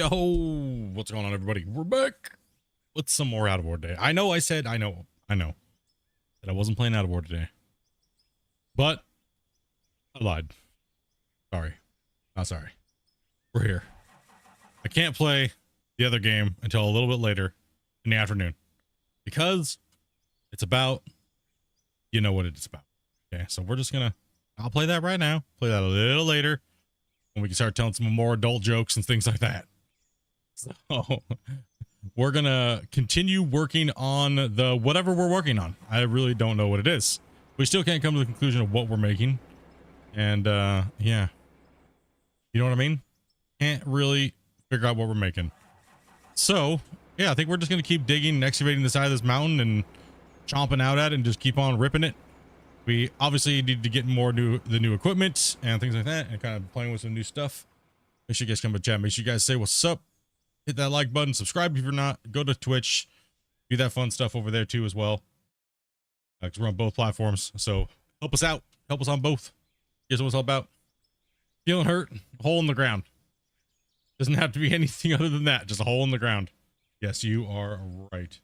Yo, what's going on, everybody? We're back with some more Out of War Day. I know that I wasn't playing Out of War today, but I lied. Sorry. Not sorry. We're here. I can't play the other game until a little bit later in the afternoon because it's about, you know what it's about. Okay, so we're just gonna, I'll play that right now, play that a little later, and we can start telling some more adult jokes and things like that. So we're gonna continue working on the whatever we're working on. I really don't know what it is. We still can't come to the conclusion of what we're making. And yeah, you know what I mean? Can't really figure out what we're making. So yeah, I think we're just gonna keep digging and excavating the side of this mountain and chomping out at it and just keep on ripping it. We obviously need to get more the new equipment and things like that, and kind of playing with some new stuff. Make sure you guys come to chat. Make sure you guys say what's up. Hit that like button, subscribe if you're not, go to Twitch, do that fun stuff over there too as well. Because we're on both platforms, so help us out, help us on both. Here's what it's all about. Feeling hurt, hole in the ground. Doesn't have to be anything other than that, just a hole in the ground. Yes, you are right.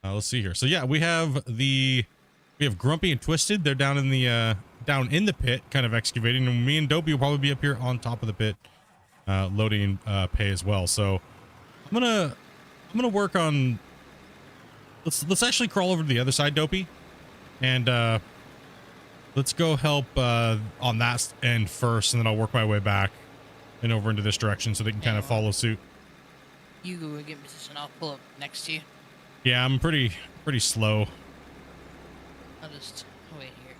Let's see here. So yeah, we have Grumpy and Twisted. They're down in the pit, kind of excavating, and me and Dopey will probably be up here on top of the pit. Loading pay as well. So I'm gonna work on, let's actually crawl over to the other side, Dopey, and let's go help on that end first, and then I'll work my way back and over into this direction so they can kind of follow suit. You go get in position, I'll pull up next to you. Yeah, I'm pretty slow. I'll just wait here.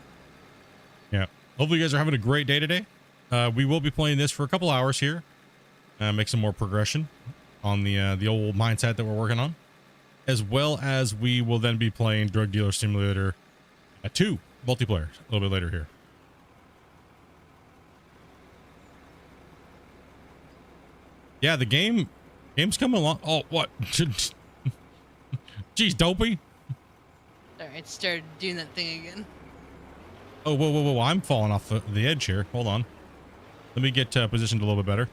Yeah, hopefully you guys are having a great day today. We will be playing this for a couple hours here. Make some more progression on the old mindset that we're working on, as well as we will then be playing Drug Dealer Simulator 2 multiplayer a little bit later here. Yeah, the game's coming along. Oh, what? Jeez, Dopey. Alright, it started doing that thing again. Oh, whoa! I'm falling off the edge here. Hold on. Let me get positioned a little bit better.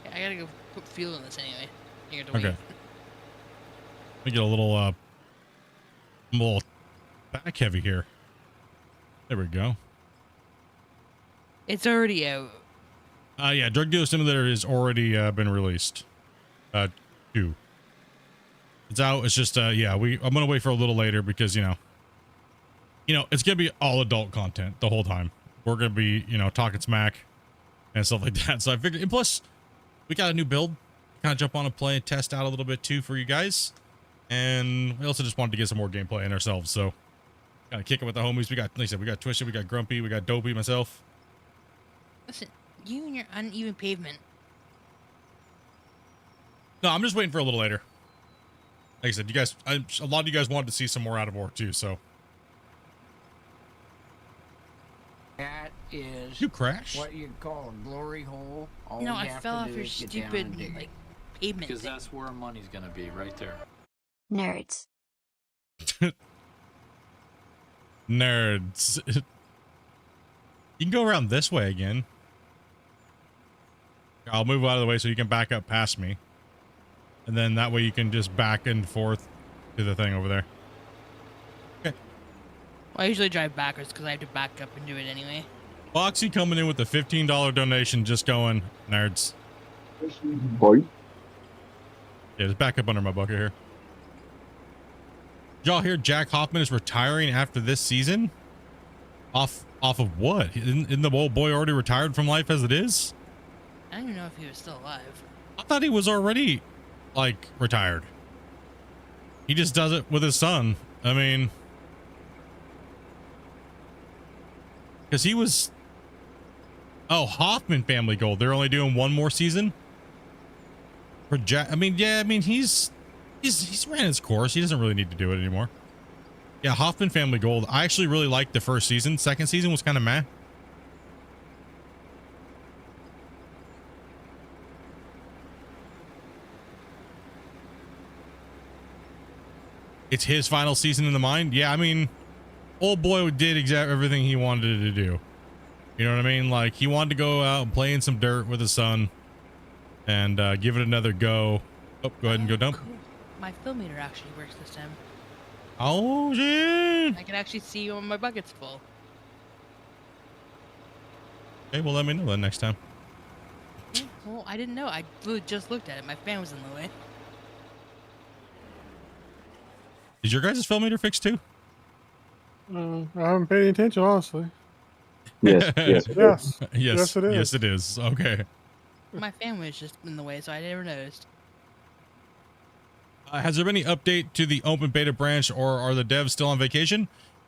Yeah, I gotta go put fuel in this anyway. You have to Okay. wait. Let me get a little back heavy here. There we go. It's already out. Yeah, Drug Dealer Simulator has already been released. 2. It's out. It's just yeah, I'm gonna wait for a little later because you know it's gonna be all adult content the whole time. We're gonna be talking smack and stuff like that. So I figured, and plus we got a new build, kind of jump on and play and test out a little bit too for you guys, and we also just wanted to get some more gameplay in ourselves. So kind of kick it with the homies. We got, like I said, we got Twisted, we got Grumpy, we got Dopey, myself. Listen, you and your uneven pavement. No, I'm just waiting for a little later. Like I said, you guys, a lot of you guys wanted to see some more Out of War too, so. That is You crash? what you call a glory hole. All No, you I have fell to off do your is get down stupid and dig. like pavement Because thing. that's where money's gonna be, right there. Nerds. Nerds. You can go around this way again. I'll move out of the way so you can back up past me. And then that way you can just back and forth to the thing over there. Okay. Well, I usually drive backwards because I have to back up and do it anyway. Foxy coming in with a $15 donation, just going, nerds. Boy. Yeah, just back up under my bucket here. Did y'all hear Jack Hoffman is retiring after this season? Off of what? Isn't the old boy already retired from life as it is? I don't even know if he was still alive. I thought he was already, like, retired. He just does it with his son. I mean, because he was, oh, Hoffman Family Gold. They're only doing one more season for Jack. I mean, yeah, I mean, he's ran his course. He doesn't really need to do it anymore. Yeah, Hoffman Family Gold. I actually really liked the first season. Second season was kind of meh. It's his final season in the mind. Yeah, I mean, old boy did exactly everything he wanted to do. You know what I mean? Like, he wanted to go out and play in some dirt with his son. and give it another go. Oh, go ahead and go dump. Cool. My fill meter actually works this time. Oh shit! I can actually see when my bucket's full. Okay, well let me know then next time. Yeah, well, I didn't know. I just looked at it. My fan was in the way. Is your guys' fill meter fixed too? I haven't paid any attention, honestly. Yes, yes. Yes. Yes. Yes, it is. Yes, it is. Okay. My fan was just in the way, so I never noticed. Has there been any update to the open beta branch, or are the devs still on vacation?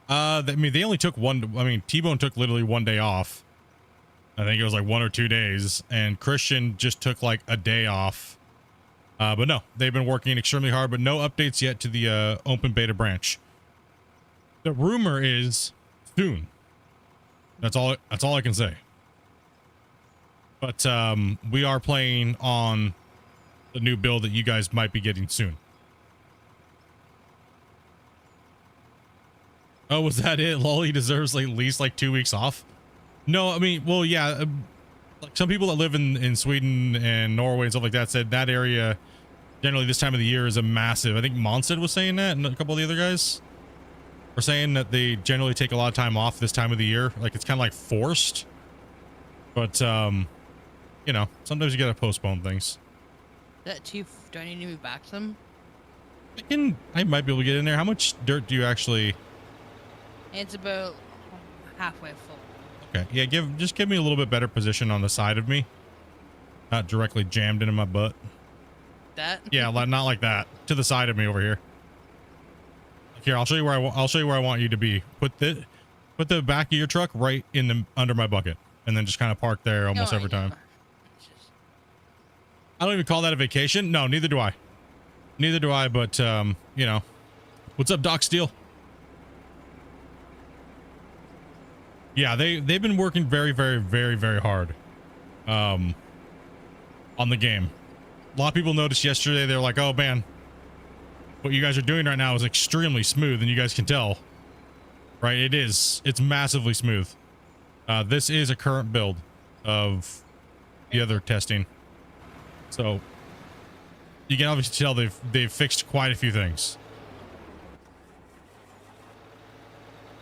I mean, they only took T-Bone took literally 1 day off. I think it was like 1 or 2 days, and Christian just took like a day off. But no, they've been working extremely hard, but no updates yet to the open beta branch. The rumor is soon. That's all I can say. But we are playing on the new build that you guys might be getting soon. Oh, was that it? Lol, he deserves like at least like 2 weeks off. No, I mean, well, yeah, like some people that live in Sweden and Norway and stuff like that said that area generally this time of the year is a massive. I think Monstead was saying that, and a couple of the other guys were saying that they generally take a lot of time off this time of the year. Like it's kind of like forced. But you know, sometimes you gotta postpone things. That too. Do I need to move back some? I might be able to get in there. How much dirt do you actually? It's about halfway full. Okay, yeah, just give me a little bit better position on the side of me, not directly jammed into my butt. That? Yeah, not like that. To the side of me over here. Here, I'll show you where I want you to be. Put the back of your truck right in the under my bucket, and then just kind of park there almost every time. I don't even call that a vacation. No, neither do I. Neither do I. But you know, what's up, Doc Steele? Yeah, they've been working very, very, very, very hard on the game. A lot of people noticed yesterday, they're like, oh man, what you guys are doing right now is extremely smooth, and you guys can tell, right? It is. It's massively smooth. This is a current build of the other testing. So you can obviously tell they've fixed quite a few things.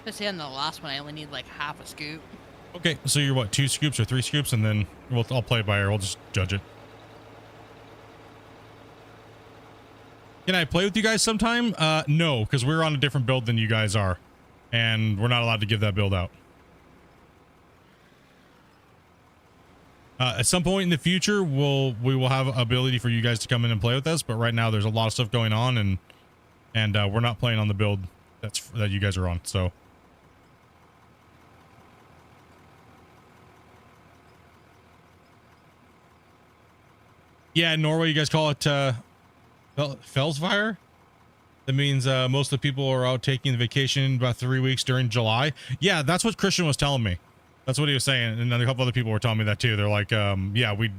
Let's say on the last one, I only need like half a scoop. Okay, so you're what, 2 scoops or 3 scoops, and then I'll play it by ear. We'll just judge it. Can I play with you guys sometime? No, because we're on a different build than you guys are, and we're not allowed to give that build out. At some point in the future, we will have ability for you guys to come in and play with us, but right now there's a lot of stuff going on, and we're not playing on the build that you guys are on. So. Yeah, in Norway, you guys call it Fellsfire. That means most of the people are out taking the vacation about 3 weeks during July. Yeah, that's what Christian was telling me. That's what he was saying, and a couple other people were telling me that too. They're like, yeah, you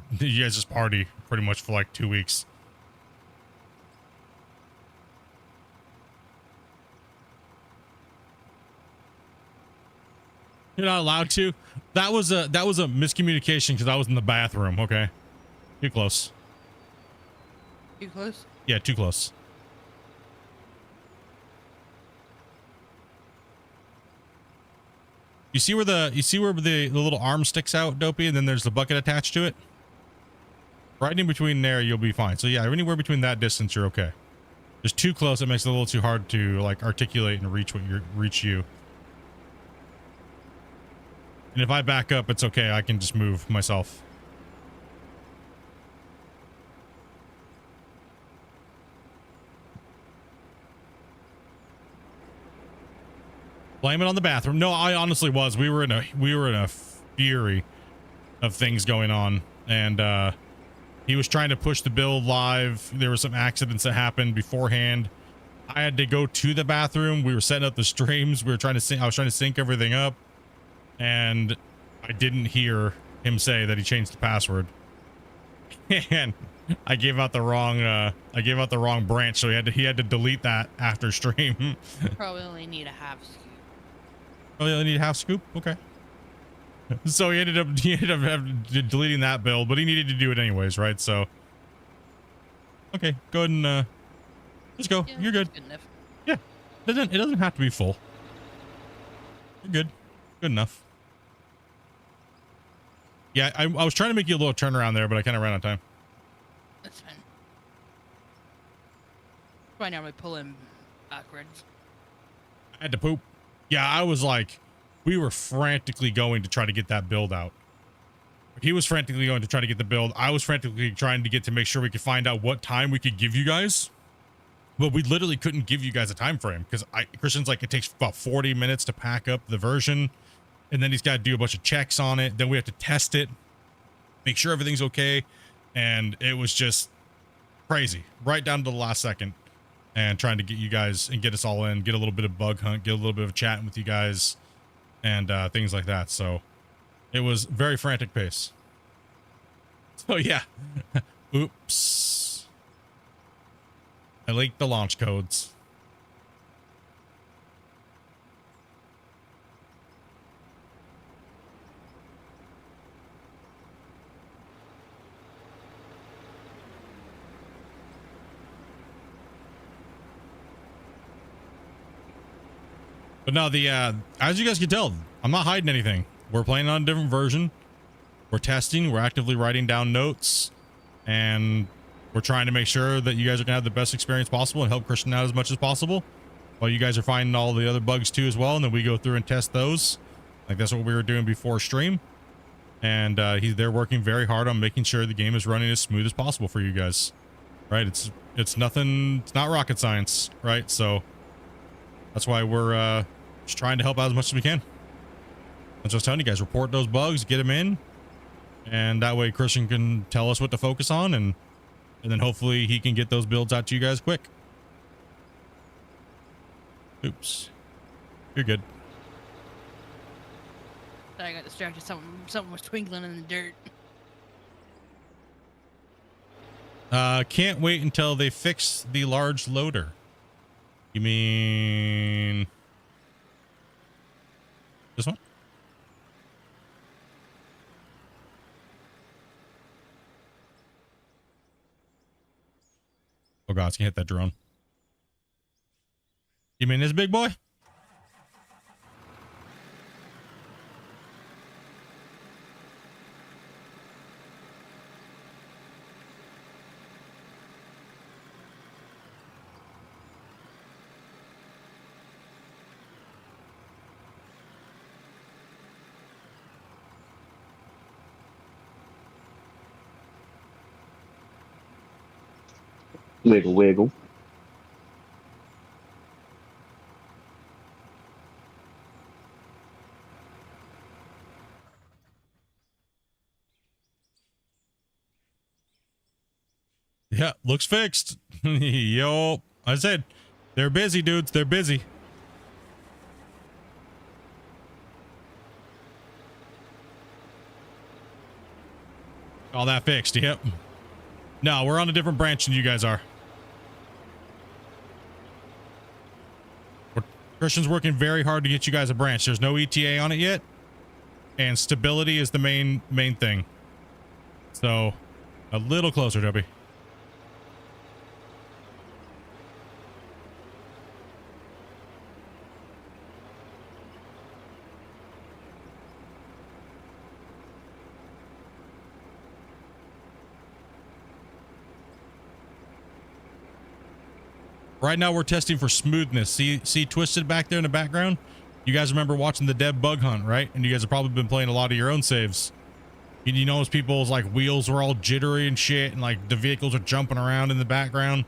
guys just party pretty much for like 2 weeks. You're not allowed to. That was a miscommunication because I was in the bathroom. Okay, too close. Too close? Yeah, too close. You see where the little arm sticks out, Dopey, and then there's the bucket attached to it? Right in between there, you'll be fine. So yeah, anywhere between that distance, you're okay. Just too close, it makes it a little too hard to like articulate and reach you. And if I back up, it's okay. I can just move myself. Blame it on the bathroom. No, I honestly was. We were in a fury of things going on, and he was trying to push the build live. There were some accidents that happened beforehand. I had to go to the bathroom. We were setting up the streams. I was trying to sync everything up, and I didn't hear him say that he changed the password. And I gave out the wrong branch, so he had to delete that after stream. Probably only need a half scoop. Oh, you only need a half scoop? Okay. So he ended up deleting that build, but he needed to do it anyways, right? So okay, go ahead and just go. Yeah, You're good. that's enough. Yeah, it doesn't have to be full. You're good. Good enough. Yeah, I was trying to make you a little turnaround there, but I kind of ran out of time. That's fine. Right now, we pull in backwards. I had to poop. Yeah, I was like, we were frantically going to try to get that build out. He was frantically going to try to get the build. I was frantically trying to make sure we could find out what time we could give you guys. But we literally couldn't give you guys a time frame because Christian's like, it takes about 40 minutes to pack up the version. And then he's got to do a bunch of checks on it. Then we have to test it, make sure everything's okay. And it was just crazy right down to the last second, and trying to get you guys and get us all in, get a little bit of bug hunt, get a little bit of chatting with you guys and things like that. So it was very frantic pace. So yeah, oops. I leaked the launch codes. But no, as you guys can tell, I'm not hiding anything. We're playing on a different version. We're testing. We're actively writing down notes, and we're trying to make sure that you guys are gonna have the best experience possible and help Christian out as much as possible, while you guys are finding all the other bugs too as well. And then we go through and test those. Like that's what we were doing before stream. And they're working very hard on making sure the game is running as smooth as possible for you guys. Right? It's nothing. It's not rocket science, right? So that's why we're just trying to help out as much as we can. That's what I was telling you guys. Report those bugs, get them in, and that way Christian can tell us what to focus on, and then hopefully he can get those builds out to you guys quick. Oops. You're good. Sorry, I got distracted. Something was twinkling in the dirt. Can't wait until they fix the large loader. You mean this one? Oh god, it's gonna hit that drone. You mean this big boy? Wiggle, wiggle. Yeah, looks fixed. Yo, I said, they're busy, dudes. They're busy. All that fixed. Yep. No, we're on a different branch than you guys are. Christian's working very hard to get you guys a branch. There's no ETA on it yet, and stability is the main thing. So, a little closer, Debbie. Right now we're testing for smoothness. See Twisted back there in the background? You guys remember watching the Deb bug hunt, right? And you guys have probably been playing a lot of your own saves. You notice people's like wheels were all jittery and shit, and like the vehicles are jumping around in the background.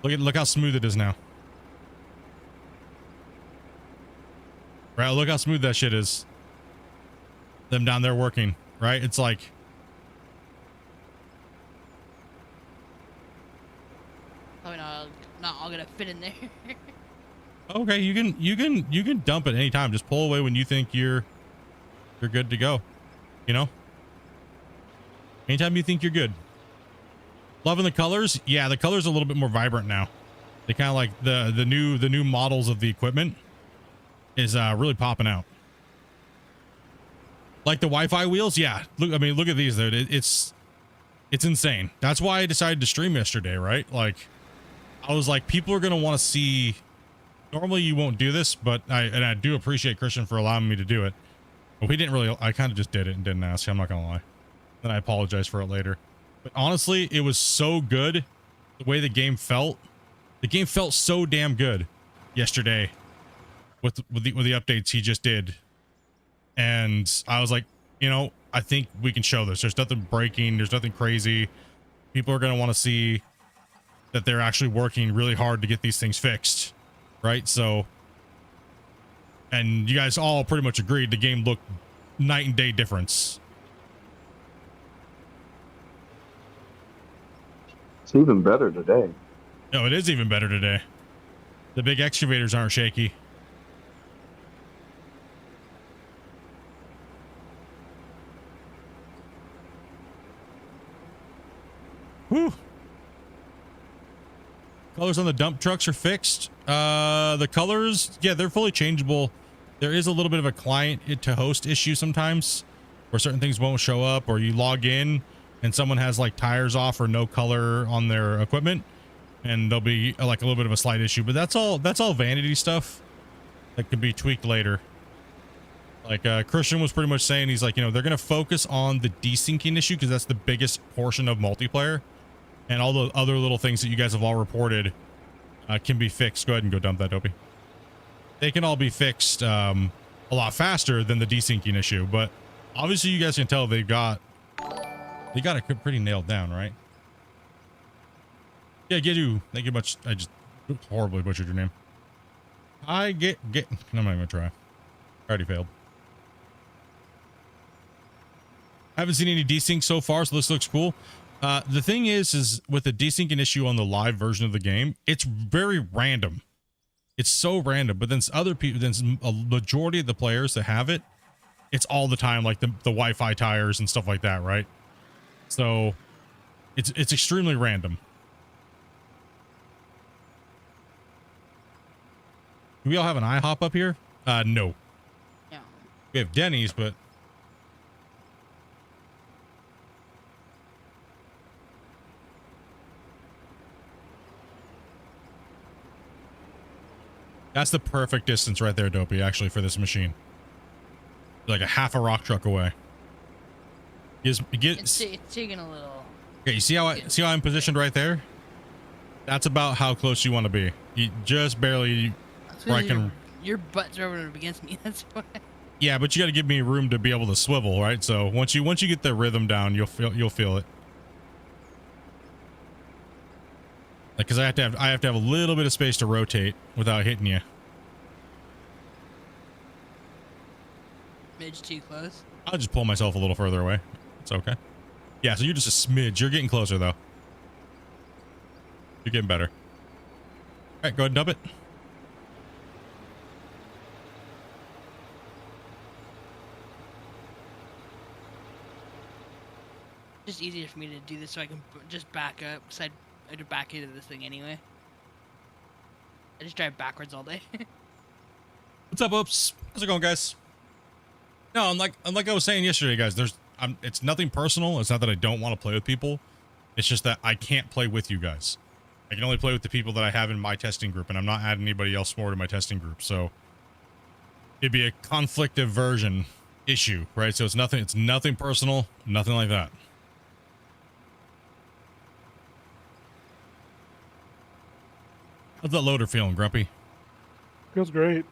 Look how smooth it is now. Right, look how smooth that shit is. Them down there working, right? It's like Probably not all gonna fit in there. okay, you can dump it anytime. Just pull away when you think you're good to go. You know? Anytime you think you're good. Loving the colors? Yeah, the colors are a little bit more vibrant now. They kind of like the new models of the equipment is really popping out. Like the Wi-Fi wheels, yeah. Look, I mean, look at these, dude. It's insane. That's why I decided to stream yesterday, right? Like, I was like, people are gonna want to see. Normally, you won't do this, but I do appreciate Christian for allowing me to do it. But we didn't really. I kind of just did it and didn't ask. I'm not gonna lie. Then I apologize for it later. But honestly, it was so good. The way the game felt. The game felt so damn good yesterday with the updates he just did. And I was like, you know, I think we can show this. There's nothing breaking. There's nothing crazy. People are going to want to see that they're actually working really hard to get these things fixed. Right? So, and you guys all pretty much agreed the game looked night and day difference. It's even better today. No, it is even better today. The big excavators aren't shaky. Whew. Colors on the dump trucks are fixed. The colors, yeah, they're fully changeable. There is a little bit of a client to host issue sometimes where certain things won't show up, or you log in and someone has like tires off or no color on their equipment, and there'll be like a little bit of a slight issue, but that's all vanity stuff that could be tweaked later. Like Christian was pretty much saying, he's like, you know, they're going to focus on the desyncing issue because that's the biggest portion of multiplayer, and all the other little things that you guys have all reported can be fixed. Go ahead and go dump that, Dopey. They can all be fixed a lot faster than the desyncing issue, but obviously you guys can tell they got it pretty nailed down, right? Yeah, Gidu, thank you much. I just horribly butchered your name. I get I'm not even gonna try. I already failed. I haven't seen any desync so far, so this looks cool. The thing is with the desyncing issue on the live version of the game, it's very random. It's so random, but then other people, then a majority of the players that have it, it's all the time, like the Wi-Fi tires and stuff like that, right? So it's extremely random. Do we all have an IHOP up here? No. No. We have Denny's, but that's the perfect distance right there, Dopey, actually, for this machine. Like a half a rock truck away. It's taking a little. Okay, you see how I'm positioned right there? That's about how close you want to be. You just barely. Where I can. Your butt's over up against me. That's why. Yeah, but you got to give me room to be able to swivel, right? So once you get the rhythm down, you'll feel it. Like, cause I have to have a little bit of space to rotate without hitting you. Midge too close. I'll just pull myself a little further away. It's okay. Yeah, so you're just a smidge. You're getting closer though. You're getting better. All right, go ahead and dump it. Just easier for me to do this so I can just back up, because I had to back into this thing anyway. I just drive backwards all day. What's up, Oops? How's it going, guys? No, I'm like I was saying yesterday, guys. It's nothing personal. It's not that I don't want to play with people. It's just that I can't play with you guys. I can only play with the people that I have in my testing group, and I'm not adding anybody else more to my testing group. So it'd be a conflict aversion issue, right? So it's nothing personal, nothing like that. How's that loader feeling, Grumpy? Feels great.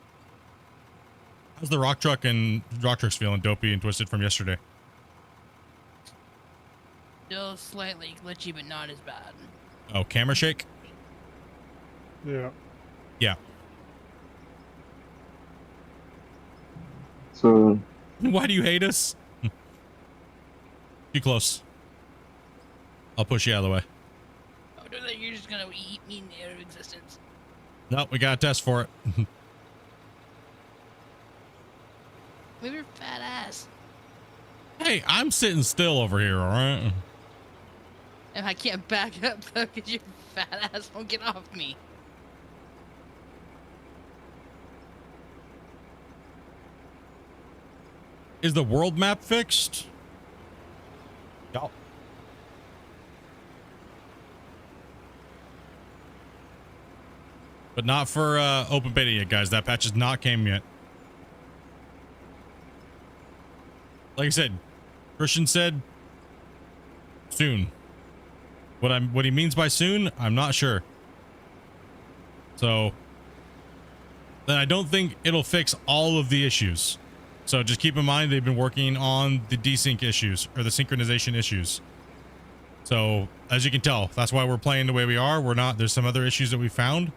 How's the rock trucks feeling, Dopey and Twisted from yesterday? Still slightly glitchy, but not as bad. Oh, camera shake? Yeah. Yeah. So Why do you hate us? Too close. I'll push you out of the way. Oh, no, you're just gonna eat me out of existence. No, we got a test for it. Move your fat ass. Hey, I'm sitting still over here, all right? And I can't back up though, because your fat ass won't get off me. Is the world map fixed? No. But not for open beta yet, guys. That patch has not came yet. Like I said, Christian said soon. What he means by soon, I'm not sure. So then I don't think it'll fix all of the issues. So just keep in mind they've been working on the desync issues or the synchronization issues. So as you can tell, that's why we're playing the way we are. We're not, there's some other issues that we found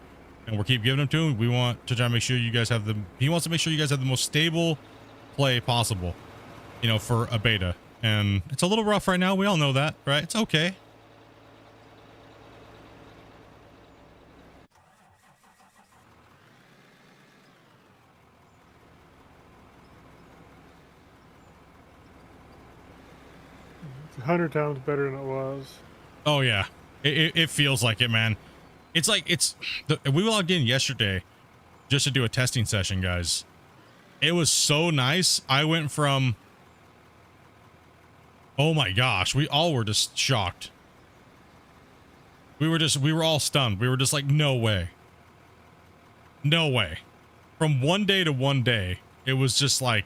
and we'll keep giving them to him. We want to try to make sure you guys have he wants to make sure you guys have the most stable play possible, you know, for a beta. And it's a little rough right now. We all know that, right? It's okay. It's 100 times better than it was. Oh yeah, it feels like it, man. It's like we logged in yesterday just to do a testing session, guys. It was so nice. I went from, oh my gosh, we all were just shocked. We were all stunned. We were just like, no way. No way. From one day to one day, it was just like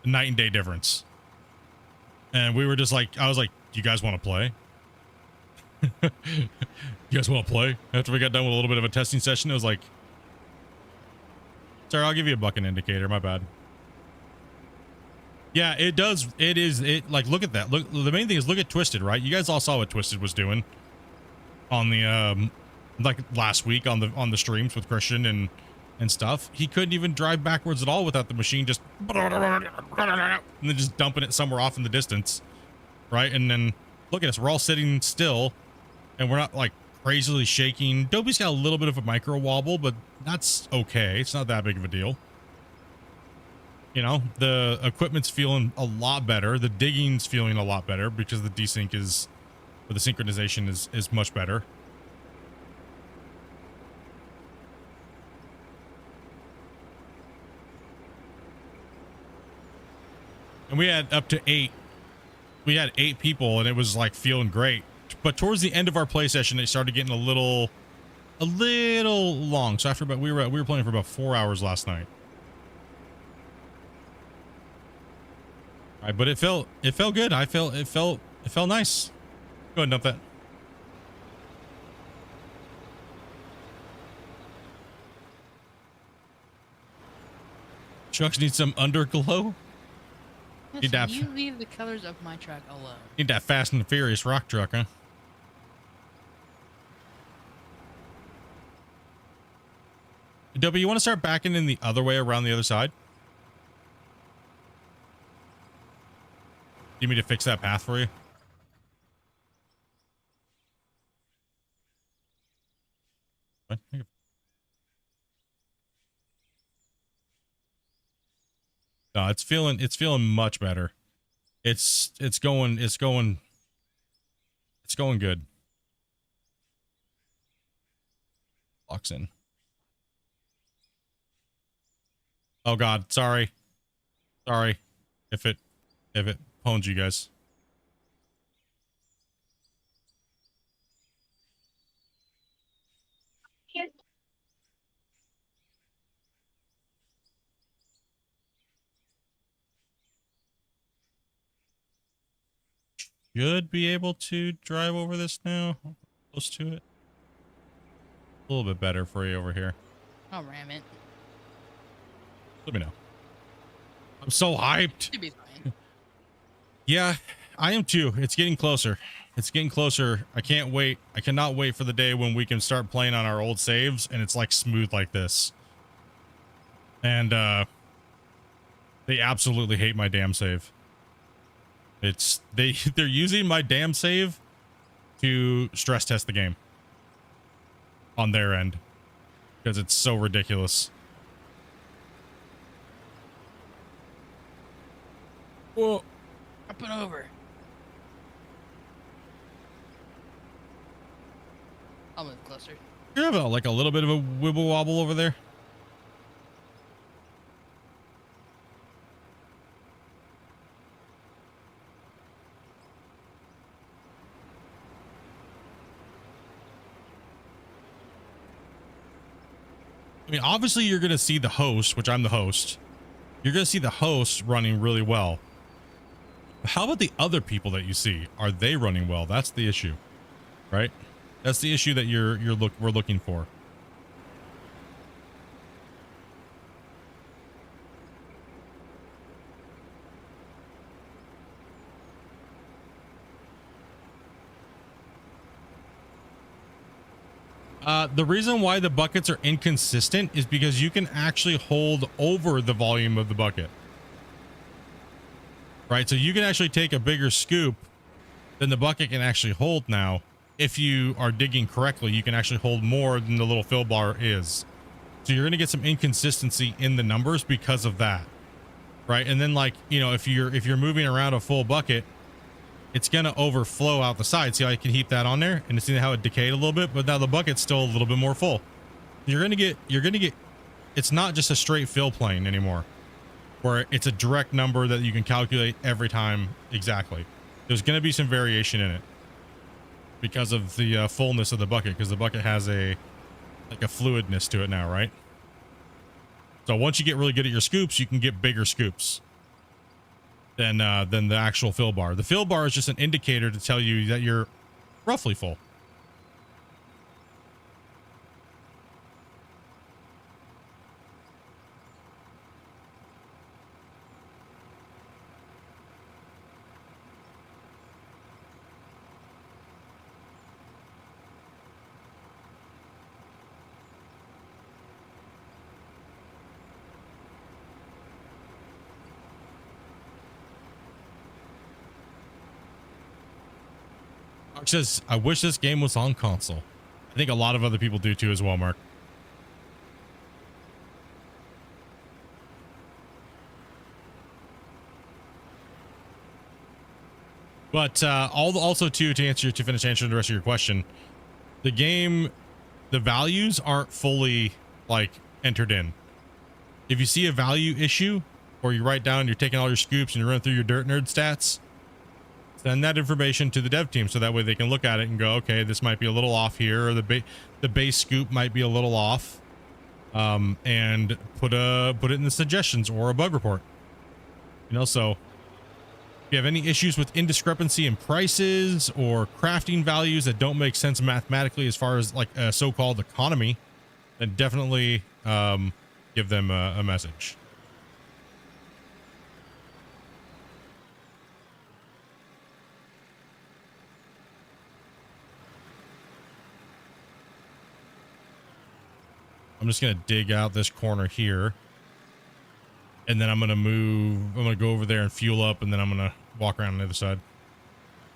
a night and day difference. And we were just like, I was like, do you guys want to play? You guys want to play? After we got done with a little bit of a testing session, it was like, sorry, I'll give you a bucket indicator. My bad. Yeah, it does. It like, look at that. Look, the main thing is look at Twisted, right? You guys all saw what Twisted was doing on the, like last week on the streams with Christian and stuff. He couldn't even drive backwards at all without the machine just and then just dumping it somewhere off in the distance, right? And then look at us, we're all sitting still and we're not like crazily shaking. Dobie's got a little bit of a micro wobble, but that's okay. It's not that big of a deal. You know, the equipment's feeling a lot better. The digging's feeling a lot better because the desync is, or the synchronization is much better. And we had up to 8. We had 8 people and it was like feeling great. But towards the end of our play session, it started getting a little long. So after about, we were playing for about 4 hours last night. All right, but it felt good. It felt nice. Go ahead and dump that. Trucks need some underglow. Need that, You leave the colors of my truck alone. need that Fast and the Furious rock truck, huh? W, you want to start backing in the other way around the other side? You need me to fix that path for you? What? No, it's feeling much better. It's going good. Locks in. Oh God, sorry. Sorry if it pwned you guys. Should be able to drive over this now. Close to it. A little bit better for you over here. I'll ram it. Let me know. I'm so hyped. Should be fine. Yeah, I am too. It's getting closer. It's getting closer. I can't wait. I cannot wait for the day when we can start playing on our old saves and it's like smooth like this. And they absolutely hate my damn save. They're using my damn save to stress test the game on their end because it's so ridiculous. Whoa. Up and over. I'll move closer. You have like a little bit of a wibble wobble over there. I mean, obviously you're going to see the host, which I'm the host. You're going to see the host running really well. But how about the other people that you see? Are they running well? That's the issue, right? That's the issue that we're looking for. The reason why the buckets are inconsistent is because you can actually hold over the volume of the bucket. Right? So you can actually take a bigger scoop than the bucket can actually hold now. If you are digging correctly, you can actually hold more than the little fill bar is. So you're going to get some inconsistency in the numbers because of that. Right? And then, like, you know, if you're moving around a full bucket, it's going to overflow out the side. See how I can heap that on there? And see how it decayed a little bit, but now the bucket's still a little bit more full. You're going to get, it's not just a straight fill plane anymore, where it's a direct number that you can calculate every time exactly. There's going to be some variation in it because of the fullness of the bucket, because the bucket has like a fluidness to it now, right? So once you get really good at your scoops, you can get bigger scoops than the actual fill bar. The fill bar is just an indicator to tell you that you're roughly full. Mark says, I wish this game was on console. I think a lot of other people do too as well, Mark. But also too, to finish answering the rest of your question, the game, the values aren't fully like entered in. If you see a value issue, or you write down, you're taking all your scoops and you run through your dirt nerd stats, send that information to the dev team so that way they can look at it and go, okay, this might be a little off here, or the base scoop might be a little off, and put it in the suggestions or a bug report. You know, so if you have any issues with indiscrepancy in prices or crafting values that don't make sense mathematically as far as like a so-called economy, then definitely give them a message. I'm just going to dig out this corner here. And then I'm going to go over there and fuel up, and then I'm going to walk around on the other side.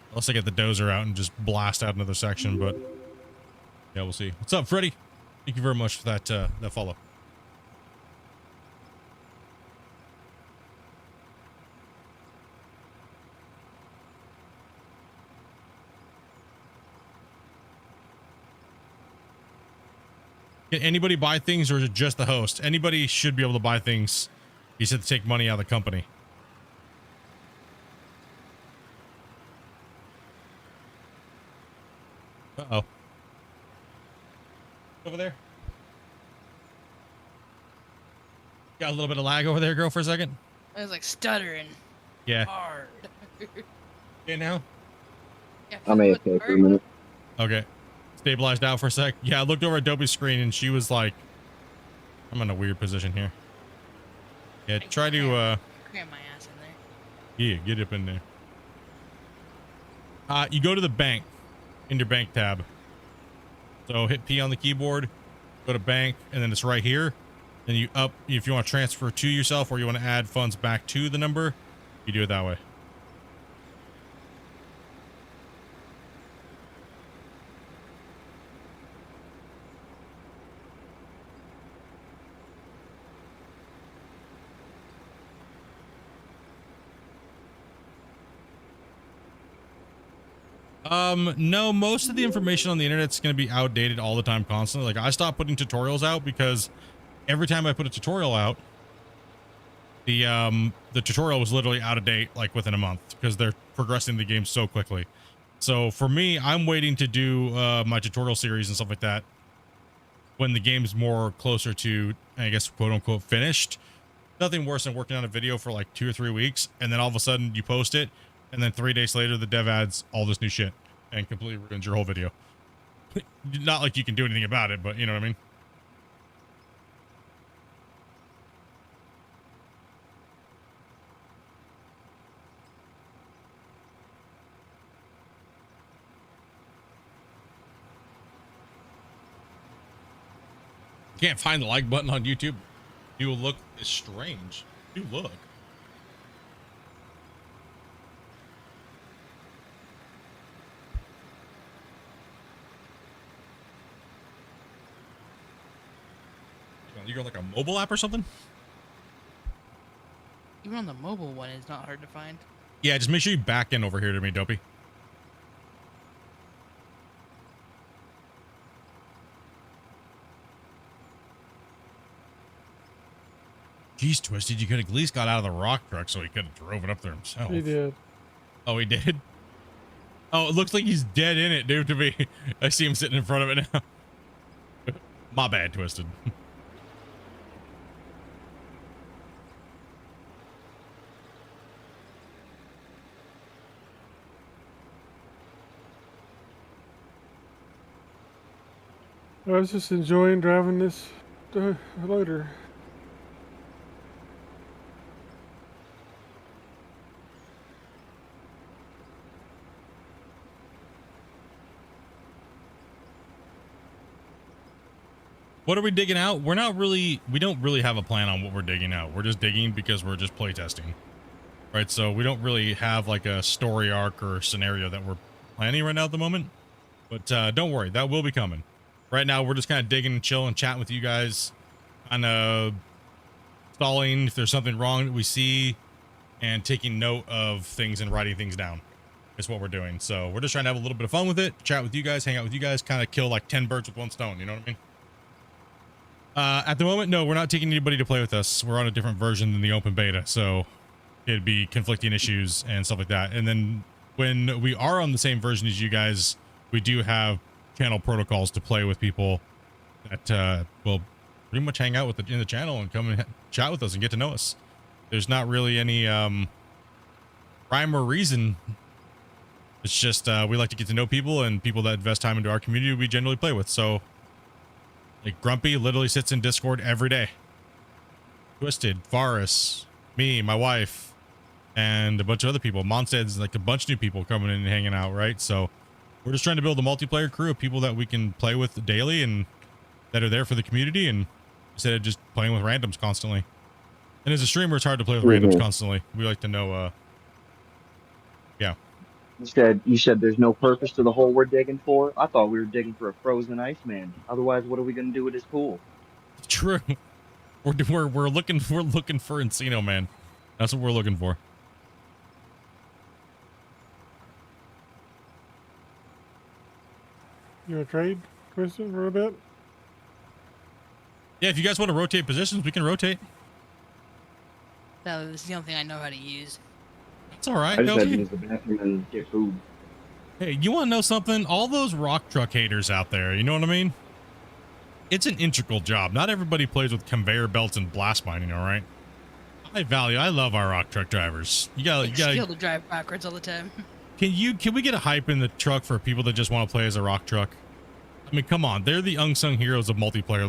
Unless I get the dozer out and just blast out another section, but yeah, we'll see. What's up, Freddy? Thank you very much for that follow. Can anybody buy things, or is it just the host? Anybody should be able to buy things. You said to take money out of the company. Uh-oh. Over there. Got a little bit of lag over there, girl, for a second? I was like stuttering. Yeah. Hard. Okay, now? Yeah, I'm AFK for a minute. Okay. Stabilized out for a sec. Yeah, I looked over at Dobie's screen and she was like, I'm in a weird position here. Yeah, try to cram my ass in there. yeah, get up in there. You go to the bank in your bank tab. So hit P on the keyboard, go to bank, and then it's right here. Then you up, if you want to transfer to yourself or you want to add funds back to the number, you do it that way. No, most of the information on the internet is going to be outdated all the time, constantly. Like, I stopped putting tutorials out because every time I put a tutorial out, the tutorial was literally out of date, like within a month, because they're progressing the game so quickly. So for me, I'm waiting to do my tutorial series and stuff like that when the game's more closer to, I guess, quote unquote finished. Nothing worse than working on a video for like 2 or 3 weeks, and then all of a sudden you post it, and then 3 days later the dev adds all this new shit and completely ruins your whole video. Not like you can do anything about it, but you know what I mean? Can't find the like button on YouTube. You will look strange. You look. You're on like a mobile app or something? Even on the mobile one, it's not hard to find. Yeah, just make sure you back in over here to me, Dopey. Jeez, Twisted, you could have at least got out of the rock truck so he could have drove it up there himself. He did. Oh, he did? Oh, it looks like he's dead in it, dude, to me. I see him sitting in front of it now. My bad, Twisted. I was just enjoying driving this loader. What are we digging out? We don't really have a plan on what we're digging out. We're just digging because we're just playtesting. Right, so we don't really have like a story arc or scenario that we're planning right now at the moment. But don't worry, that will be coming. Right now, we're just kind of digging and chilling, chatting with you guys, kind of stalling if there's something wrong that we see, and taking note of things and writing things down. Is what we're doing. So we're just trying to have a little bit of fun with it, chat with you guys, hang out with you guys, kind of kill like 10 birds with one stone. You know what I mean? At the moment, no, we're not taking anybody to play with us. We're on a different version than the open beta, so it'd be conflicting issues and stuff like that. And then when we are on the same version as you guys, we do have channel protocols to play with people that will pretty much hang out with in the channel and come and chat with us and get to know us. There's not really any rhyme or reason. It's just we like to get to know people, and people that invest time into our community we generally play with. So like Grumpy literally sits in Discord every day. Twisted, Varus, me, my wife, and a bunch of other people. Monsted's like a bunch of new people coming in and hanging out, right? So we're just trying to build a multiplayer crew of people that we can play with daily and that are there for the community, and instead of just playing with randoms constantly. And as a streamer, it's hard to play with randoms constantly. We like to know, yeah. You said there's no purpose to the hole we're digging for. I thought we were digging for a frozen Iceman. Otherwise, what are we going to do with his pool? True. We're looking for Encino Man. That's what we're looking for. You want to trade, Kristen, for a bit? Yeah, if you guys want to rotate positions, we can rotate. No, this is the only thing I know how to use. It's all right. I just had to use the bathroom and get food. Hey, you want to know something? All those rock truck haters out there, you know what I mean? It's an integral job. Not everybody plays with conveyor belts and blast mining, all right? I love our rock truck drivers. You gotta skill to drive backwards all the time. Can we get a hype in the truck for people that just want to play as a rock truck? I mean, come on, they're the unsung heroes of multiplayer.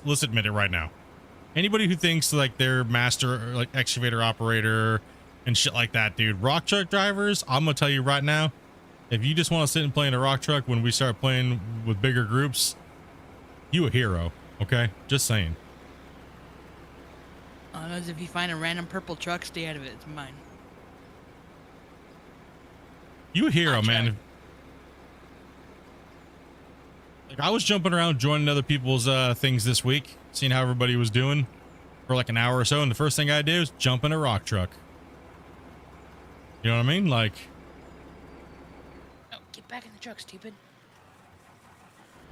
Let's admit it right now. Anybody who thinks like they're master or like excavator operator and shit like that, dude, rock truck drivers, I'm gonna tell you right now, if you just want to sit and play in a rock truck when we start playing with bigger groups, you a hero, okay? Just saying. All I know is if you find a random purple truck, stay out of it. It's mine. You a hero, man. Like, I was jumping around joining other people's things this week, seeing how everybody was doing for like an hour or so, and the first thing I did was jump in a rock truck. You know what I mean? Like, oh, get back in the truck, stupid.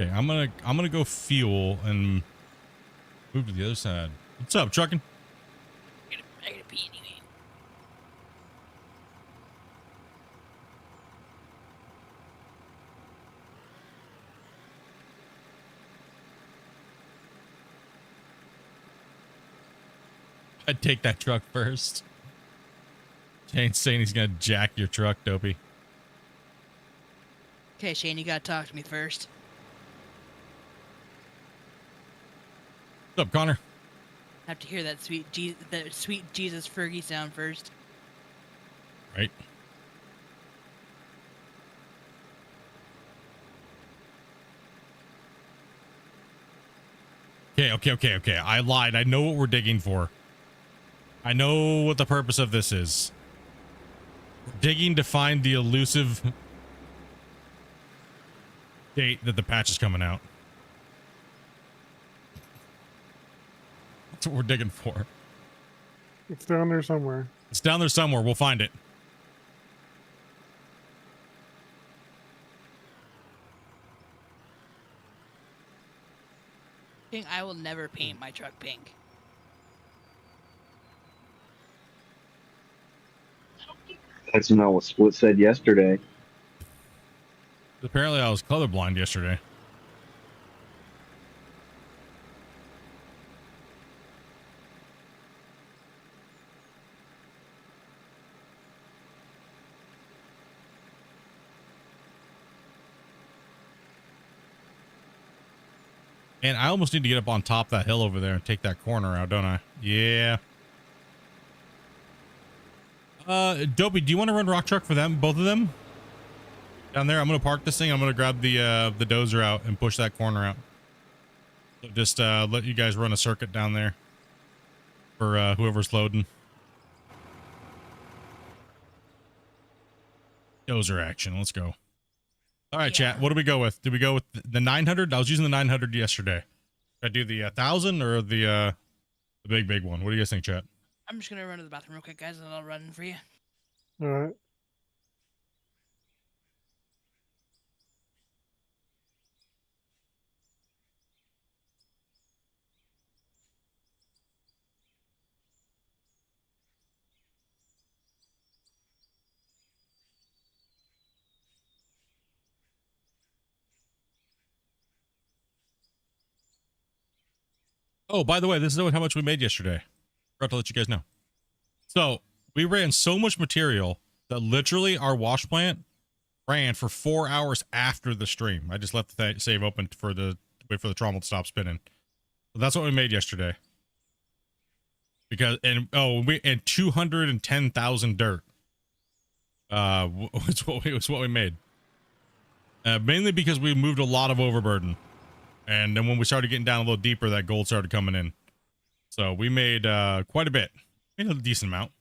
okay, I'm gonna go fuel and move to the other side. What's up, trucking? I gotta pee anyway. I'd take that truck first. Shane's saying he's gonna jack your truck, Dopey. Okay, Shane, you gotta talk to me first. What's up, Connor? Have to hear that sweet Jesus Fergie sound first. Right. Okay. I lied. I know what we're digging for. I know what the purpose of this is. We're digging to find the elusive date that the patch is coming out. That's what we're digging for. It's down there somewhere. It's down there somewhere. We'll find it. I will never paint my truck pink. That's not what Split said yesterday. Apparently I was colorblind yesterday. And I almost need to get up on top of that hill over there and take that corner out, don't I? Yeah. Dopey, do you want to run rock truck for them, both of them? Down there, I'm going to park this thing. I'm going to grab the dozer out and push that corner out. So just let you guys run a circuit down there for whoever's loading. Dozer action. Let's go. All right, Yeah. chat. What do we go with? Did we go with the 900? I was using the 900 yesterday. Should I do the 1000 or the big one? What do you guys think, chat? I'm just gonna run to the bathroom real quick, guys, and I'll run for you. All right. Oh, by the way, this is how much we made yesterday. Forgot to let you guys know. So we ran so much material that literally our wash plant ran for 4 hours after the stream. I just left the save open for the wait for the trommel to stop spinning. So that's what we made yesterday. Because and 210,000 dirt. Was what we made. Mainly because we moved a lot of overburden. And then when we started getting down a little deeper, that gold started coming in. So we made quite a bit. Made a decent amount.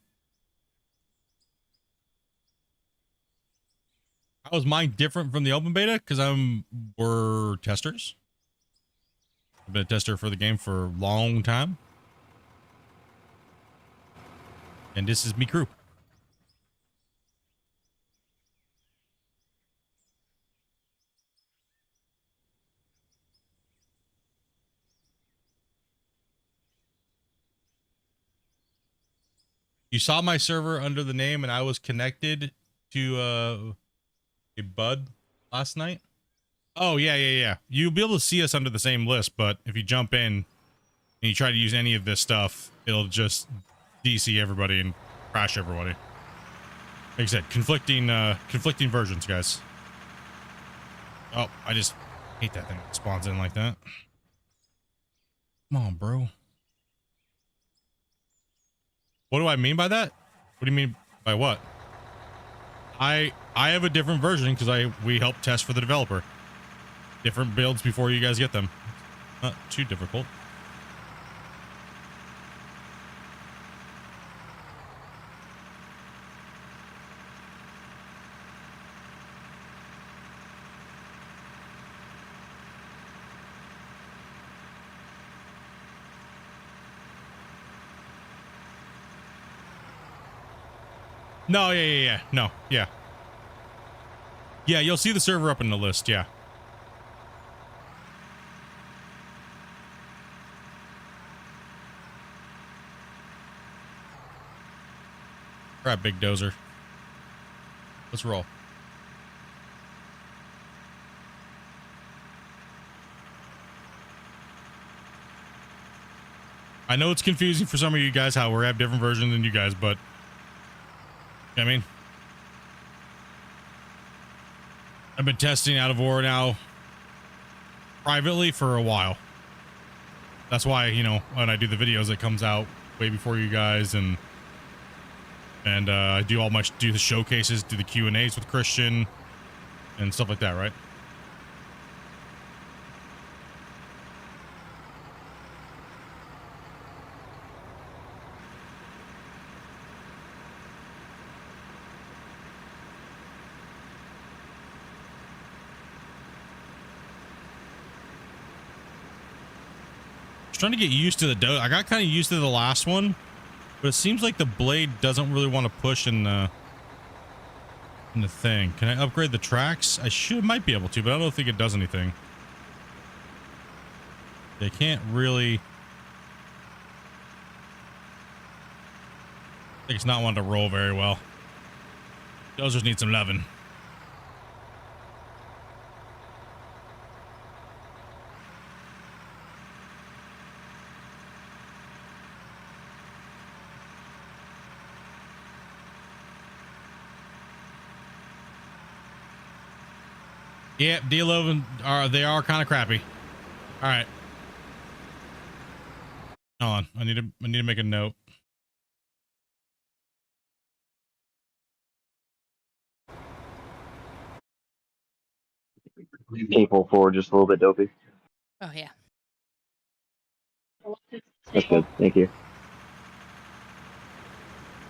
How is mine different from the open beta? Because we're testers. I've been a tester for the game for a long time. And this is me crew. You saw my server under the name and I was connected to a bud last night. Oh, yeah. You'll be able to see us under the same list, but if you jump in and you try to use any of this stuff, it'll just DC everybody and crash everybody. Like I said, conflicting versions, guys. Oh, I just hate that thing that spawns in like that. Come on, bro. What do I mean by that? What do you mean by what? I have a different version because we help test for the developer. Different builds before you guys get them. Not too difficult. No, yeah. No, yeah. Yeah, you'll see the server up in the list, yeah. All right, big dozer. Let's roll. I know it's confusing for some of you guys how we have different versions than you guys, but I mean, I've been testing out of war now privately for a while. That's why, you know, when I do the videos, it comes out way before you guys, and I do do the showcases, do the Q&As with Christian and stuff like that, right? Trying to get used to the dough. I got kind of used to the last one, but it seems like the blade doesn't really want to push in the thing. Can I upgrade the tracks? Might be able to, but I don't think it does anything. They can't really. I think it's not wanting to roll very well. Dozers need some loving. Yep, D11 are kind of crappy. All right. Hold on. I need to make a note. Pull forward just a little bit, Dopey. Oh yeah. That's good. Thank you.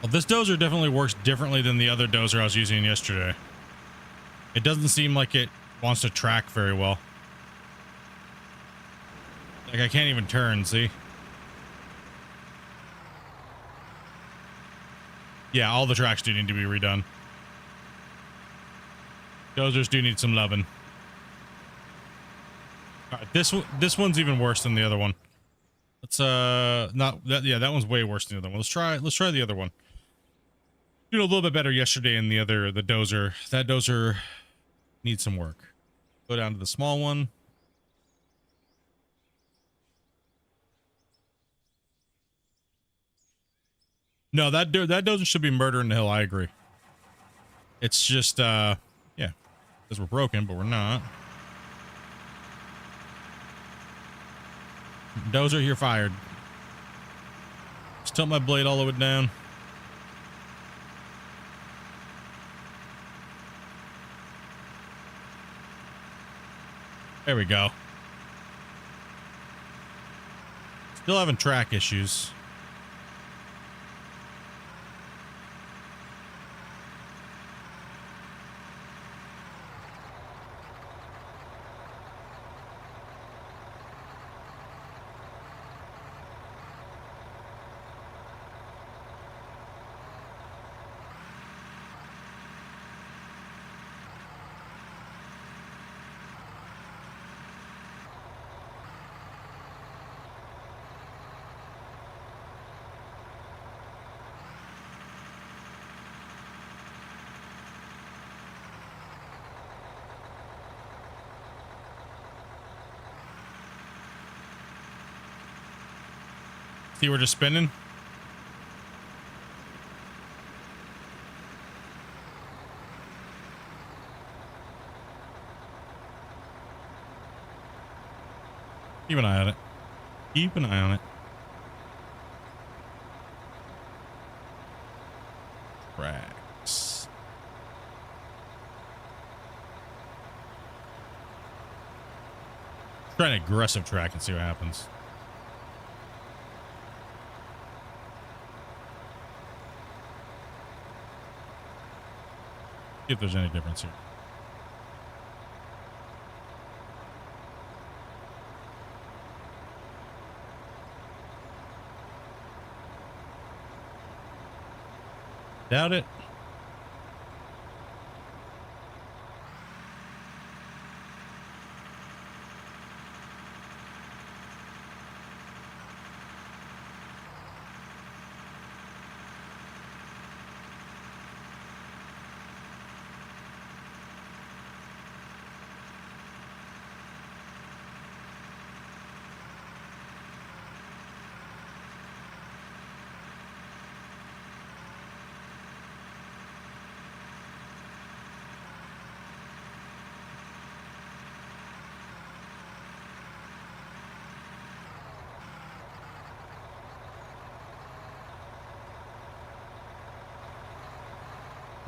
Well, this dozer definitely works differently than the other dozer I was using yesterday. It doesn't seem like it wants to track very well. Like I can't even turn, see? Yeah, all the tracks do need to be redone. Dozers do need some loving. All right, this one's even worse than the other one. Let's not that yeah, that one's way worse than the other one. Let's try the other one. Doing a little bit better yesterday in the dozer. That dozer needs some work. Go down to the small one. No, that dozer should be murdering the hill. I agree. It's just yeah, because we're broken, but we're not. Dozer, you're fired. Just tilt my blade all the way down. There we go. Still having track issues. See, we're just spinning. Keep an eye on it. Keep an eye on it. Tracks. Try an aggressive track and see what happens. See if there's any difference here. Doubt it.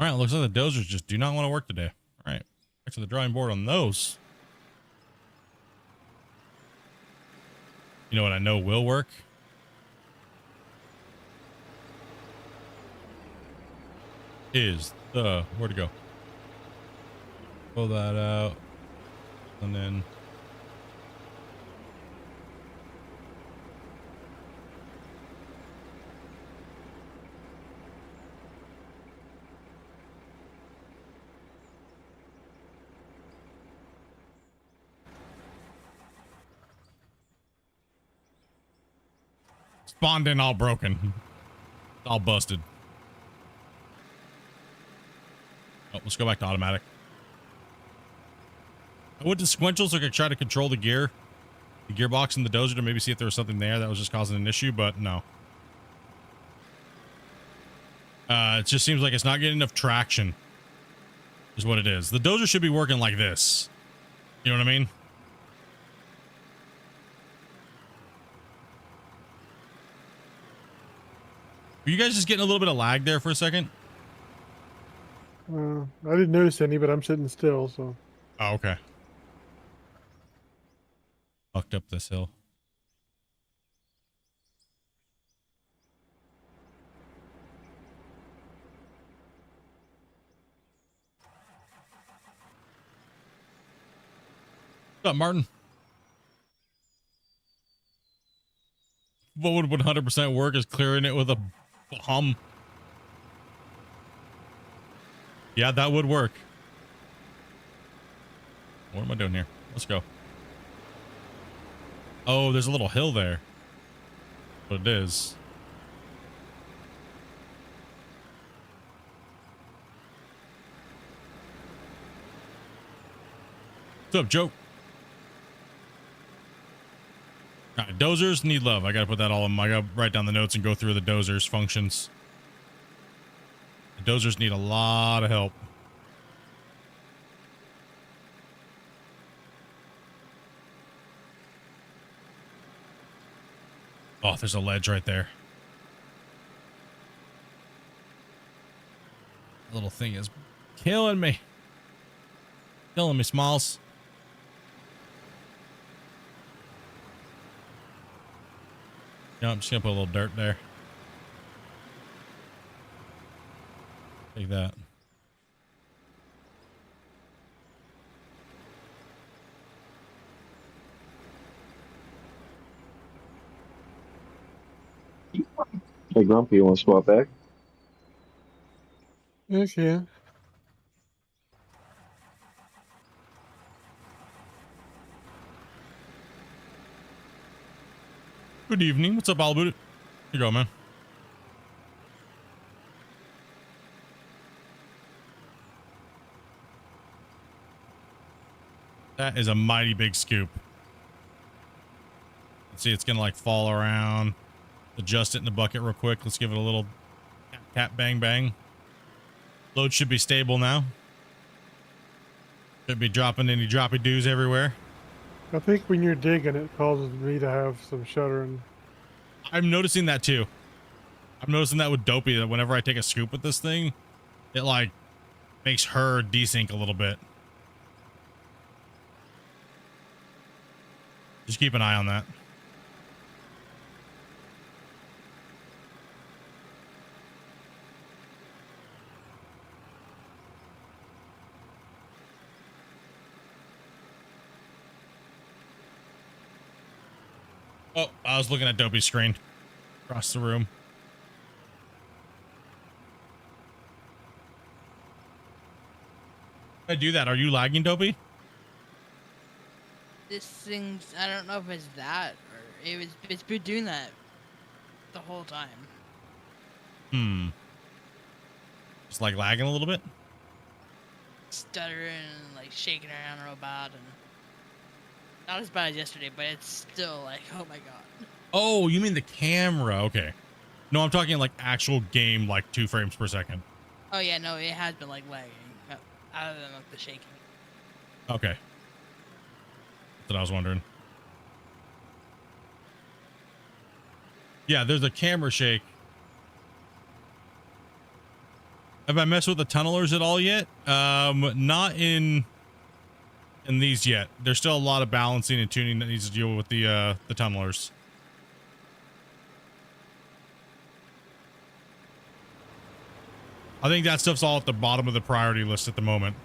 All right, looks like the dozers just do not want to work today. All right, back to the drawing board on those. You know what I know will work? Is the, where to go? Pull that out. And then. Spawned in all broken. All busted. Oh, let's go back to automatic. I went to sequential so I could try to control the gearbox and the dozer to maybe see if there was something there that was just causing an issue, but no. It just seems like it's not getting enough traction is what it is. The dozer should be working like this. You know what I mean? Were you guys just getting a little bit of lag there for a second? I didn't notice any, but I'm sitting still, so. Oh, okay. Fucked up this hill. What's up, Martin? What would 100% work is clearing it with a hum. Yeah, that would work. What am I doing here? Let's go. Oh, there's a little hill there. What it is. What's up, Joe? All right, dozers need love. I gotta put that all in. I gotta write down the notes and go through the dozers functions. The dozers need a lot of help. Oh, there's a ledge right there. The little thing is killing me. Killing me, Smalls. No, I'm just gonna put a little dirt there. Take that. Hey, Grumpy, you want to swap back? Yes, yeah. Good evening. What's up, all about it? Here you go, man. That is a mighty big scoop. Let's see, it's gonna like fall around. Adjust it in the bucket real quick. Let's give it a little tap, bang, bang. Load should be stable now. Should be dropping any droppy doos everywhere. I think when you're digging, it causes me to have some shuddering. I'm noticing that too. I'm noticing that with Dopey, that whenever I take a scoop with this thing, it like makes her desync a little bit. Just keep an eye on that. Oh, I was looking at Dopey's screen across the room. I do that. Are you lagging, Dopey? This thing's, I don't know if it's that or it's been doing that the whole time. Just like lagging a little bit? Stuttering and like shaking around real bad, and not as bad as yesterday, but it's still like, oh my god. Oh, you mean the camera? Okay. No, I'm talking like actual game, like 2 frames per second. Oh yeah, no, it has been like lagging, other than like the shaking. Okay. That's what I was wondering. Yeah, there's a camera shake. Have I messed with the tunnelers at all yet? Not in these yet. There's still a lot of balancing and tuning that needs to deal with the tunnelers. I think that stuff's all at the bottom of the priority list at the moment.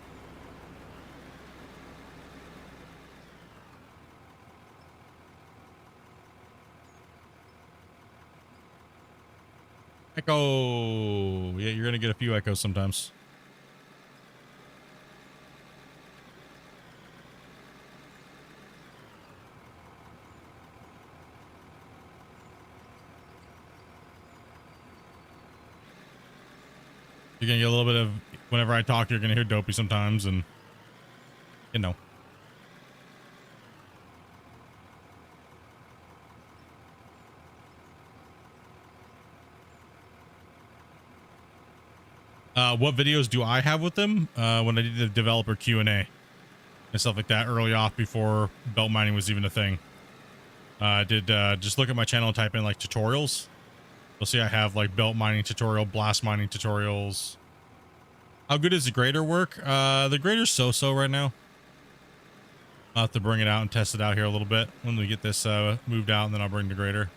Echo. Yeah, you're gonna get a few echoes sometimes. You're gonna get a little bit of, whenever I talk, you're gonna hear Dopey sometimes, and you know. What videos do I have with them? When I did the developer Q&A and stuff like that early off before belt mining was even a thing. I did just look at my channel and type in like tutorials. You'll see I have like belt mining tutorial, blast mining tutorials. How good does the grader work? The grader's so-so right now. I'll have to bring it out and test it out here a little bit when we get this moved out, and then I'll bring the grader.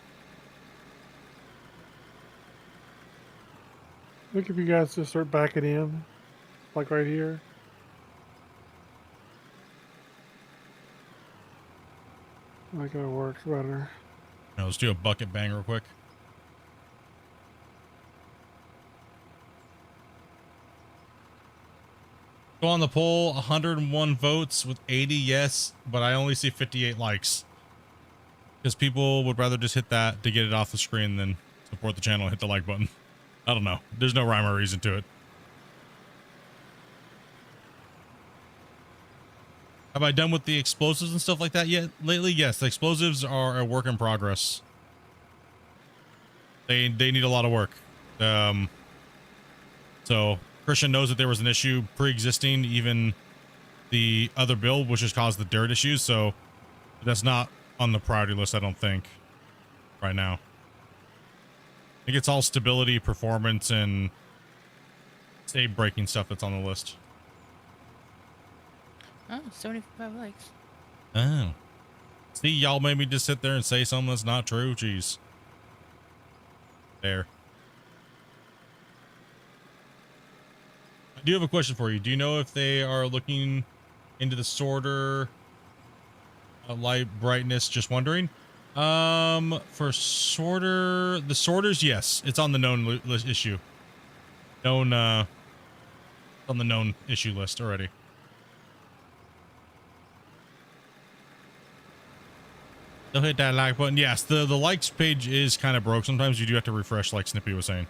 Look, if you guys just start backing in, like right here. Like it works better. Now let's do a bucket bang real quick. Go on the poll, 101 votes with 80 yes, but I only see 58 likes. Because people would rather just hit that to get it off the screen than support the channel and hit the like button. I don't know. There's no rhyme or reason to it. Have I done with the explosives and stuff like that yet lately? Yes, the explosives are a work in progress. They need a lot of work. So Christian knows that there was an issue pre-existing even the other build, which has caused the dirt issues. So that's not on the priority list, I don't think, right now. I think it's all stability, performance, and save breaking stuff that's on the list. Oh, 75 likes. Oh. See, y'all made me just sit there and say something that's not true. Jeez. There. I do have a question for you. Do you know if they are looking into the sorter light brightness? Just wondering. For sorter, the sorters, yes, it's on the known list issue. Known, on the known issue list already. They'll hit that like button. Yes, the likes page is kind of broke. Sometimes you do have to refresh, like Snippy was saying.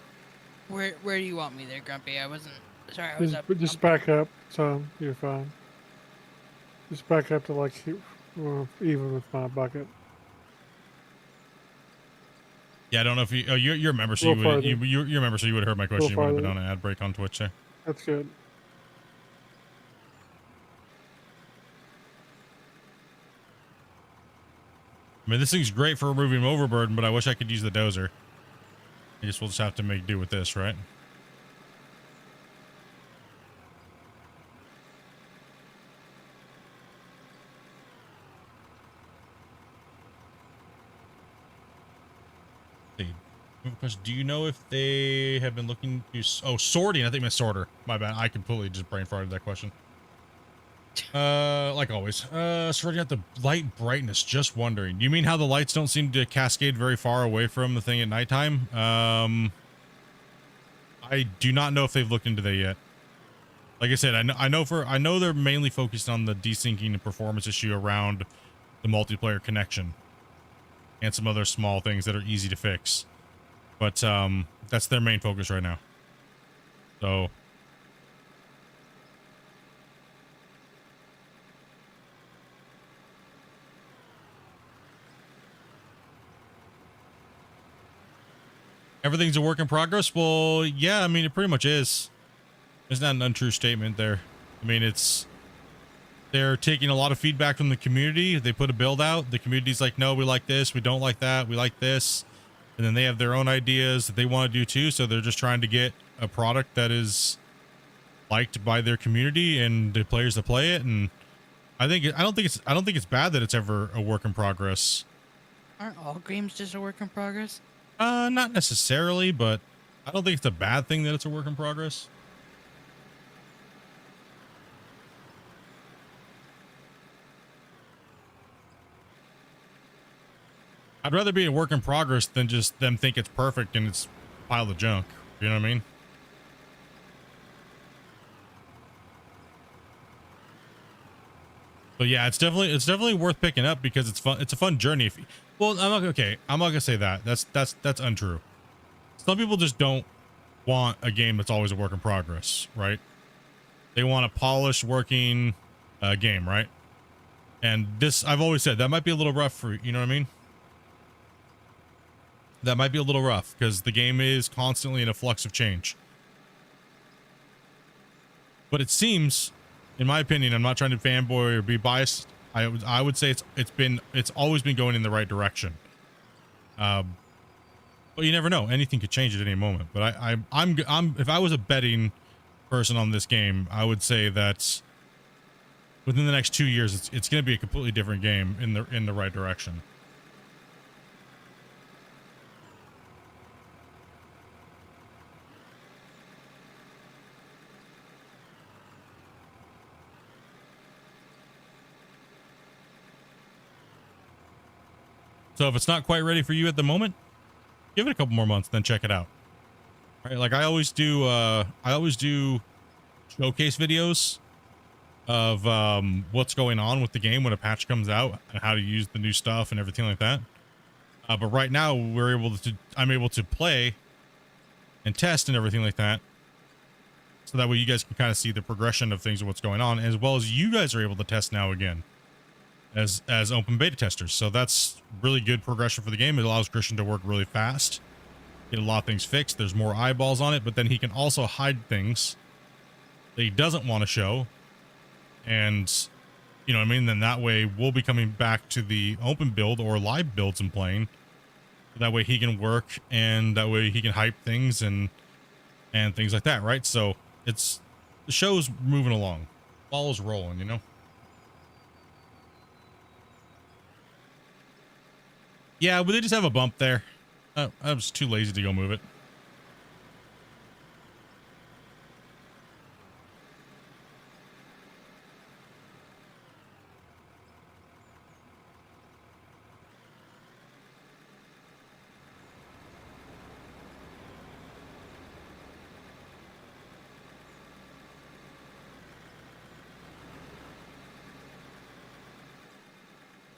Where do you want me there, Grumpy? I wasn't. Sorry, I was up. Just back up, so you're fine. Just back up to like even with my bucket. Yeah, I don't know if you. Oh, you're a member, so you're a member, so you would have heard my question. You would have been on an ad break on Twitch there. That's good. I mean, this thing's great for removing overburden, but I wish I could use the dozer. I guess we'll just have to make do with this, right? Do you know if they have been looking to... Oh, sorting. I think I meant sorter. My bad. I completely just brain farted that question. Like always. Sorting out the light brightness. Just wondering. You mean how the lights don't seem to cascade very far away from the thing at nighttime? I do not know if they've looked into that yet. Like I said, I know they're mainly focused on the desyncing and performance issue around the multiplayer connection and some other small things that are easy to fix. But that's their main focus right now. So everything's a work in progress. Well, yeah, I mean, it pretty much is. It's not an untrue statement there. I mean, they're taking a lot of feedback from the community. They put a build out. The community's like, no, we like this. We don't like that. We like this. And then they have their own ideas that they want to do too. So they're just trying to get a product that is liked by their community and the players that play it. And I don't think it's bad that it's ever a work in progress. Aren't all games just a work in progress? Not necessarily, but I don't think it's a bad thing that it's a work in progress. I'd rather be a work in progress than just them think it's perfect and it's a pile of junk. You know what I mean? But yeah, it's definitely worth picking up because it's fun. It's a fun journey. Well, I'm not gonna say that. That's untrue. Some people just don't want a game that's always a work in progress, right? They want a polished working game, right? And this, I've always said, that might be a little rough for, you know what I mean? That might be a little rough because the game is constantly in a flux of change. But it seems, in my opinion, I'm not trying to fanboy or be biased. I would say it's always been going in the right direction. But you never know. Anything could change at any moment. But I'm if I was a betting person on this game, I would say that within the next 2 years, it's going to be a completely different game in the right direction. So if it's not quite ready for you at the moment, give it a couple more months, then check it out. Right? Like I always do showcase videos of what's going on with the game when a patch comes out and how to use the new stuff and everything like that. But right now I'm able to play and test and everything like that. So that way you guys can kind of see the progression of things and what's going on, as well as you guys are able to test now again as open beta testers. So that's really good progression for the game. It allows Christian to work really fast, get a lot of things fixed. There's more eyeballs on it, but then he can also hide things that he doesn't want to show. And you know what I mean? Then that way we'll be coming back to the open build or live builds and playing. That way he can work, and that way he can hype things and things like that, right? So the show's moving along. Ball's rolling, you know? Yeah, but they just have a bump there. I was too lazy to go move it.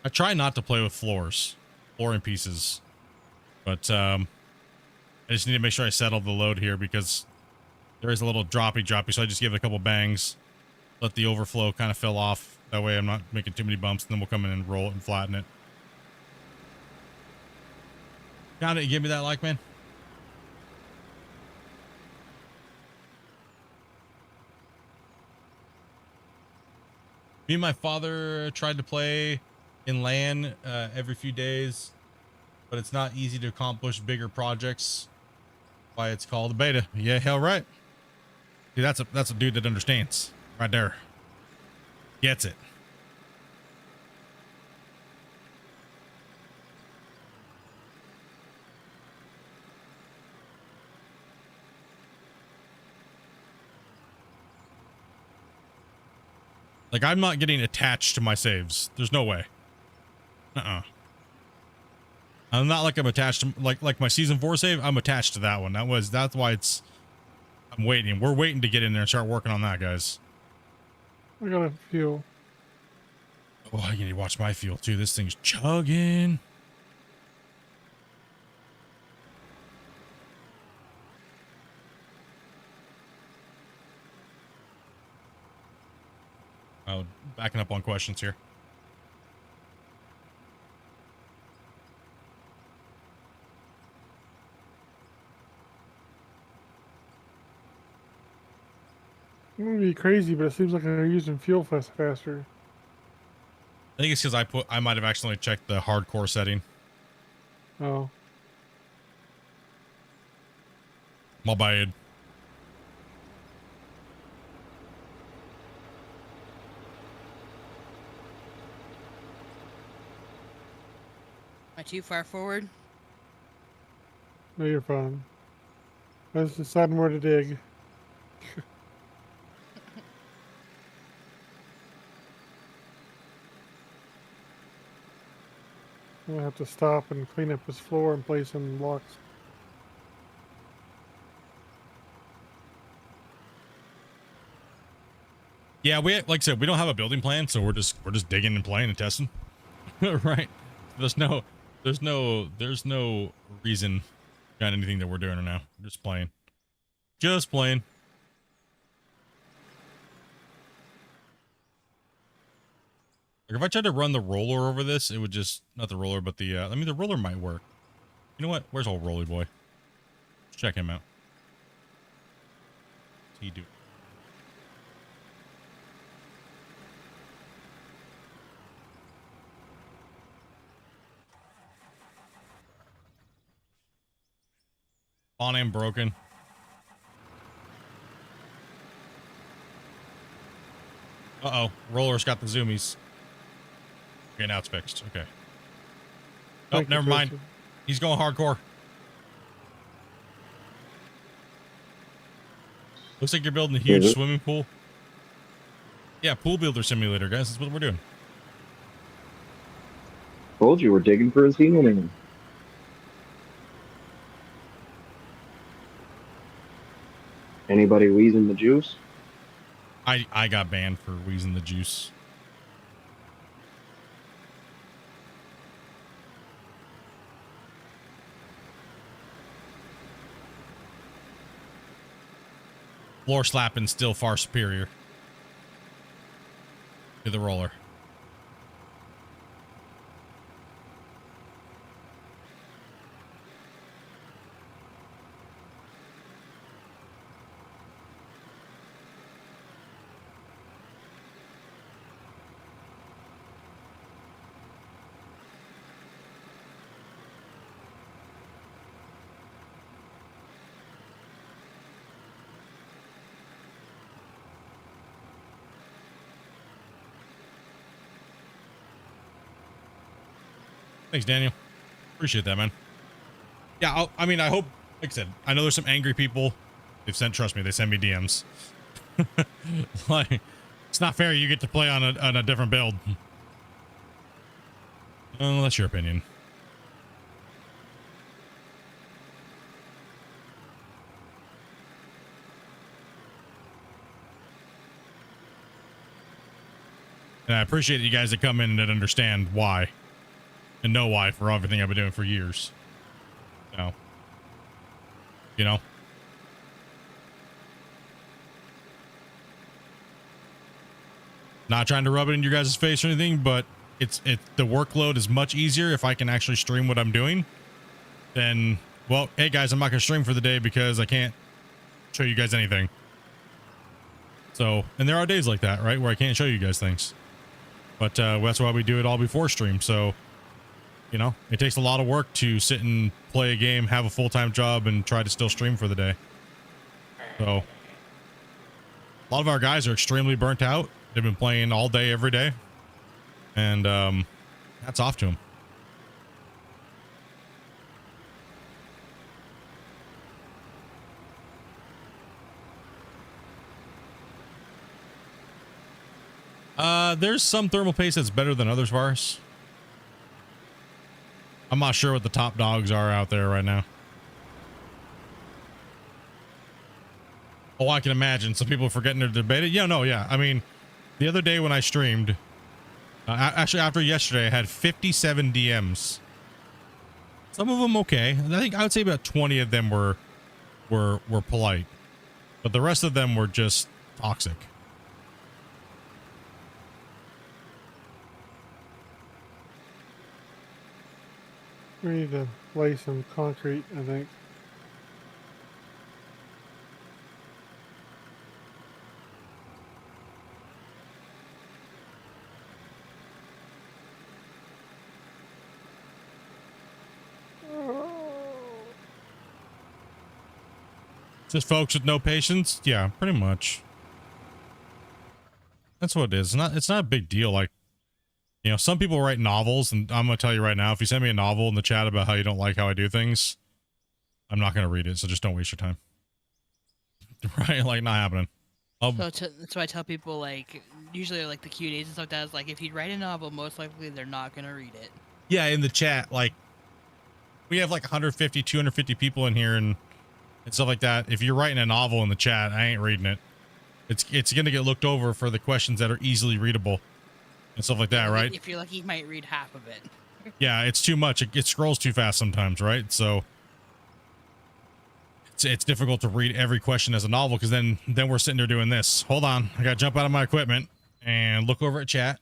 I try not to play with flooring pieces, but I just need to make sure I settle the load here because there is a little droppy, so I just give it a couple bangs, let the overflow kind of fill off. That way I'm not making too many bumps, and then we'll come in and roll it and flatten it. Got it? You give me that like, man? Me and my father tried to play in LAN every few days, but it's not easy to accomplish bigger projects. Why it's called a beta. Yeah, hell right. Dude, that's a dude that understands right there. Gets it. Like, I'm not getting attached to my saves. There's no way. I'm not like I'm attached to like my season 4 save. I'm attached to that one. That's why I'm waiting. We're waiting to get in there and start working on that, guys. I got a fuel. Oh, I need to watch my fuel too. This thing's chugging. Oh, backing up on questions here. It would be crazy, but it seems like they're using fuel faster. I think it's because I might have accidentally checked the hardcore setting. Oh. My bad. I too far forward? No, you're fine. I was deciding where to dig. I'm gonna have to stop and clean up his floor and place some blocks. Yeah, like I said, we don't have a building plan, so we're just digging and playing and testing. Right. There's no reason behind anything that we're doing right now. We're just playing. Just playing. Like if I tried to run the roller over this, it would just, not the roller, but the, I mean, the roller might work. You know what? Where's old Rolly Boy? Let's check him out. What's he do? On him broken. Uh-oh. Roller's got the zoomies. Okay, now it's fixed. Okay. Oh, Thank you, never mind. Tristan. He's going hardcore. Looks like you're building a huge swimming pool. Yeah, pool builder simulator, guys. That's what we're doing. Told you we're digging for a ceiling. Anybody wheezing the juice? I got banned for wheezing the juice. Floor slapping still far superior to the roller. Thanks, Daniel. Appreciate that, man. Yeah, I mean, I hope, like I said, I know there's some angry people. They've sent, trust me, they send me DMs. Like, it's not fair you get to play on a different build. Well, that's your opinion. And I appreciate you guys that come in and understand why. And know why for everything I've been doing for years. So, you know. Not trying to rub it in your guys' face or anything, but the workload is much easier if I can actually stream what I'm doing. Then, well, hey guys, I'm not gonna stream for the day because I can't show you guys anything. So, and there are days like that, right, where I can't show you guys things. But that's why we do it all before stream. So, you know, it takes a lot of work to sit and play a game, have a full-time job, and try to still stream for the day. So, a lot of our guys are extremely burnt out. They've been playing all day, every day. And hats off to them. There's some thermal paste that's better than others, Vars. I'm not sure what the top dogs are out there right now. Oh, I can imagine some people are forgetting to debate it. Yeah, no, yeah. I mean, the other day when I streamed, actually after yesterday, I had 57 DMs. Some of them okay. I think I would say about 20 of them were polite, but the rest of them were just toxic. We need to lay some concrete, I think. Just folks with no patience? Yeah, pretty much. That's what it is. It's not a big deal. Like, You know, some people write novels, and I'm gonna tell you right now, if you send me a novel in the chat about how you don't like how I do things, I'm not gonna read it. So just don't waste your time. Right? Like, not happening. So I tell people, like, usually like the Q&As and stuff like that is like, if you write a novel, most likely they're not gonna read it. Yeah, in the chat, like, we have like 150, 250 people in here and stuff like that. If you're writing a novel in the chat, I ain't reading it. It's gonna get looked over for the questions that are easily readable and stuff like that, right? If you're lucky, you might read half of it. Yeah, it's too much. It scrolls too fast sometimes, right? So it's difficult to read every question as a novel, because then we're sitting there doing this. Hold on, I gotta jump out of my equipment and look over at chat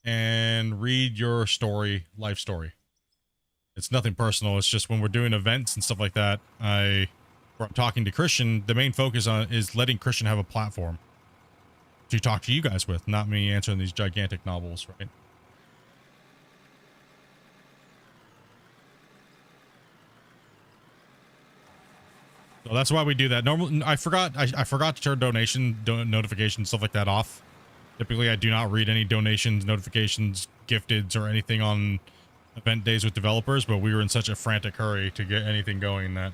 and read your story, life story. It's nothing personal. It's just when we're doing events and stuff like that, where I'm talking to Christian, the main focus on is letting Christian have a platform to talk to you guys with, not me answering these gigantic novels, right? So that's why we do that. Normally, I forgot to turn notifications, stuff like that off. Typically, I do not read any donations, notifications, gifteds, or anything on event days with developers, but we were in such a frantic hurry to get anything going that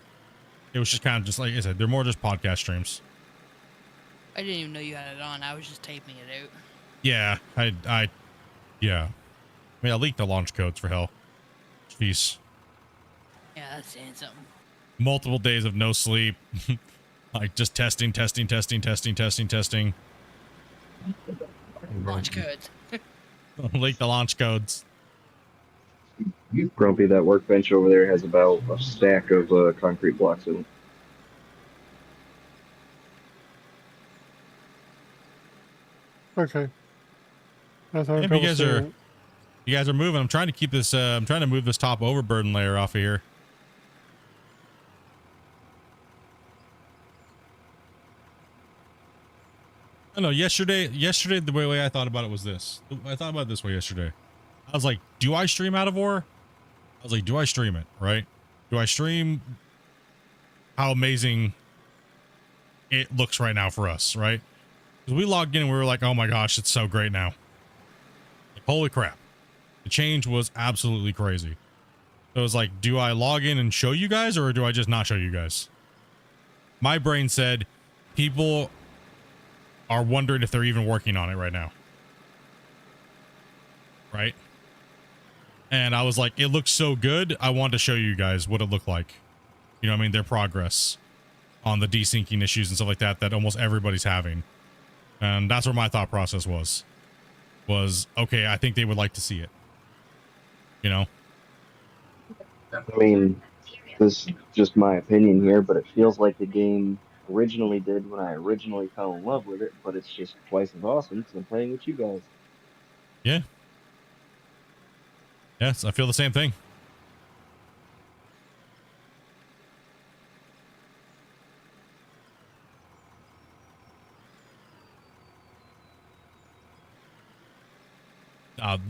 it was just kind of just like I said, they're more just podcast streams. I didn't even know you had it on. I was just taping it out. Yeah, yeah. I mean, I leaked the launch codes for hell. Jeez. Yeah, that's saying something. Multiple days of no sleep. Like, just testing. Launch codes. Leak the launch codes. Grumpy, that workbench over there has about a stack of concrete blocks in it. Okay. That's how If you guys are moving, I'm trying to keep this. I'm trying to move this top overburden layer off of here. I know. Yesterday, the way I thought about it was this. I thought about it this way yesterday. I was like, do I stream out of war? I was like, do I stream it? Right? Do I stream how amazing it looks right now for us? Right? Because we logged in and we were like, oh my gosh, it's so great now. Like, holy crap. The change was absolutely crazy. So it was like, do I log in and show you guys, or do I just not show you guys? My brain said people are wondering if they're even working on it right now. Right? And I was like, it looks so good. I wanted to show you guys what it looked like. You know what I mean? Their progress on the desyncing issues and stuff like that almost everybody's having. And that's where my thought process was, okay, I think they would like to see it. You know? I mean, this is just my opinion here, but it feels like the game originally did when I originally fell in love with it, but it's just twice as awesome because I'm playing with you guys. Yeah. Yes, I feel the same thing.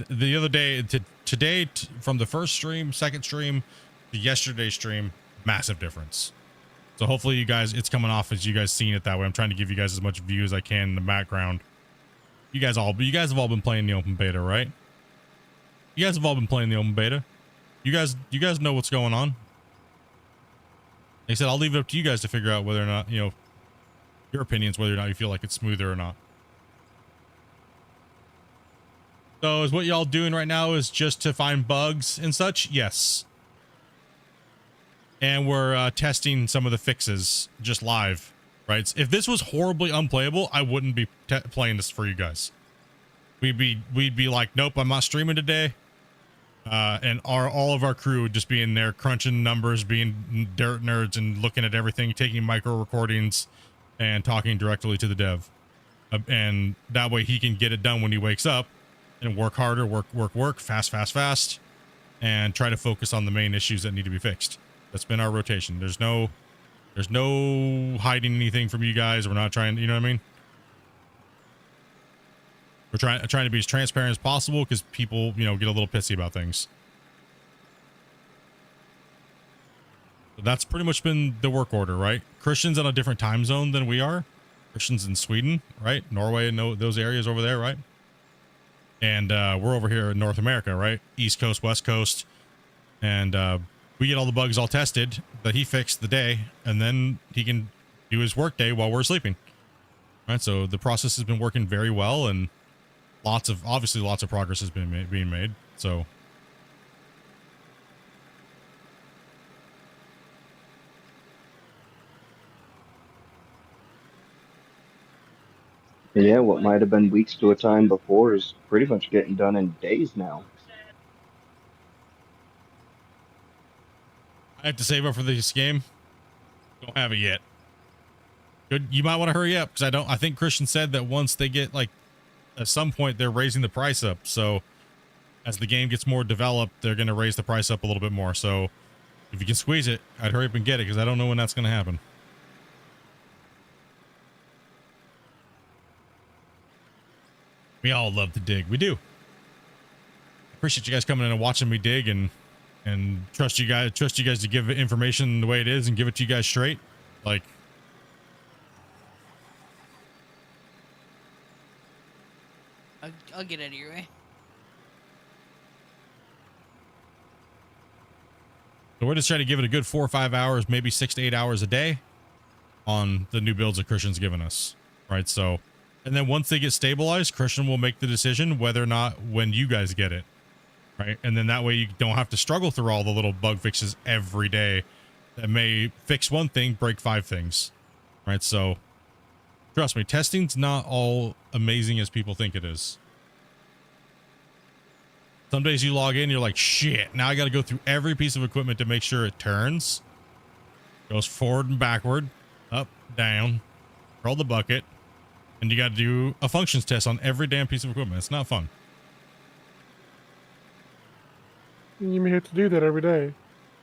The other day, today, from the first stream, second stream, to yesterday's stream, massive difference. So hopefully you guys, it's coming off as you guys seeing it that way. I'm trying to give you guys as much view as I can in the background. You guys have all been playing the open beta, right? You guys have all been playing the open beta. You guys know what's going on. Like I said, I'll leave it up to you guys to figure out whether or not, you know, your opinions, whether or not you feel like it's smoother or not. So is what y'all doing right now is just to find bugs and such? Yes. And we're testing some of the fixes just live, right? If this was horribly unplayable, I wouldn't be playing this for you guys. We'd be like, nope, I'm not streaming today. And all of our crew would just be in there crunching numbers, being dirt nerds and looking at everything, taking micro recordings and talking directly to the dev. And that way he can get it done when he wakes up and work harder, work, fast, and try to focus on the main issues that need to be fixed. That's been our rotation. There's no hiding anything from you guys. We're not trying, you know what I mean? We're trying to be as transparent as possible because people, you know, get a little pissy about things. So that's pretty much been the work order, right? Christian's on a different time zone than we are. Christian's in Sweden, right? Norway and those areas over there, right? and we're over here in North America, right? East Coast, West Coast, and we get all the bugs all tested that he fixed the day, and then he can do his work day while we're sleeping. Right, so the process has been working very well, and obviously lots of progress has been being made. So Yeah, what might have been weeks to a time before is pretty much getting done in days now. I have to save up for this game. Don't have it yet. Good. You might want to hurry up, because I think Christian said that once they get, like, at some point they're raising the price up. So as the game gets more developed, they're going to raise the price up a little bit more. So if you can squeeze it, I'd hurry up and get it, because I don't know when that's going to happen. We all love to dig. We do. Appreciate you guys coming in and watching me dig, and trust you guys to give information the way it is and give it to you guys straight. Like, I'll get out of your way. so we're just trying to give it a good 4 or 5 hours, maybe 6 to 8 hours a day on the new builds that Christian's given us, right? So, and then once they get stabilized, Christian will make the decision whether or not when you guys get it, right? And then that way you don't have to struggle through all the little bug fixes every day that may fix one thing, break 5 things, right? So trust me, testing's not all amazing as people think it is. Some days you log in, you're like, shit, now I got to go through every piece of equipment to make sure it turns, goes forward and backward, up, down, roll the bucket, and you got to do a functions test on every damn piece of equipment. It's not fun. You may have to do that every day.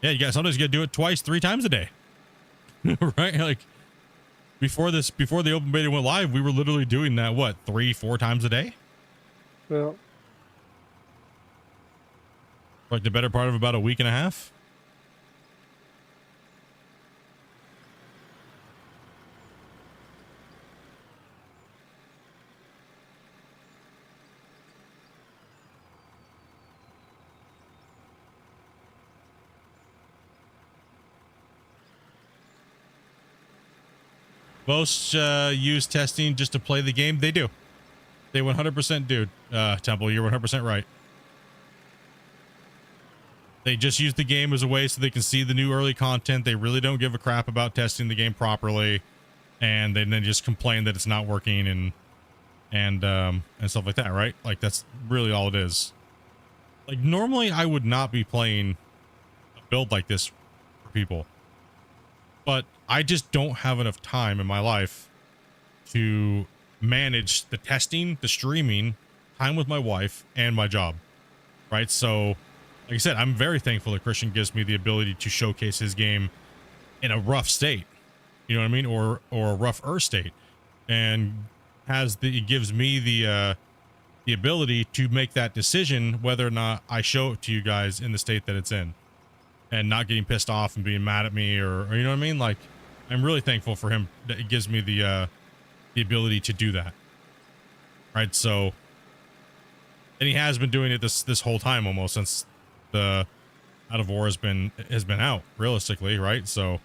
Yeah, sometimes you got to do it twice, 3 times a day. Right? Like, before the open beta went live, we were literally doing that, what, 3, 4 times a day? Well, Like the better part of about a week and a half? Most use testing just to play the game. They do. They 100% do. Temple, you're 100% right. They just use the game as a way so they can see the new early content. They really don't give a crap about testing the game properly, and then just complain that it's not working and stuff like that, right? Like, that's really all it is. Like, normally I would not be playing a build like this for people, but I just don't have enough time in my life to manage the testing, the streaming, time with my wife, and my job, right? So, like I said, I'm very thankful that Christian gives me the ability to showcase his game in a rough state, you know what I mean, or a rougher state, and it gives me the ability to make that decision whether or not I show it to you guys in the state that it's in, and not getting pissed off and being mad at me, or you know what I mean. Like, I'm really thankful for him that it gives me the ability to do that, right? So, and he has been doing it this whole time, almost since the Out of War has been out, realistically, right? So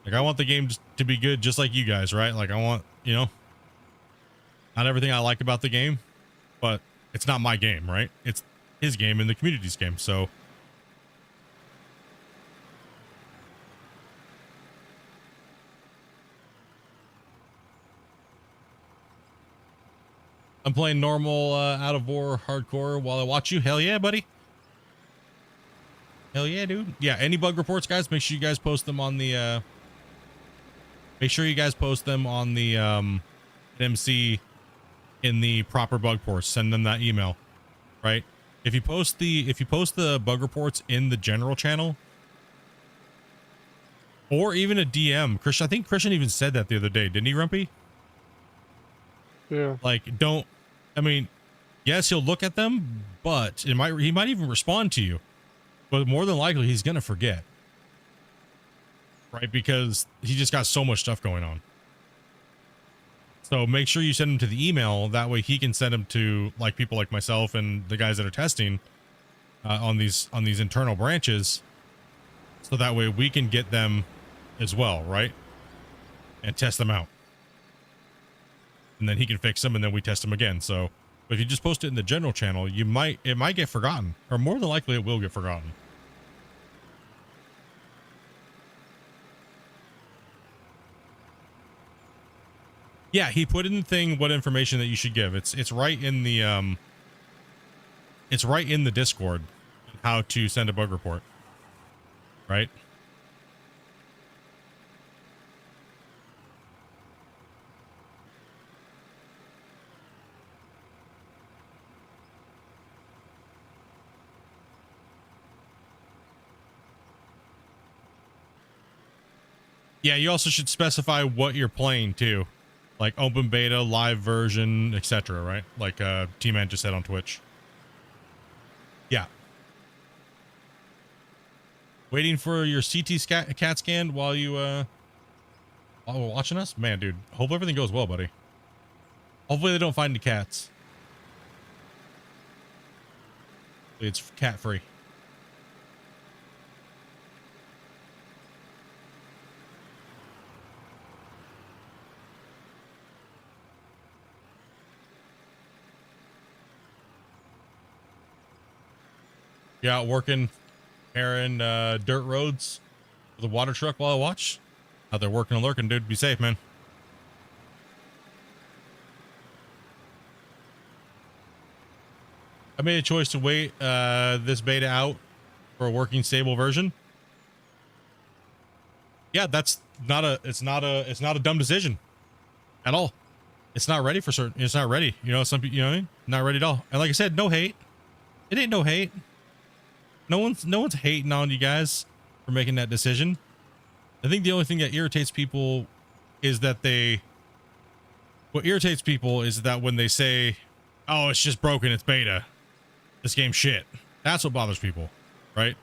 like, I want the game to be good just like you guys, right? Like, I want, not everything I like about the game, but it's not my game, right? It's his game and the community's game. So I'm playing normal Out of War hardcore while I watch you. Hell yeah, buddy. Hell yeah, dude. Yeah, any bug reports, guys, make sure you guys post them on the MC in the proper bug reports. Send them that email, right? If you post the bug reports in the general channel, or even a DM, Christian, I think Christian even said that the other day, didn't he, Rumpy? yeah. Like, I mean, yes, he'll look at them, but he might even respond to you, but more than likely he's gonna forget, right? Because he just got so much stuff going on. So make sure you send him to the email. That way he can send them to like people like myself and the guys that are testing on these internal branches. So that way we can get them as well, right? And test them out. And then he can fix them and then we test them again. So if you just post it in the general channel, it might get forgotten, or more than likely it will get forgotten. Yeah, he put in the thing what information that you should give. It's right in the Discord how to send a bug report. Right? Yeah, you also should specify what you're playing too. Like open beta, live version, etc., right? Like T-Man just said on Twitch. Yeah. Waiting for your CT CAT scan while we're watching us? Man, dude, hope everything goes well, buddy. Hopefully they don't find any cats. It's cat free. Yeah, working, airing dirt roads with a water truck while I watch. Out there working and lurking, dude. Be safe, man. I made a choice to wait this beta out for a working stable version. Yeah, that's not a dumb decision at all. It's not ready for certain. It's not ready. You know, some people, you know what I mean? Not ready at all. And like I said, no hate. It ain't no hate. No one's hating on you guys for making that decision. I think the only thing that irritates people is that when they say, oh, it's just broken, it's beta, this game's shit. That's what bothers people, right?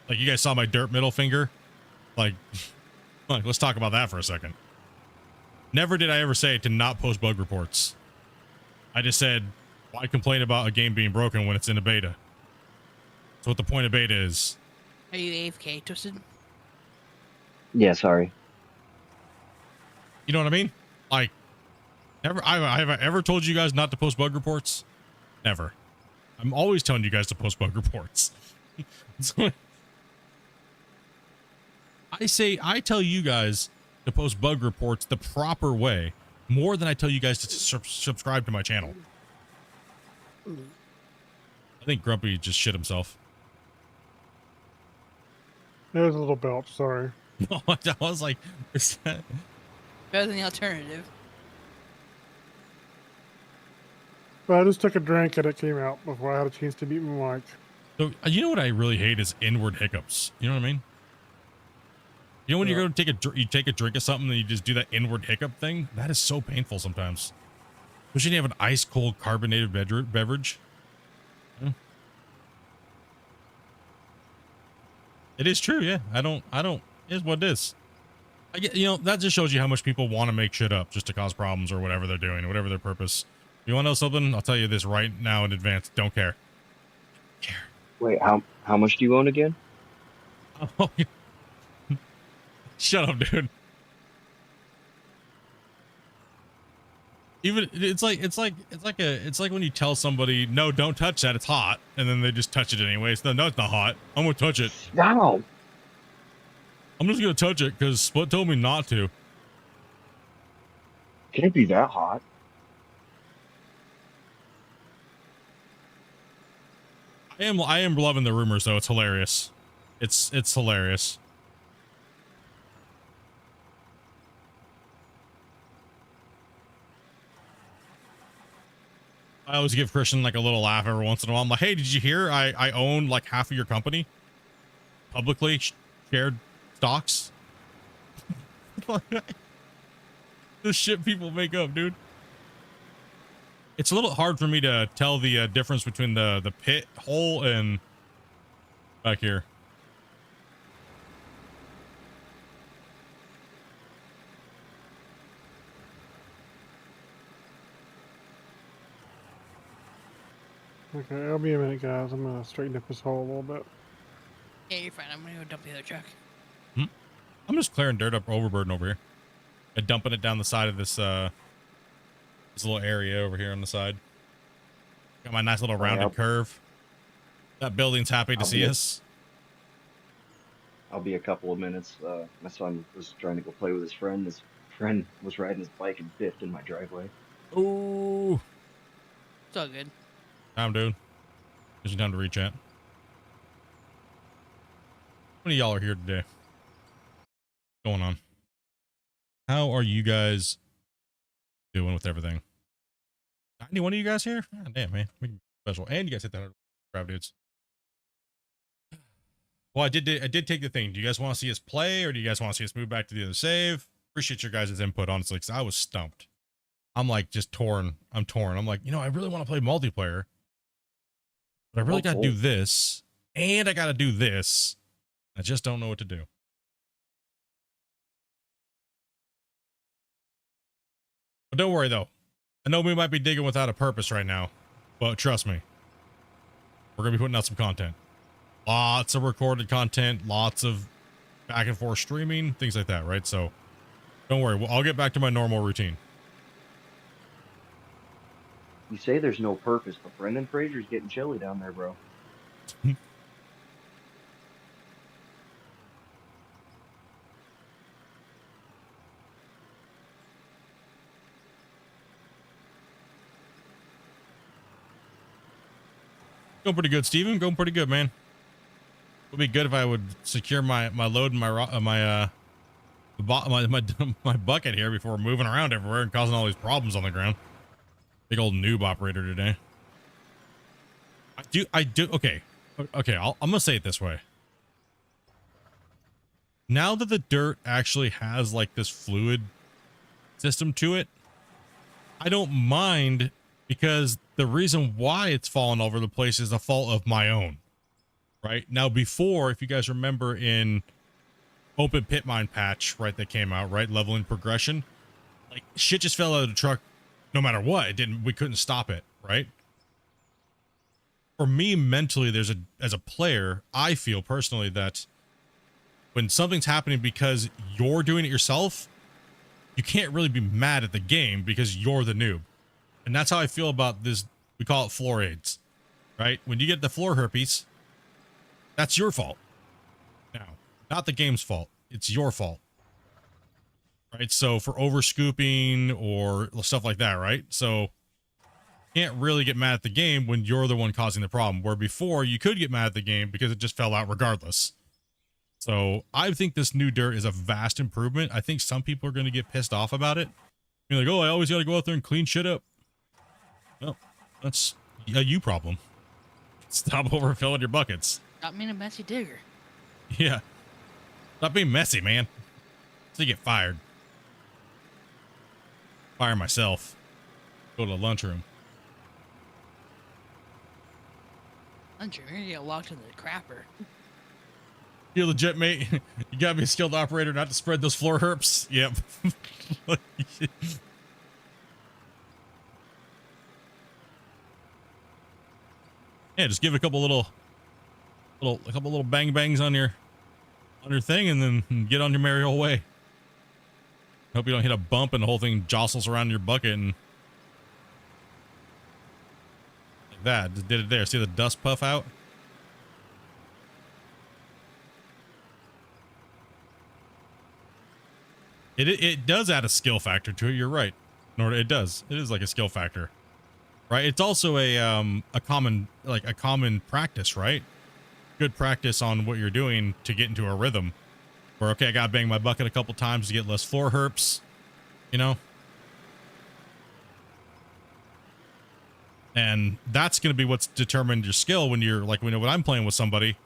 Like, you guys saw my dirt middle finger. Like let's talk about that for a second. Never did I ever say to not post bug reports. I just said, why complain about a game being broken when it's in a beta? That's what the point of beta is. Are you AFK, Twisted? Yeah, sorry. You know what I mean? Like, never. Have I ever told you guys not to post bug reports? Never. I'm always telling you guys to post bug reports. So, I tell you guys to post bug reports the proper way more than I tell you guys to subscribe to my channel. I think Grumpy just shit himself. It was a little belch, sorry. I was like, is that... Better than the alternative. But I just took a drink and it came out before I had a chance to mute my mic. So, you know what I really hate is inward hiccups. You know what I mean? You know when you go to take a drink of something and you just do that inward hiccup thing? That is so painful sometimes. Especially when you have an ice cold carbonated beverage. Yeah. It is true, yeah. I don't, it is what it is. I get, you know, that just shows you how much people want to make shit up just to cause problems or whatever they're doing, whatever their purpose. You want to know something? I'll tell you this right now in advance. Don't care. Care. Wait, how much do you own again? Oh, shut up, dude. Even it's like when you tell somebody, no, don't touch that, it's hot, and then they just touch it anyways. No, it's not hot. I'm gonna touch it. No. I'm just gonna touch it because Split told me not to. Can't be that hot. I am loving the rumors though. It's hilarious. It's hilarious. I always give Christian like a little laugh every once in a while. I'm like, hey, did you hear I own like half of your company? Publicly shared stocks? The shit people make up, dude. It's a little hard for me to tell the difference between the pit hole and back here. Okay, I'll be a minute, guys. I'm gonna straighten up this hole a little bit. Yeah, you're fine. I'm gonna go dump the other truck. I'm just clearing dirt up overburden over here and dumping it down the side of this this little area over here on the side. Got my nice little rounded curve. That building's happy to see us. I'll be a couple of minutes. My son was trying to go play with his friend. His friend was riding his bike and biffed in my driveway. Ooh. It's all good. Time, dude. There's time to reach out. How many of y'all are here today? What's going on? How are you guys doing with everything? 91 of you guys here? God damn, man. Make it special. And you guys hit that 100 crowd, dudes. Well, I did take the thing. Do you guys want to see us play, or do you guys want to see us move back to the other save? Appreciate your guys' input, honestly, because I was stumped. I'm like just torn. I'm torn. I'm like, you know, I really want to play multiplayer, but I really got to do this, and I got to do this. I just don't know what to do. But don't worry, though. I know we might be digging without a purpose right now, but trust me, we're going to be putting out some content. Lots of recorded content, lots of back and forth streaming, things like that, right? So don't worry. I'll get back to my normal routine. You say there's no purpose, but Brendan Fraser's getting chilly down there, bro. Going pretty good, Steven. Going pretty good, man. It would be good if I would secure my load and my bucket here before moving around everywhere and causing all these problems on the ground. Big old noob operator today. I do. Okay. I'm gonna say it this way. Now that the dirt actually has like this fluid system to it, I don't mind, because the reason why it's fallen all over the place is a fault of my own. Right now, before, if you guys remember in open pit mine patch, right, that came out, right, leveling progression, like shit just fell out of the truck no matter what. We couldn't stop it, right? For me, mentally, as a player, I feel personally that when something's happening because you're doing it yourself, you can't really be mad at the game because you're the noob. And that's how I feel about this. We call it floor aids, right? When you get the floor herpes, that's your fault. Now, not the game's fault. It's your fault. Right? So for over scooping or stuff like that, right? So you can't really get mad at the game when you're the one causing the problem. Where before you could get mad at the game because it just fell out regardless. So I think this new dirt is a vast improvement. I think some people are going to get pissed off about it. You're like, oh, I always got to go out there and clean shit up. Well, that's a you problem. Stop overfilling your buckets. Stop being a messy digger. Yeah. Stop being messy, man. So you get fired. Fire myself. Go to the lunchroom. Lunchroom, you're gonna get locked in the crapper. You're legit, mate. You gotta be a skilled operator not to spread those floor herps. Yep. Yeah, just give it a couple little bang bangs on your thing, and then get on your merry old way. Hope you don't hit a bump and the whole thing jostles around your bucket and like that. Just did it there. See the dust puff out? It does add a skill factor to it. You're right. It does. It is like a skill factor, right? It's also a common practice, right? Good practice on what you're doing to get into a rhythm. Where, okay, I gotta bang my bucket a couple times to get less floor herps, you know? And that's gonna be what's determined your skill when you're like, when I'm playing with somebody.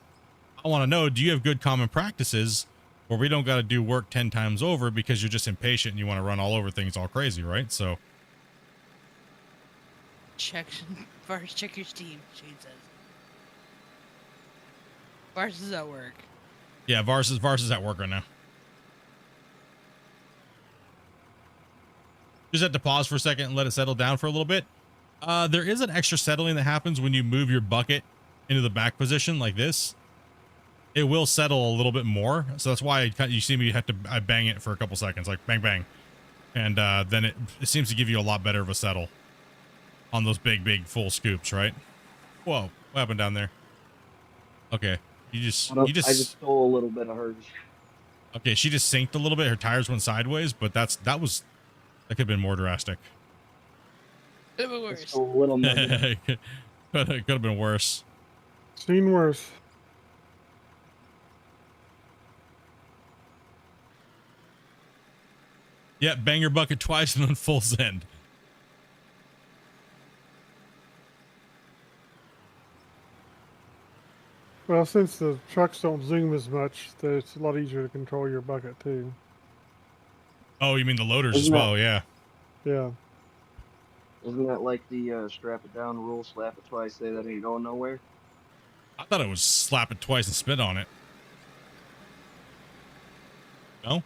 I want to know, do you have good common practices where we don't got to do work 10 times over because you're just impatient and you want to run all over things all crazy, right? So check your Steam, Shane says. Vars is at work. yeah, Vars is at work right now. Just have to pause for a second and let it settle down for a little bit. There is an extra settling that happens when you move your bucket into the back position like this. It will settle a little bit more, so that's why you see me have to bang it for a couple seconds, like bang bang, and then it seems to give you a lot better of a settle on those big full scoops, right? Whoa, what happened down there? Okay, I just stole a little bit of hers. Okay, she just synced a little bit. Her tires went sideways, but that could have been more drastic. Could have been worse. A little nugget. Could have been worse. Seen worse. Yeah, bang your bucket twice and then full send. Well, since the trucks don't zoom as much, it's a lot easier to control your bucket too. Oh, you mean the loaders as well? Yeah. Yeah. Isn't that like the strap it down rule, slap it twice, say that ain't going nowhere? I thought it was slap it twice and spit on it. No?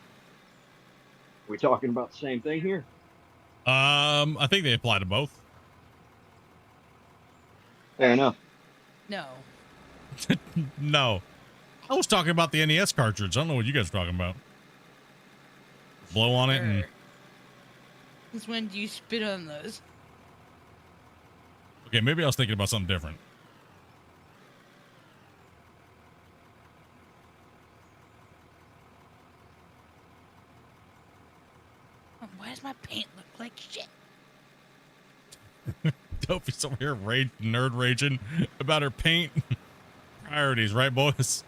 We talking about the same thing here? I think they apply to both. Fair enough. No. No. I was talking about the NES cartridge. I don't know what you guys are talking about. Blow on it and... Since when do you spit on those? Okay, maybe I was thinking about something different. Why does my paint look like shit? Dopey's over here nerd raging about her paint. Priorities, right, boys?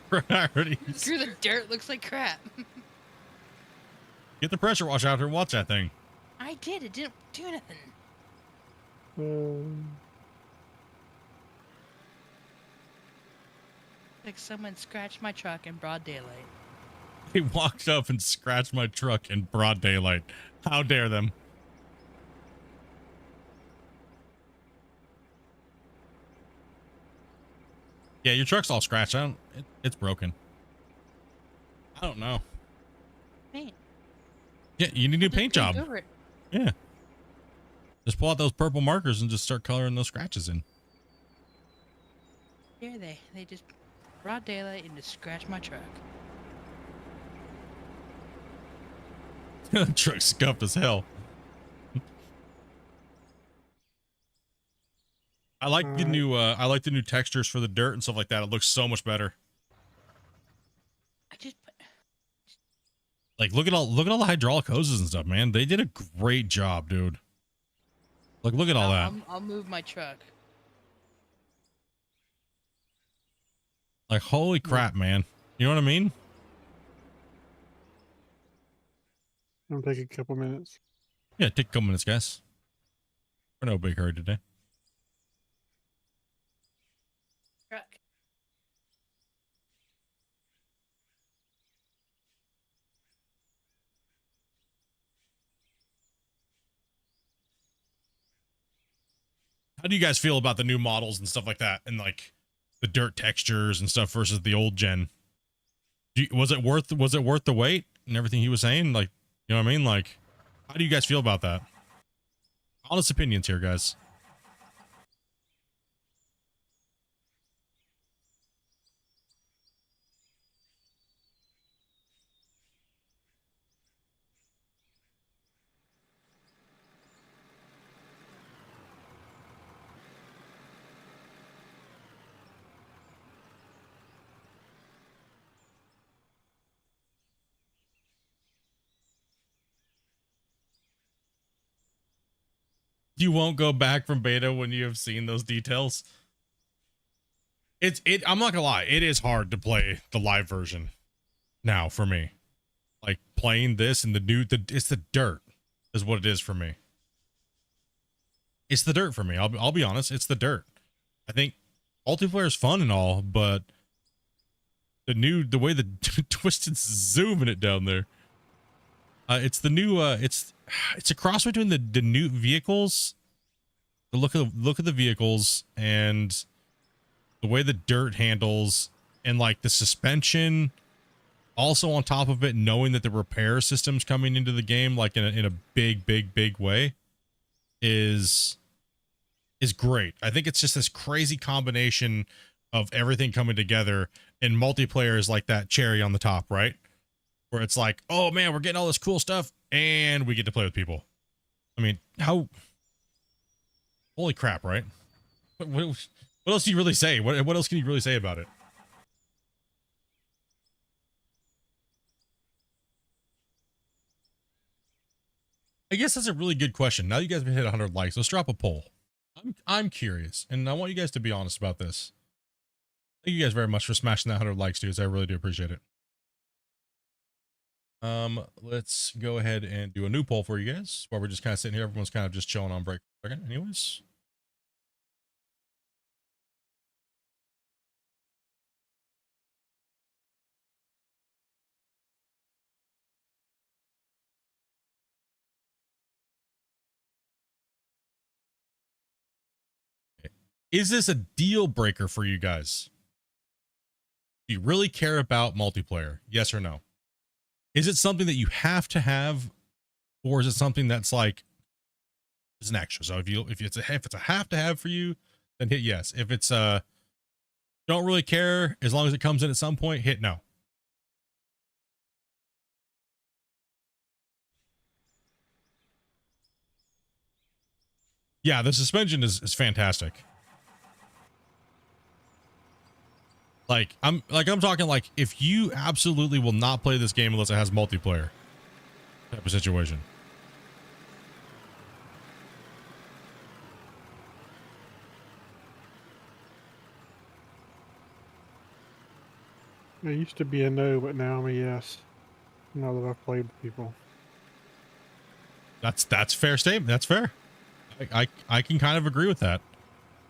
Priorities. Screw the dirt, looks like crap. Get the pressure wash out here and watch that thing. I did, it didn't do anything. Like someone scratched my truck in broad daylight. He walked up and scratched my truck in broad daylight. How dare them? Yeah, your truck's all scratched. It's broken. I don't know. Paint. Yeah, you need a new paint job. Over it. Yeah. Just pull out those purple markers and just start coloring those scratches in. Here they just broad daylight and just scratch my truck. Truck's scuffed as hell. I like the new textures for the dirt and stuff like that. It looks so much better. I just Like look at all the hydraulic hoses and stuff, man. They did a great job, dude. Look at all that. I'll move my truck. Like holy crap, man. You know what I mean? It'll take a couple minutes. Yeah, take a couple minutes, guys. We're no big hurry today. Truck. How do you guys feel about the new models and stuff like that, and like the dirt textures and stuff versus the old gen? Was it worth the wait and everything he was saying? Like, you know what I mean? Like, how do you guys feel about that? Honest opinions here, guys. You won't go back from beta when you have seen those details. I'm not gonna lie, it is hard to play the live version now for me. Like playing this and it's the dirt is what it is for me. It's the dirt for me. I'll be honest, it's the dirt. I think multiplayer is fun and all, but the way the Twisted's zooming it down there. It's the new it's a cross between the new vehicles, the look of the vehicles, and the way the dirt handles, and like the suspension. Also on top of it, knowing that the repair system's coming into the game like in a big way is is great. I think it's just this crazy combination of everything coming together, and multiplayer is like that cherry on the top, right? Where it's like, oh man, we're getting all this cool stuff and we get to play with people. I mean, how, holy crap, right? What else do you really say? What else can you really say about it? I guess that's a really good question. Now you guys have hit 100 likes. Let's drop a poll. I'm curious, and I want you guys to be honest about this. Thank you guys very much for smashing that 100 likes, dudes. I really do appreciate it. Let's go ahead and do a new poll for you guys while we're just kind of sitting here. Everyone's kind of just chilling on break for a second. Anyways. Is this a deal breaker for you guys? Do you really care about multiplayer? Yes or no? Is it something that you have to have, or is it something that's like, it's an extra? So if it's a have to have for you, then hit yes. If it's don't really care, as long as it comes in at some point, hit no. Yeah, the suspension is fantastic. Like I'm talking like, if you absolutely will not play this game unless it has multiplayer type of situation. It used to be a no, but now I'm a yes. Now that I've played with people. That's fair statement. That's fair. I can kind of agree with that.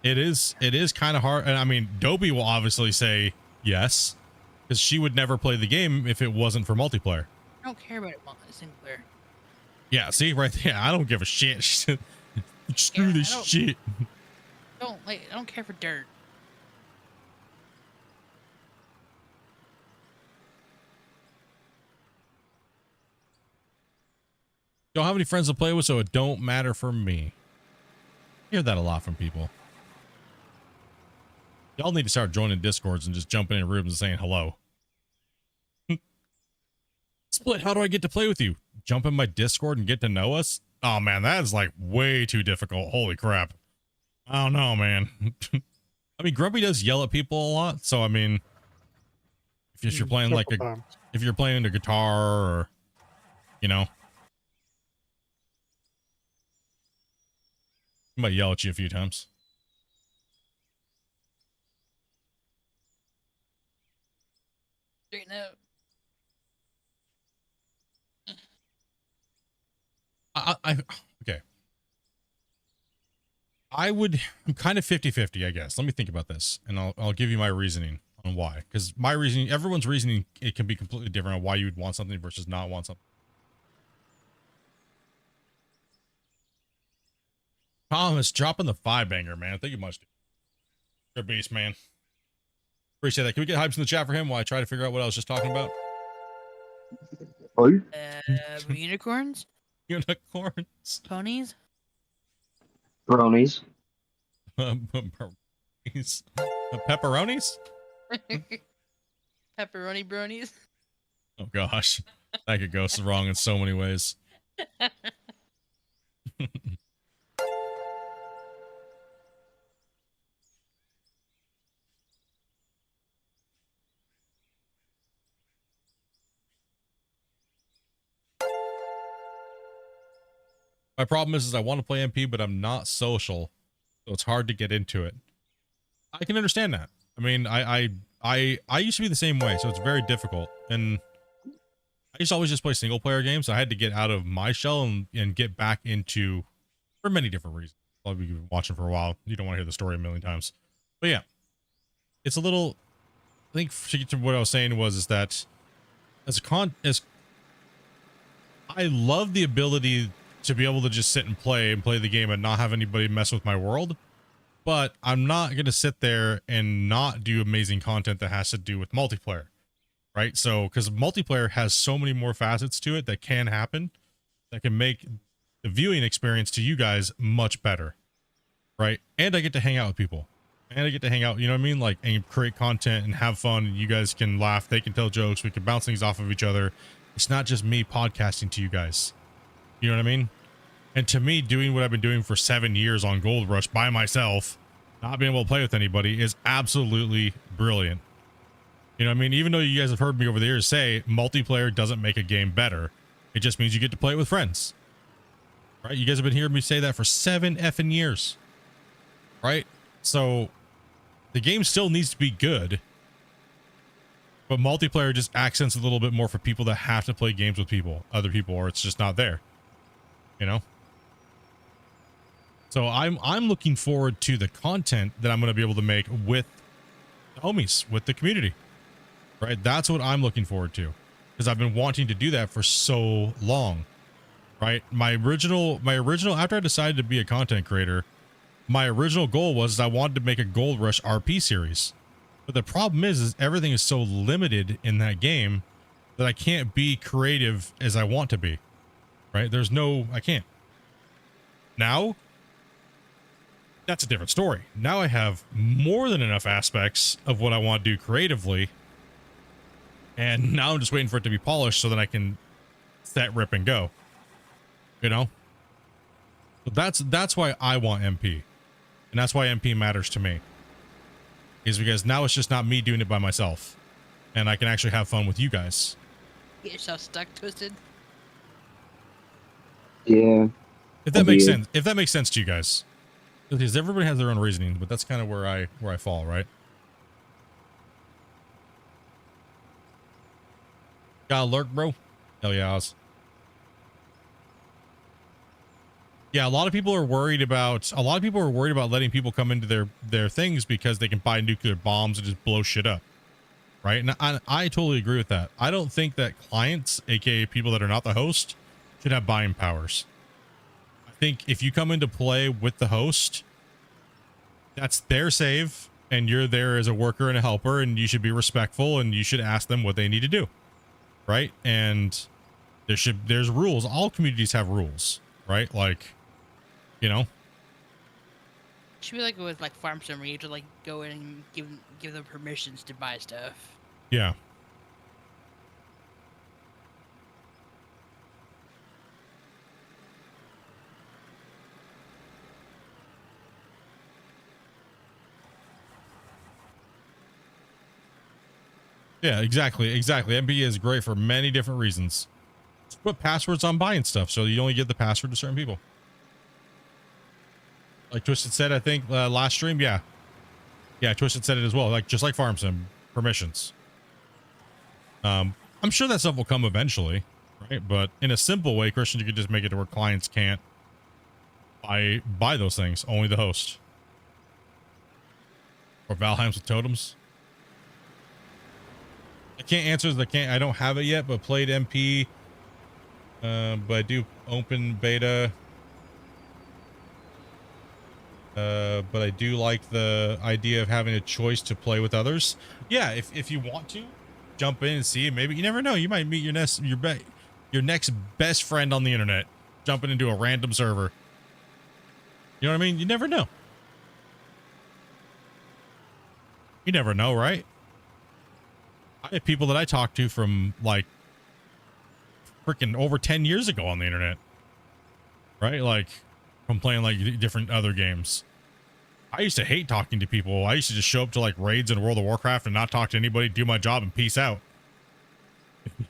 It is kind of hard. And I mean, Dobie will obviously say yes, because she would never play the game if it wasn't for multiplayer. I don't care about it single player. Yeah, see right there. I don't give a shit. Screw this shit. I don't care for dirt. Don't have any friends to play with, so it don't matter for me. I hear that a lot from people. Y'all need to start joining Discords and just jumping in rooms and saying hello. Split, how do I get to play with you? Jump in my Discord and get to know us? Oh man, that is like way too difficult. Holy crap. I don't know, man. I mean, Grumpy does yell at people a lot, so I mean, if you're playing like if you're playing a guitar, or you know, he might yell at you a few times. Straighten out. Okay. I'm kind of 50-50, I guess. Let me think about this, and I'll give you my reasoning on why. Because my reasoning, everyone's reasoning, it can be completely different on why you would want something versus not want something. Thomas dropping the 5-banger, man. Thank you much, dude. You're a beast, man. Appreciate that. Can we get hypes in the chat for him while I try to figure out what I was just talking about? Unicorns? Unicorns. Ponies? Bronies. Pepperonis? Pepperoni bronies? Oh gosh. That could go wrong in so many ways. My problem is I want to play MP, but I'm not social, so it's hard to get into it. I can understand that. I mean, I used to be the same way, so it's very difficult. And I used to always just play single player games. So I had to get out of my shell and get back into, for many different reasons. Probably you've been watching for a while. You don't want to hear the story a million times. But yeah, it's a little, I think to get to what I was saying is that as I love the ability to be able to just sit and play the game and not have anybody mess with my world. But I'm not going to sit there and not do amazing content that has to do with multiplayer, right? So, because multiplayer has so many more facets to it that can happen, that can make the viewing experience to you guys much better. right? And I get to hang out with people. And I get to hang out, you know what I mean? Like, and create content and have fun. And you guys can laugh. They can tell jokes. We can bounce things off of each other. It's not just me podcasting to you guys. You know what I mean? And to me, doing what I've been doing for 7 years on Gold Rush by myself, not being able to play with anybody, is absolutely brilliant. You know what I mean? Even though you guys have heard me over the years say multiplayer doesn't make a game better. It just means you get to play it with friends. Right? You guys have been hearing me say that for 7 effing years. Right? So the game still needs to be good. But multiplayer just accents a little bit more for people that have to play games with people, other people, or it's just not there. You know? So I'm looking forward to the content that I'm going to be able to make with the homies, with the community. Right? That's what I'm looking forward to, because I've been wanting to do that for so long. Right? My original after I decided to be a content creator, my original goal was I wanted to make a Gold Rush RP series. But the problem is everything is so limited in that game that I can't be creative as I want to be. Right? I can't. Now, that's a different story. Now I have more than enough aspects of what I want to do creatively. And now I'm just waiting for it to be polished so that I can set, rip, and go. You know? So that's why I want MP. And that's why MP matters to me. Is because now it's just not me doing it by myself. And I can actually have fun with you guys. Get yourself stuck, Twisted. Yeah. If that makes sense. If that makes sense to you guys. Because everybody has their own reasoning, but that's kind of where I fall, right? Got a lurk, bro? Hell yeah, Oz. Yeah, a lot of people are worried about letting people come into their things because they can buy nuclear bombs and just blow shit up. Right? And I totally agree with that. I don't think that clients, aka people that are not the host, should have buying powers. I think if you come into play with the host, that's their save, and you're there as a worker and a helper, and you should be respectful, and you should ask them what they need to do. Right? And there's rules. All communities have rules, right? Like, you know, Should be like with like Farm Sim, you have to like go in and give them permissions to buy stuff. yeah. Yeah, exactly. MB is great for many different reasons. Just put passwords on buying stuff so you only give the password to certain people. Like Twisted said, I think last stream, yeah, Twisted said it as well. Like just like Farm Sim, permissions. I'm sure that stuff will come eventually, right? But in a simple way, Christian, you could just make it to where clients can't buy those things. Only the host. Or Valheims with totems. I can't answer this. I don't have it yet, but played MP. But I do open beta. But I do like the idea of having a choice to play with others. Yeah, if you want to jump in and see, maybe you never know. You might meet your next best friend on the internet, jumping into a random server. You know what I mean? You never know. You never know, right? I have people that I talk to from like freaking over 10 years ago on the internet, right? Like from playing like different other games. I used to hate talking to people. I used to just show up to like raids in World of Warcraft and not talk to anybody, do my job and peace out.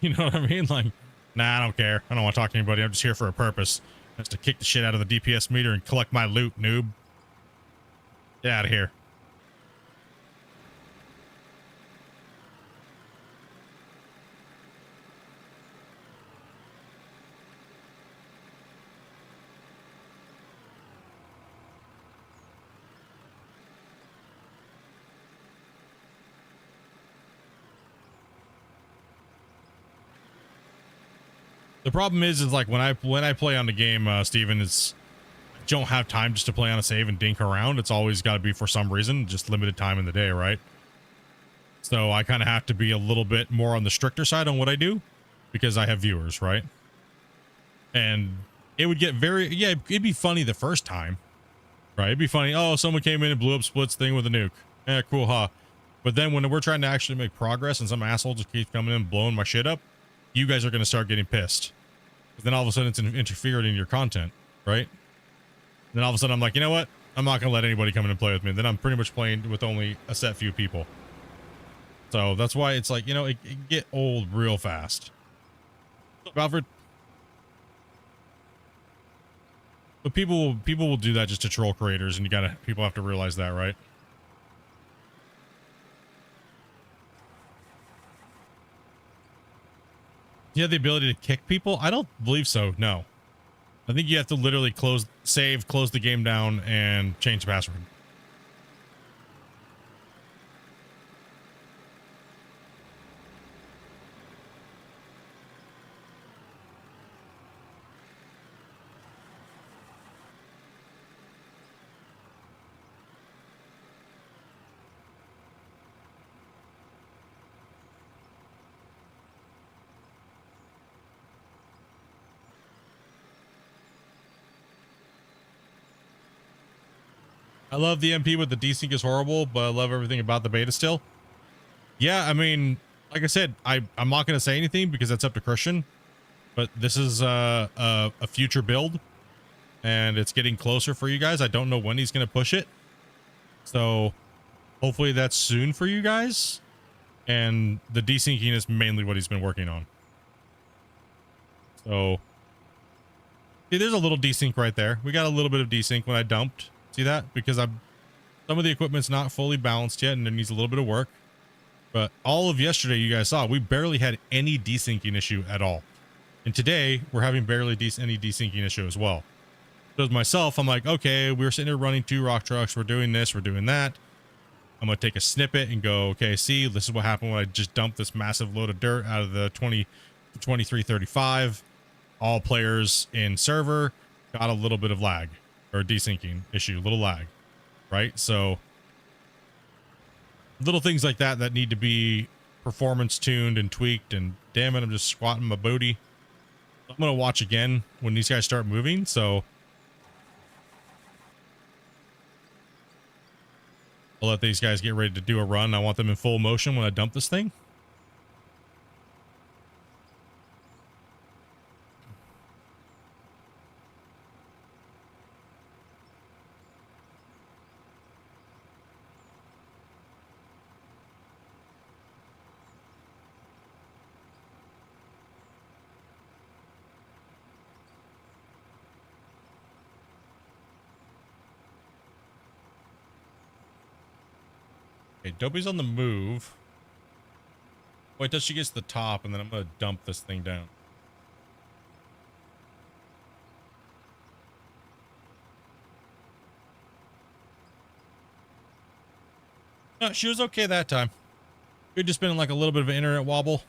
You know what I mean? Like, nah, I don't care. I don't want to talk to anybody. I'm just here for a purpose. Just to kick the shit out of the DPS meter and collect my loot, noob. Get out of here. The problem is like when I play on the game, Steven, I don't have time just to play on a save and dink around. It's always got to be for some reason, just limited time in the day, right? So I kind of have to be a little bit more on the stricter side on what I do because I have viewers, right? And it would get it'd be funny the first time, Right? It'd be funny. Oh, someone came in and blew up Split's thing with a nuke. Yeah, cool, huh? But then when we're trying to actually make progress and some asshole just keeps coming in and blowing my shit up, you guys are going to start getting pissed. Because then all of a sudden it's interfering in your content, right? Then all of a sudden I'm like, you know what? I'm not going to let anybody come in and play with me. Then I'm pretty much playing with only a set few people. So that's why it's like, you know, it get old real fast. What's up, Alfred? But people will do that just to troll creators, and people have to realize that, right? You have the ability to kick people? I don't believe so. No. I think you have to literally close the game down, and change the password. I love the MP with the desync is horrible, but I love everything about the beta still. Yeah, I mean, like I said, I'm not going to say anything because that's up to Christian, but this is a future build, and it's getting closer for you guys. I don't know when he's going to push it, so hopefully that's soon for you guys. And the desyncing is mainly what he's been working on. So, see, there's a little desync right there. We got a little bit of desync when I dumped. See that? Because some of the equipment's not fully balanced yet, and it needs a little bit of work. But all of yesterday, you guys saw, we barely had any desyncing issue at all. And today, we're having barely any desyncing issue as well. So as myself, I'm like, okay, we're sitting here running 2 rock trucks. We're doing this. We're doing that. I'm going to take a snippet and go, okay, see, this is what happened when I just dumped this massive load of dirt out of the 2335. All players in server got a little bit of lag, or desyncing issue, little lag, right? So little things like that need to be performance tuned and tweaked. And damn it, I'm just squatting my booty. I'm going to watch again when these guys start moving. So I'll let these guys get ready to do a run. I want them in full motion when I dump this thing. Okay, Dobie's on the move. Wait till she gets to the top, and then I'm going to dump this thing down. No, she was okay that time. We'd just been in like a little bit of an internet wobble.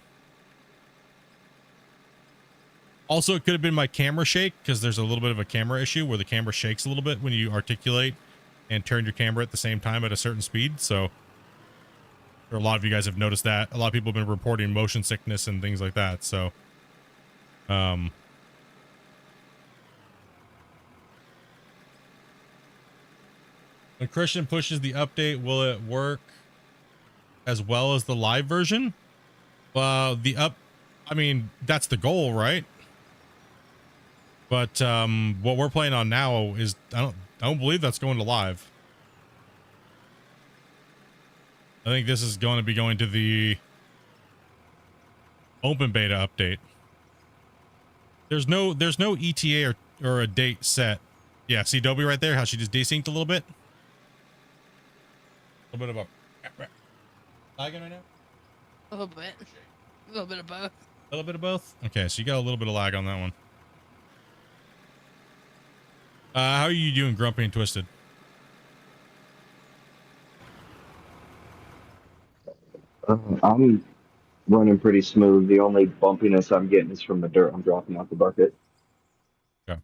Also, it could have been my camera shake, because there's a little bit of a camera issue where the camera shakes a little bit when you articulate and turn your camera at the same time at a certain speed. So a lot of you guys have noticed that. A lot of people have been reporting motion sickness and things like that. So, when Christian pushes the update, will it work as well as the live version? I mean, that's the goal, right? But what we're playing on now is I don't believe that's going to live. I think this is going to be going to the open beta update. There's no ETA or a date set. Yeah, see Dobie right there, how she just desynced a little bit. A little bit of a lagging right now. A little bit. A little bit of both. A little bit of both. Okay, so you got a little bit of lag on that one. How are you doing, Grumpy and Twisted? I'm running pretty smooth. The only bumpiness I'm getting is from the dirt I'm dropping off the bucket. Okay.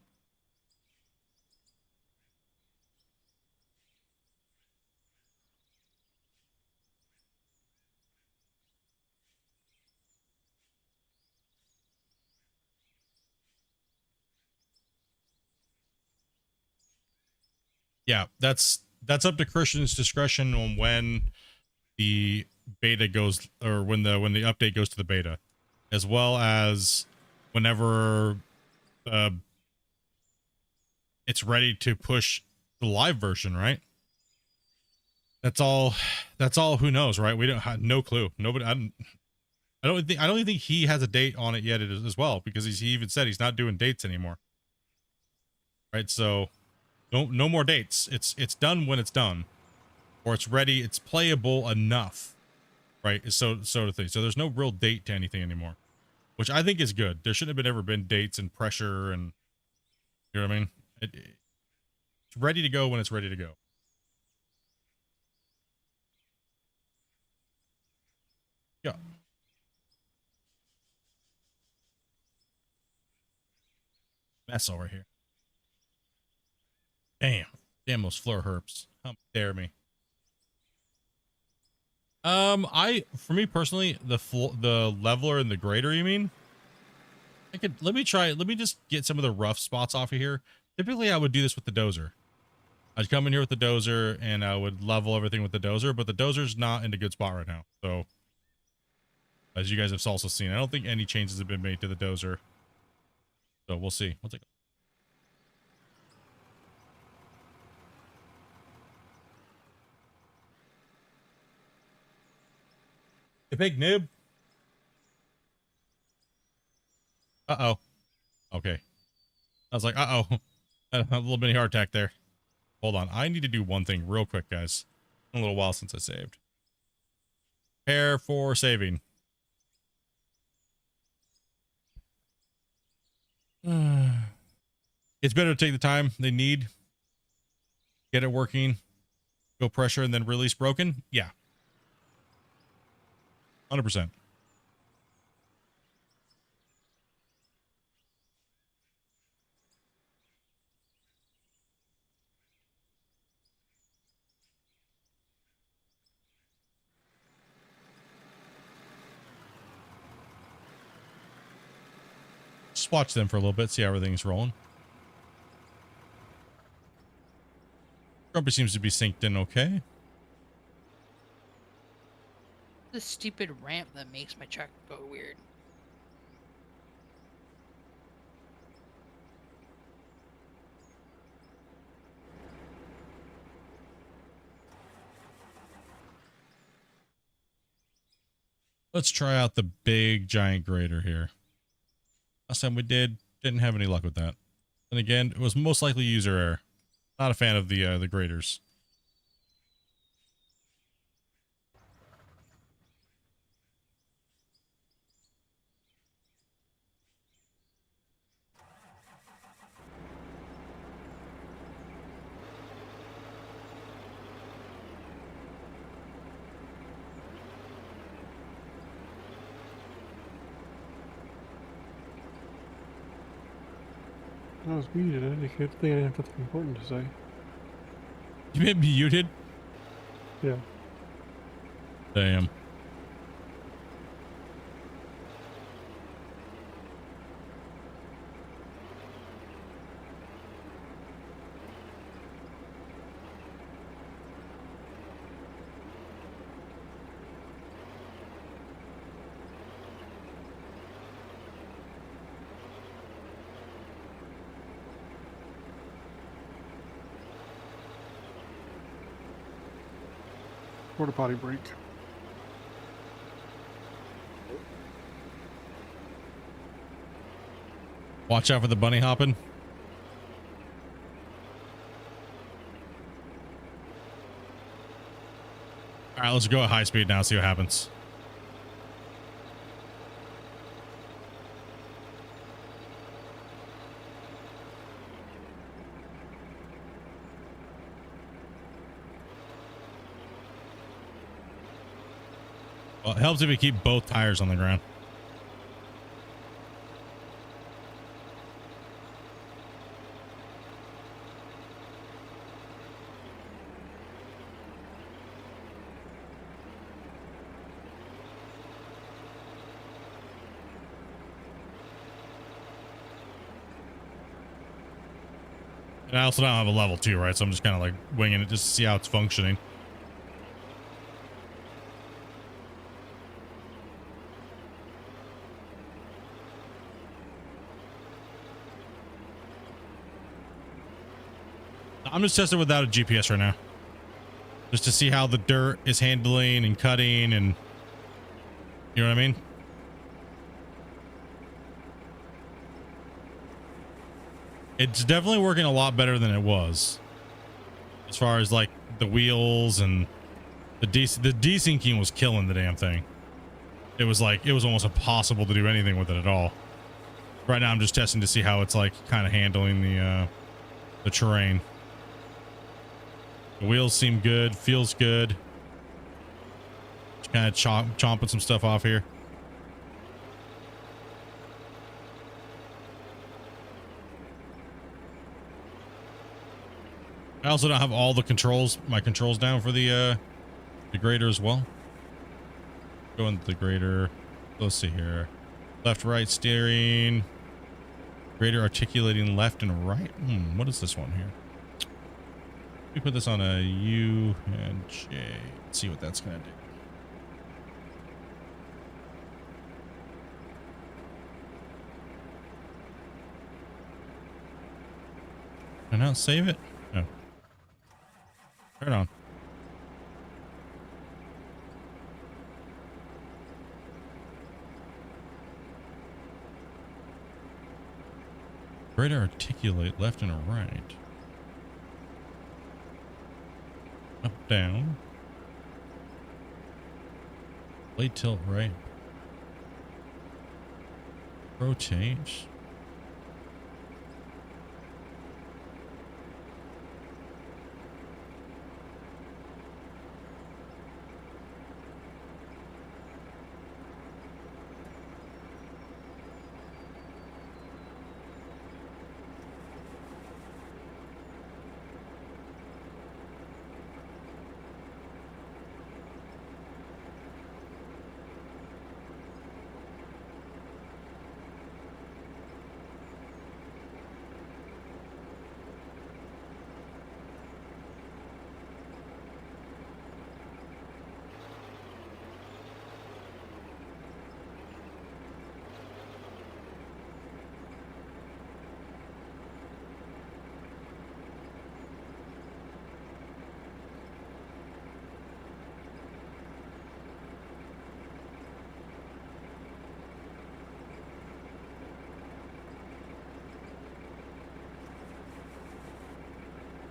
Yeah, that's up to Christian's discretion on when the beta goes, or when the update goes to the beta, as well as whenever it's ready to push the live version, right? That's all. That's all. Who knows, right? We don't have no clue. Nobody. I don't even think he has a date on it yet as well, because he even said he's not doing dates anymore. Right. So no more dates. It's done when it's done, or it's ready. It's playable enough. Right. So to think. So there's no real date to anything anymore, which I think is good. There shouldn't have ever been dates and pressure, and you know what I mean. It's ready to go when it's ready to go. Yeah. Mess over here. Damn those floor herps. How dare me. For me personally, the leveler and the grader, you mean? Let me just get some of the rough spots off of here. Typically I would do this with the dozer. I'd come in here with the dozer and I would level everything with the dozer, but the dozer's not in a good spot right now. So as you guys have also seen, I don't think any changes have been made to the dozer. So we'll see. We'll take a Hey, big noob. Uh-oh. Okay. I was like, uh-oh. A little mini heart attack there. Hold on. I need to do one thing real quick, guys. A little while since I saved. Prepare for saving. It's better to take the time they need. Get it working. Go pressure and then release broken. Yeah. 100%. Just watch them for a little bit, see how everything's rolling. Grumpy seems to be synced in okay. The stupid ramp that makes my truck go weird. Let's try out the big giant grader here. Last time we didn't have any luck with that. And again, it was most likely user error. Not a fan of the graders. I was muted. I didn't think I didn't have nothing important to say. You been muted? Yeah. Damn. Porta potty break. Watch out for the bunny hopping. All right, let's go at high speed now, see what happens. Well, it helps if you keep both tires on the ground. And I also don't have a level 2, right? So I'm just kind of like winging it just to see how it's functioning. I'm just testing without a GPS right now. Just to see how the dirt is handling and cutting and... You know what I mean? It's definitely working a lot better than it was. As far as like the wheels and the desyncing was killing the damn thing. It was like, it was almost impossible to do anything with it at all. Right now I'm just testing to see how it's like kind of handling the terrain. The wheels seem good, feels good. Just kind of chomping some stuff off here. I also don't have all the controls, my controls down for the grader as well. Go into the grader. Let's see here. Left, right steering. Grader articulating left and right. What is this one here? We put this on a U and J. Let's see what that's gonna do. Can I not save it? No. Turn it on. Grader articulate left and right. Up, down. Blade tilt right. Rotate.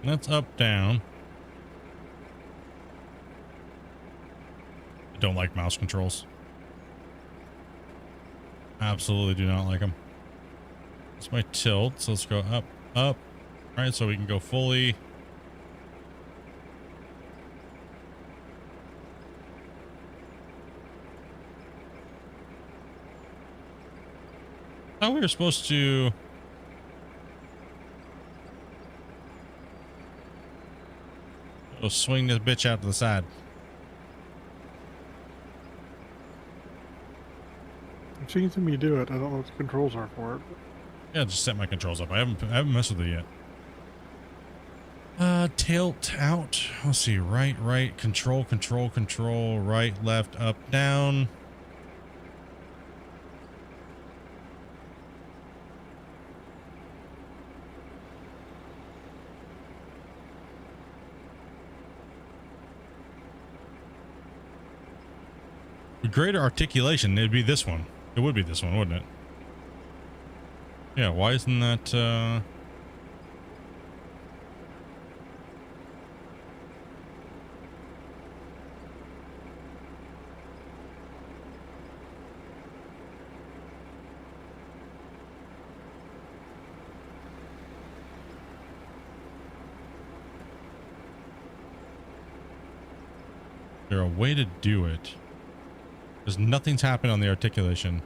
That's up, down. I don't like mouse controls. Absolutely do not like them. It's my tilt, so let's go up, up. All right, so we can go fully. I thought we were supposed to... We'll swing this bitch out to the side. I've seen some of you do it. I don't know what the controls are for it. Yeah, just set my controls up. I haven't messed with it yet. Tilt out. Let's see. Right, right. Control, control, control. Right, left, up, down. Greater articulation, it'd be this one. It would be this one, wouldn't it? Yeah, why isn't that Is there a way to do it? Because nothing's happened on the articulation.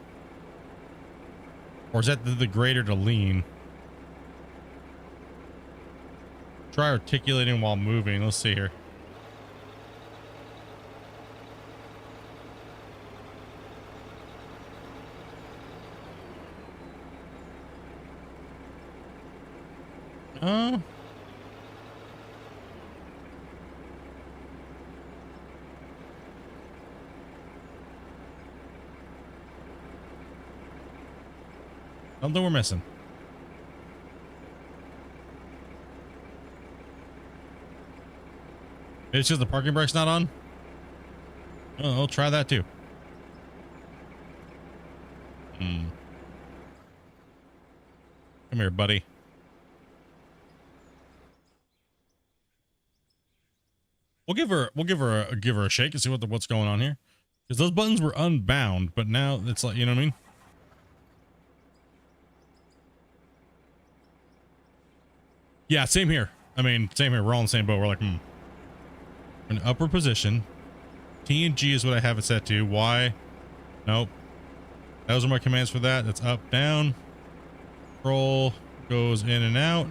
Or is that the grader to lean? Try articulating while moving. Let's see here. Something we're missing. It's just the parking brake's not on. Oh, I'll try that too. Come here, buddy. We'll give her a shake and see what's going on here. Because those buttons were unbound, but now it's like, you know what I mean? Yeah, same here. I mean, same here. We're all in the same boat. We're like, an upper position. T and G is what I have it set to. Y. Nope. Those are my commands for that. That's up, down. Control goes in and out.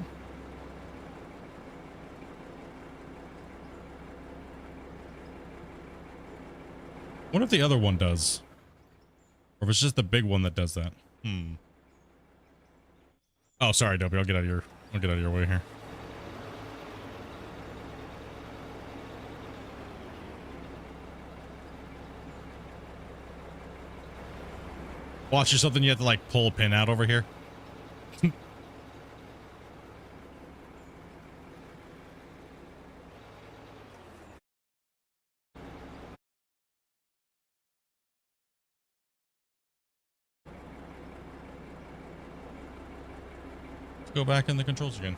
What if the other one does? Or if it's just the big one that does that? Oh, sorry, Dopey. I'll get out of your way here. Watch, there's something you have to like pull a pin out over here. Let's go back in the controls again.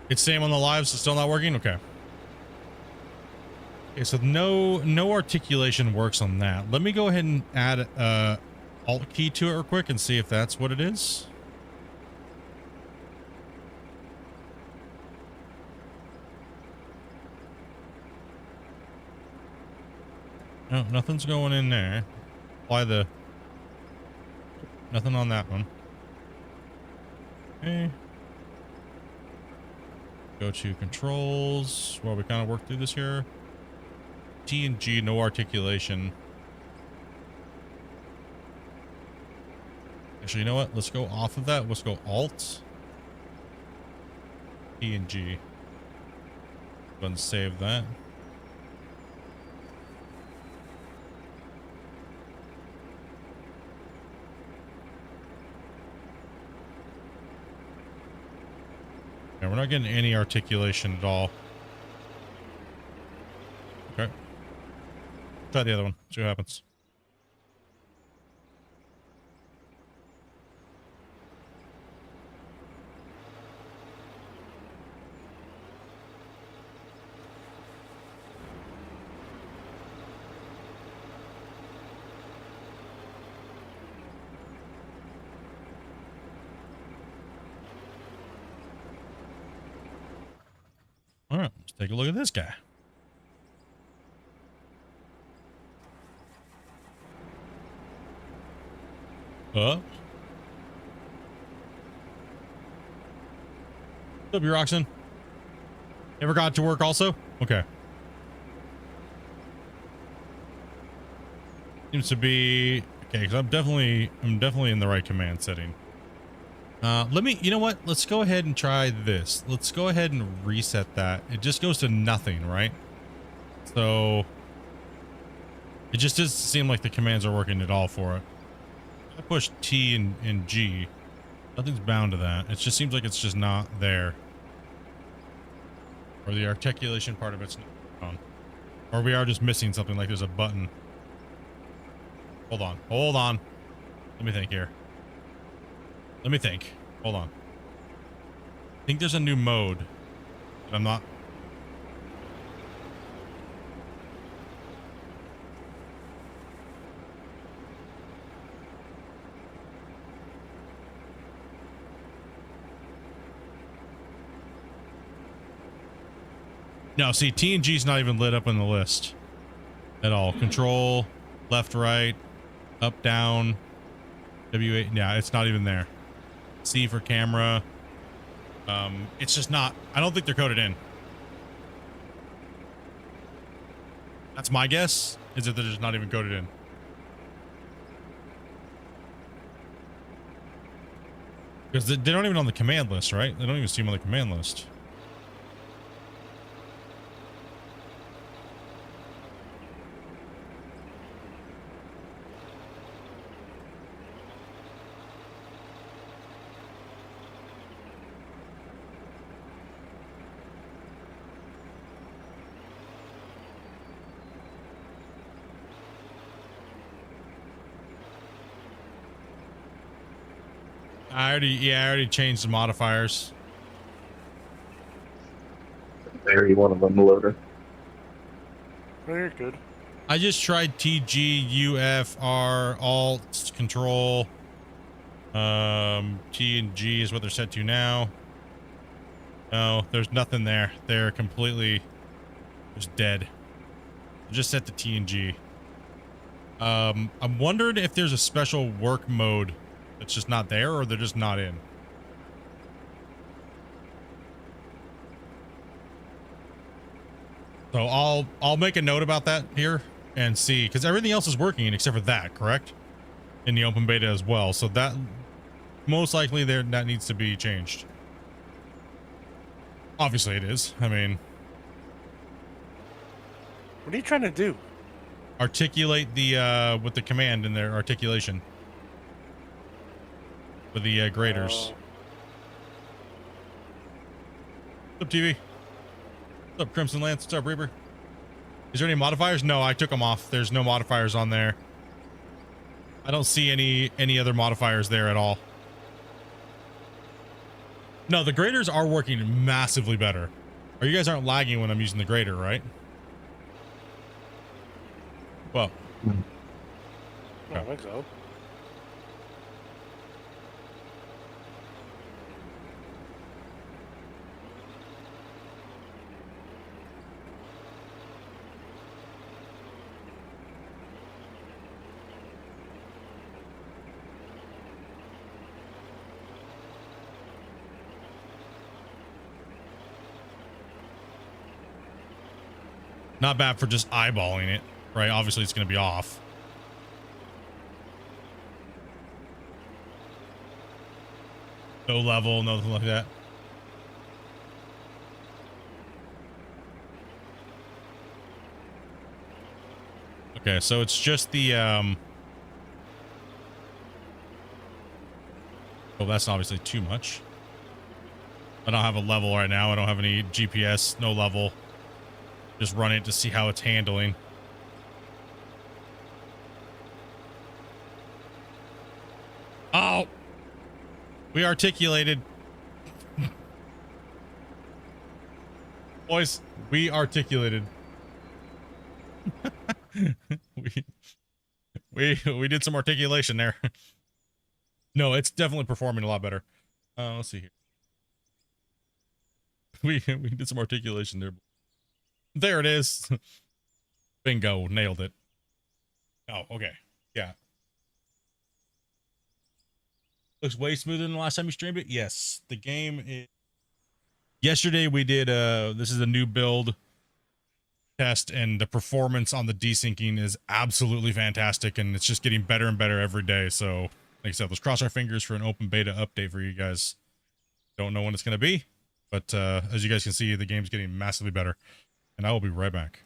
It's same on the lives, it's still not working? Okay. Okay, so no articulation works on that. Let me go ahead and add alt key to it real quick and see if that's what it is. No, nothing's going in there. Apply nothing on that one. Okay. Go to controls while we kind of work through this here. T and G, no articulation. Actually, you know what? Let's go off of that. Let's go Alt. T and G. Go ahead and save that. Yeah, we're not getting any articulation at all. Okay. Try the other one. See what happens. All right, let's take a look at this guy. What's up, you Roxanne? Ever got to work also? Okay. Seems to be okay, because I'm definitely in the right command setting. You know what? Let's go ahead and try this. Let's go ahead and reset that. It just goes to nothing, right? So it just doesn't seem like the commands are working at all for it. I push T and G. Nothing's bound to that. It just seems like it's just not there. Or the articulation part of it's not on. Or we are just missing something, like there's a button. Hold on. Hold on. Let me think here. Let me think. Hold on. I think there's a new mode. But I'm not. No, see, T and G's not even lit up in the list at all. Control, left, right, up, down, W8. Yeah, it's not even there. C for camera. It's just not. I don't think they're coded in. That's my guess, is that they're just not even coded in. Because they're not even on the command list, right? They don't even see them on the command list. I already changed the modifiers. Very one of them, loader. Very good. I just tried TG, UF, R, Alt, Control. T and G is what they're set to now. No, there's nothing there. They're completely just dead. They're just set to T and G. I'm wondering if there's a special work mode that's just not there, or they're just not in. So I'll make a note about that here and see, because everything else is working except for that, correct? In the open beta as well. So that most likely that needs to be changed. Obviously it is. I mean, What are you trying to do? articulate the with the command in their articulation with the graders. What's up, TV? What's up, Crimson Lance? What's up, Reaper? Is there any modifiers? No, I took them off. There's no modifiers on there. I don't see any other modifiers there at all. No, the graders are working massively better. Or you guys aren't lagging when I'm using the grader, right? Well, I don't think so. not bad for just eyeballing it, right? Obviously it's going to be off. No level, nothing like that. Okay, so it's just the oh, that's obviously too much. I don't have a level right now. I don't have any GPS, no level. Just run it to see how it's handling. Oh, we articulated. Boys, we articulated. we did some articulation there. No, it's definitely performing a lot better. Let's see here. We did some articulation there. There it is. Bingo, nailed it. Oh, okay. Yeah. Looks way smoother than the last time you streamed it. Yes, the game is. Yesterday we did this is a new build test, and the performance on the desyncing is absolutely fantastic, and it's just getting better and better every day. So, like I said, let's cross our fingers for an open beta update for you guys. Don't know when it's going to be, but as you guys can see, the game's getting massively better, and I will be right back.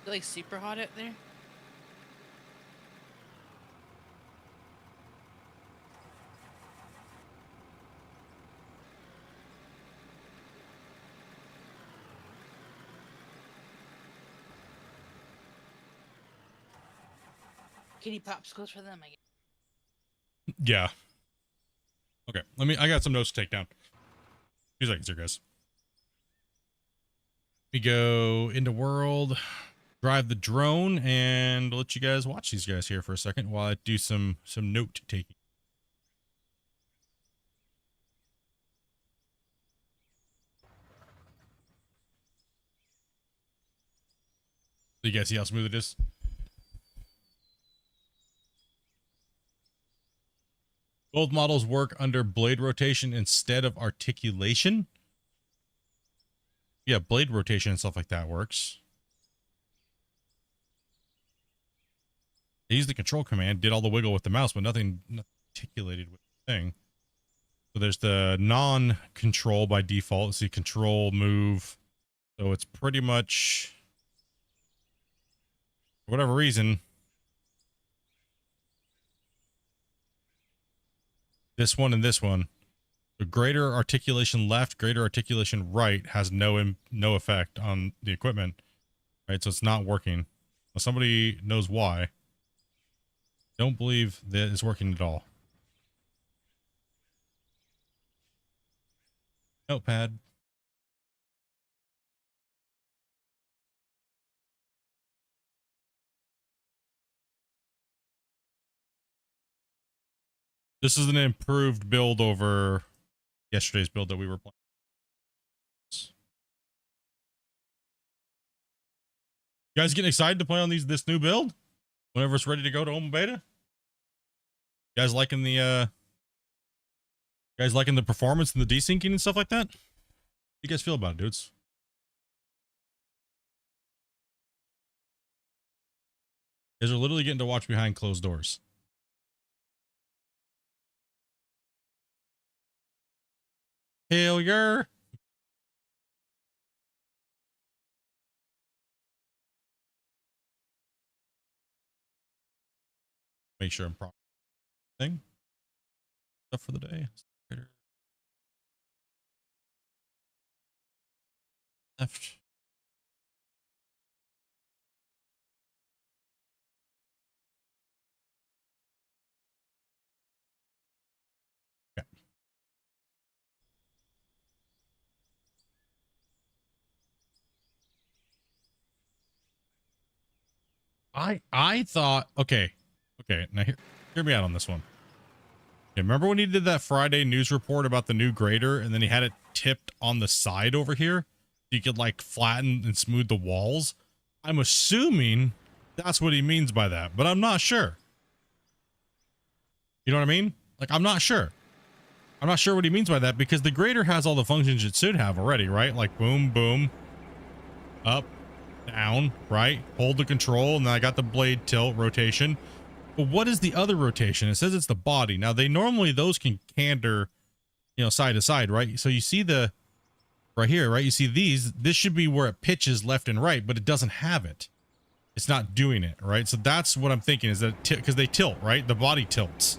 Like super hot out there. Kitty popsicles for them, I guess. Yeah. Okay, I got some notes to take down. 2 seconds here, guys. We go into world, drive the drone, and let you guys watch these guys here for a second while I do some note taking. So you guys see how smooth it is? Both models work under blade rotation instead of articulation. Yeah, blade rotation and stuff like that works. I used the control command, did all the wiggle with the mouse, but nothing articulated with the thing. So there's the non-control by default. See, control, move. So it's pretty much, for whatever reason, this one and this one. The greater articulation left, greater articulation right has no effect on the equipment, right? So it's not working. Well, somebody knows why. Don't believe that it's working at all. Notepad. This is an improved build over yesterday's build that we were playing. You guys getting excited to play on this new build whenever it's ready to go to open beta? You guys liking the performance and the desyncing and stuff like that? How you guys feel about it, dudes? You guys are literally getting to watch behind closed doors. Hell yeah. Make sure I'm proper thing. Stuff for the day. Left. Okay. I thought, okay, now hear me out on this one. Okay, remember when he did that Friday news report about the new grader and then he had it tipped on the side over here? So you could like flatten and smooth the walls? I'm assuming that's what he means by that, but I'm not sure. You know what I mean? Like, I'm not sure. I'm not sure what he means by that because the grader has all the functions it should have already, right? Like boom, boom, up, down, right? Hold the control, and then I got the blade tilt rotation. But what is the other rotation? It says it's the body. Now they normally, those can canter, you know, side to side, right? So you see the right here, right? You see this should be where it pitches left and right, but it doesn't have it. It's not doing it, right? So that's what I'm thinking is that because they tilt, right? The body tilts.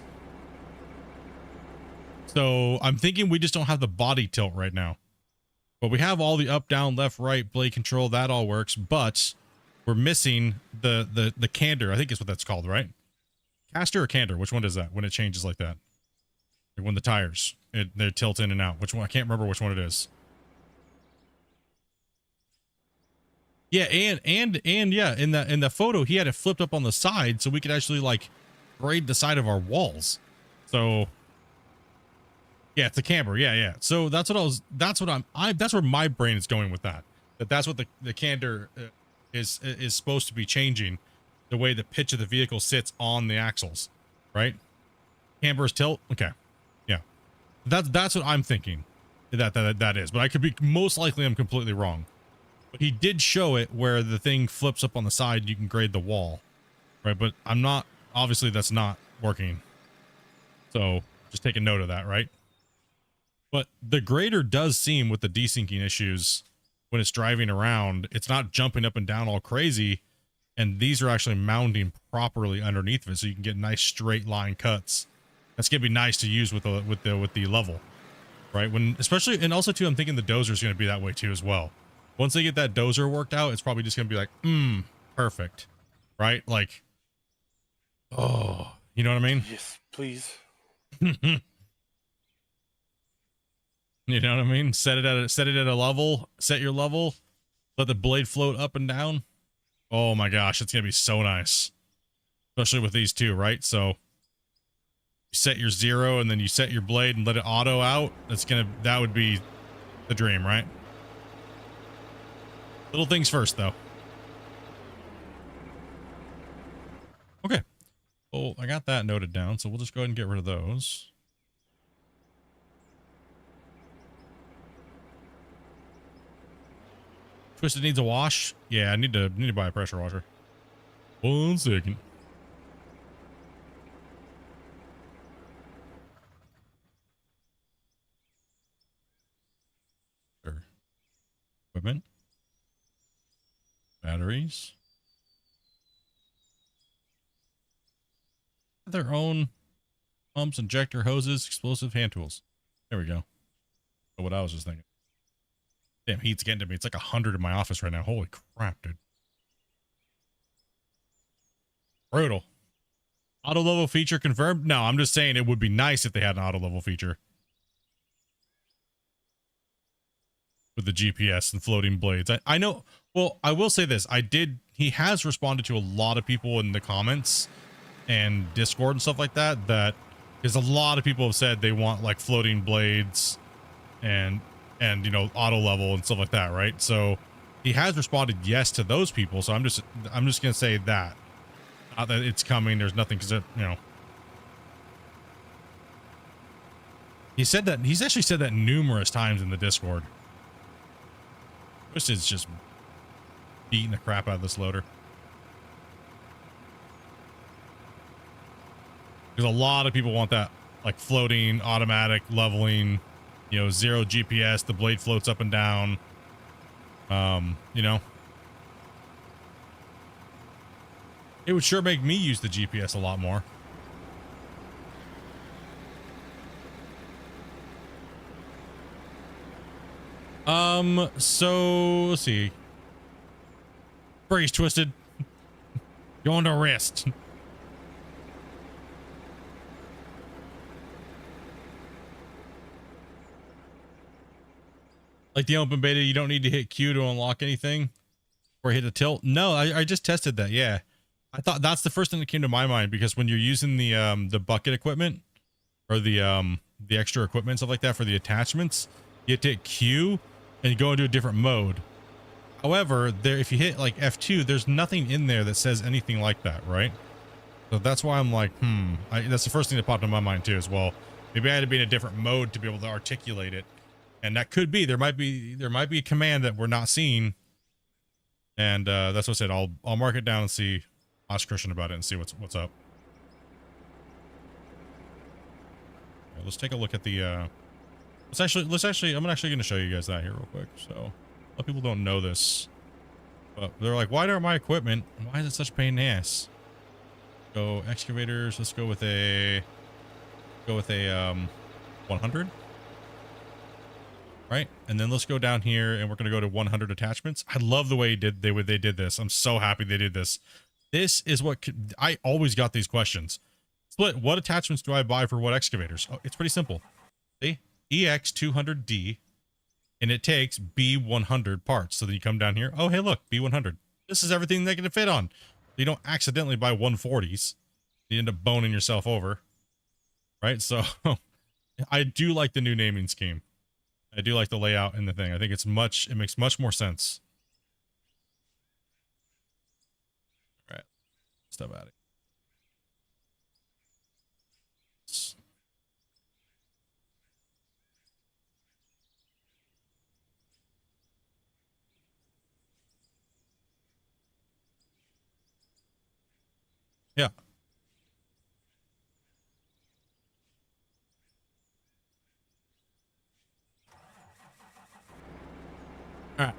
So I'm thinking we just don't have the body tilt right now. But we have all the up, down, left, right, blade control. That all works, but we're missing the canter. I think is what that's called, right? Caster or canter? Which one is that when it changes like that? Like when the tires, they tilt in and out. Which one? I can't remember which one it is. Yeah, and yeah, in the photo, he had it flipped up on the side so we could actually like grade the side of our walls. So yeah, it's the camber. Yeah. So that's where my brain is going with that. That's what the canter is supposed to be changing, the way the pitch of the vehicle sits on the axles, right? Camber's tilt. Okay. Yeah. That's what I'm thinking that is, but I could be, most likely I'm completely wrong. But he did show it where the thing flips up on the side, you can grade the wall, right? But I'm not, obviously that's not working. So just take a note of that, right? But the grader does seem, with the desyncing issues, when it's driving around, it's not jumping up and down all crazy. And these are actually mounting properly underneath of it, so you can get nice straight line cuts. That's gonna be nice to use with the level, right? When especially, and also too, I'm thinking the Dozer is gonna be that way too as well. Once they get that Dozer worked out, it's probably just gonna be like, perfect, right? Like, oh, you know what I mean? Yes, please. You know what I mean? Set it at a level, set your level, let the blade float up and down. Oh my gosh, it's gonna be so nice. Especially with these two, right? So you set your 0 and then you set your blade and let it auto out. That would be the dream, right? Little things first though. Okay. Well, I got that noted down, so we'll just go ahead and get rid of those. Twisted needs a wash. Yeah, I need to buy a pressure washer. 1 second. Sure. Equipment. Batteries. Their own pumps, injector hoses, explosive hand tools. There we go. That's what I was just thinking. Damn, heat's getting to me. It's like 100 in my office right now. Holy crap, dude. Brutal. Auto level feature confirmed? No, I'm just saying it would be nice if they had an auto level feature. With the GPS and floating blades. I know, well, I will say this. He has responded to a lot of people in the comments and Discord and stuff like that, because a lot of people have said they want like floating blades and you know, auto level and stuff like that, right? So he has responded yes to those people. So I'm just gonna say that, not that it's coming. There's nothing, because you know, he's actually said that numerous times in the Discord. Twisted is just beating the crap out of this loader. Because a lot of people want that, like, floating, automatic, leveling, you know, 0 GPS, the blade floats up and down. You know. It would sure make me use the GPS a lot more. So, let's see. Brace Twisted. Going to rest. Like the open beta, you don't need to hit Q to unlock anything or hit a tilt. No, I just tested that. Yeah. I thought that's the first thing that came to my mind, because when you're using the bucket equipment or the extra equipment, stuff like that for the attachments, you have to hit Q and go into a different mode. However, if you hit like F2, there's nothing in there that says anything like that, right? So that's why I'm like, that's the first thing that popped in my mind too as well. Maybe I had to be in a different mode to be able to articulate it. And that could be, there might be a command that we're not seeing. And that's what I said. I'll mark it down and see, ask Christian about it and see what's up. Right, let's take a look at the let's actually I'm actually gonna show you guys that here real quick. So a lot of people don't know this, but they're like, why don't my equipment, why is it such a pain in the ass? Go excavators, let's go with a 100. Right, and then let's go down here and we're gonna go to 100 attachments. I love the way they did this. I'm so happy they did this. This is what I always got these questions. Split, what attachments do I buy for what excavators? Oh, it's pretty simple. See, EX200D, and it takes B100 parts. So then you come down here. Oh, hey, look, B100. This is everything they can fit on. You don't accidentally buy 140s. You end up boning yourself over, right? So I do like the new naming scheme. I do like the layout and the thing. I think it makes much more sense. All right, stop at it. Yeah. All right.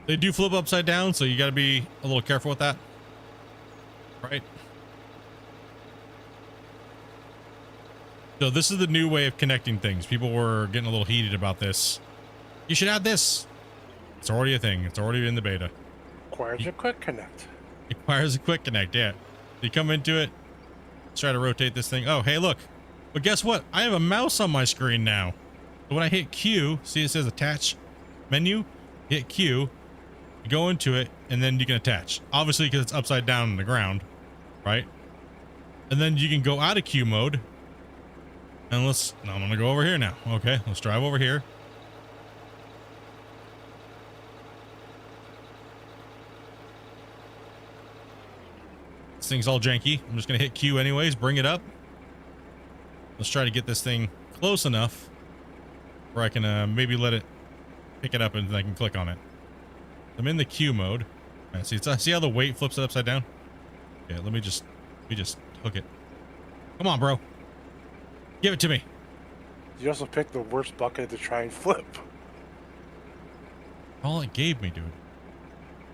They do flip upside down, so you got to be a little careful with that. Right? So this is the new way of connecting things. People were getting a little heated about this. You should add this. It's already a thing. It's already in the beta. Requires a quick connect. It requires a quick connect, yeah. You come into it, try to rotate this thing. Oh, hey, look. But guess what? I have a mouse on my screen now. So when I hit Q, see it says attach menu, hit Q, You go into it, and then you can attach. Obviously, because it's upside down on the ground, right? And then you can go out of queue mode. And I'm gonna go over here now. Okay, let's drive over here. This thing's all janky. I'm just gonna hit Q anyways, bring it up. Let's try to get this thing close enough where I can maybe let it pick it up and I can click on it. I'm in the queue mode. All right, see how the weight flips it upside down? Okay, let me just hook it. Come on, bro. Give it to me. You also picked the worst bucket to try and flip. All it gave me, dude.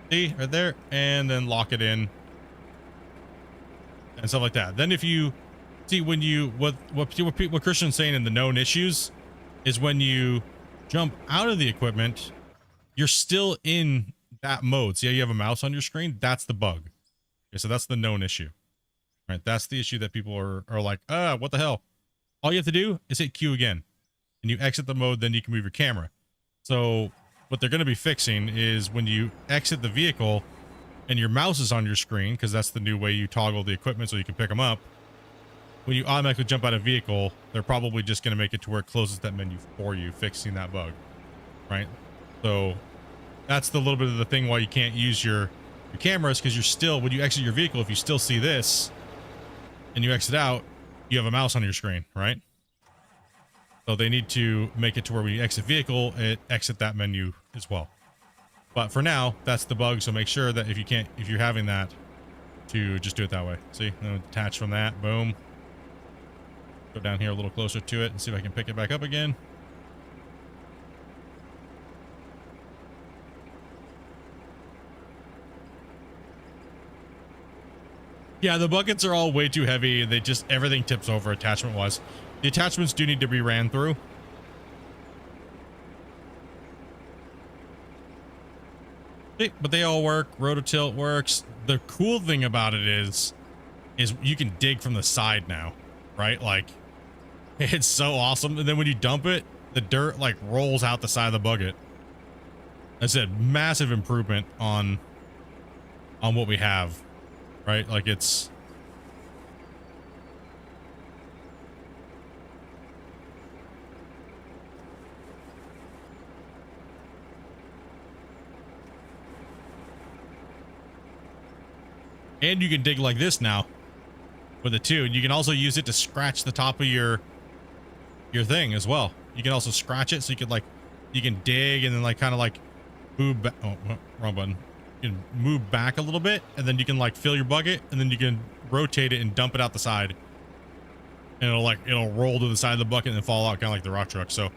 See, right there, and then lock it in and stuff like that. Then if you see when you what Christian's saying in the known issues is when you jump out of the equipment, you're still in that mode. See how you have a mouse on your screen? That's the bug. Okay, so that's the known issue. Right? That's the issue that people are like, what the hell? All you have to do is hit Q again, and you exit the mode. Then you can move your camera. So what they're going to be fixing is when you exit the vehicle and your mouse is on your screen, because that's the new way you toggle the equipment so you can pick them up. When you automatically jump out of vehicle, they're probably just going to make it to where it closes that menu for you, fixing that bug, right? So that's the little bit of the thing why you can't use your cameras, because you're still, when you exit your vehicle, if you still see this and you exit out, you have a mouse on your screen, right? So they need to make it to where when you exit vehicle, it exit that menu as well. But for now, that's the bug. So make sure that if you're having that, to just do it that way. See, detach from that, boom. Go down here a little closer to it and see if I can pick it back up again. Yeah, the buckets are all way too heavy. Everything tips over attachment wise. The attachments do need to be ran through. But they all work. Rototilt works. The cool thing about it is you can dig from the side now, right? Like, it's so awesome. And then when you dump it, the dirt like rolls out the side of the bucket. I said, massive improvement on what we have, right? Like it's. And you can dig like this now with it too. And you can also use it to scratch the top of your thing as well. You can also scratch it so you can dig and then like kind of like move back. Oh, wrong button. You can move back a little bit and then you can like fill your bucket and then you can rotate it and dump it out the side. And it'll roll to the side of the bucket and then fall out kind of like the rock truck. So,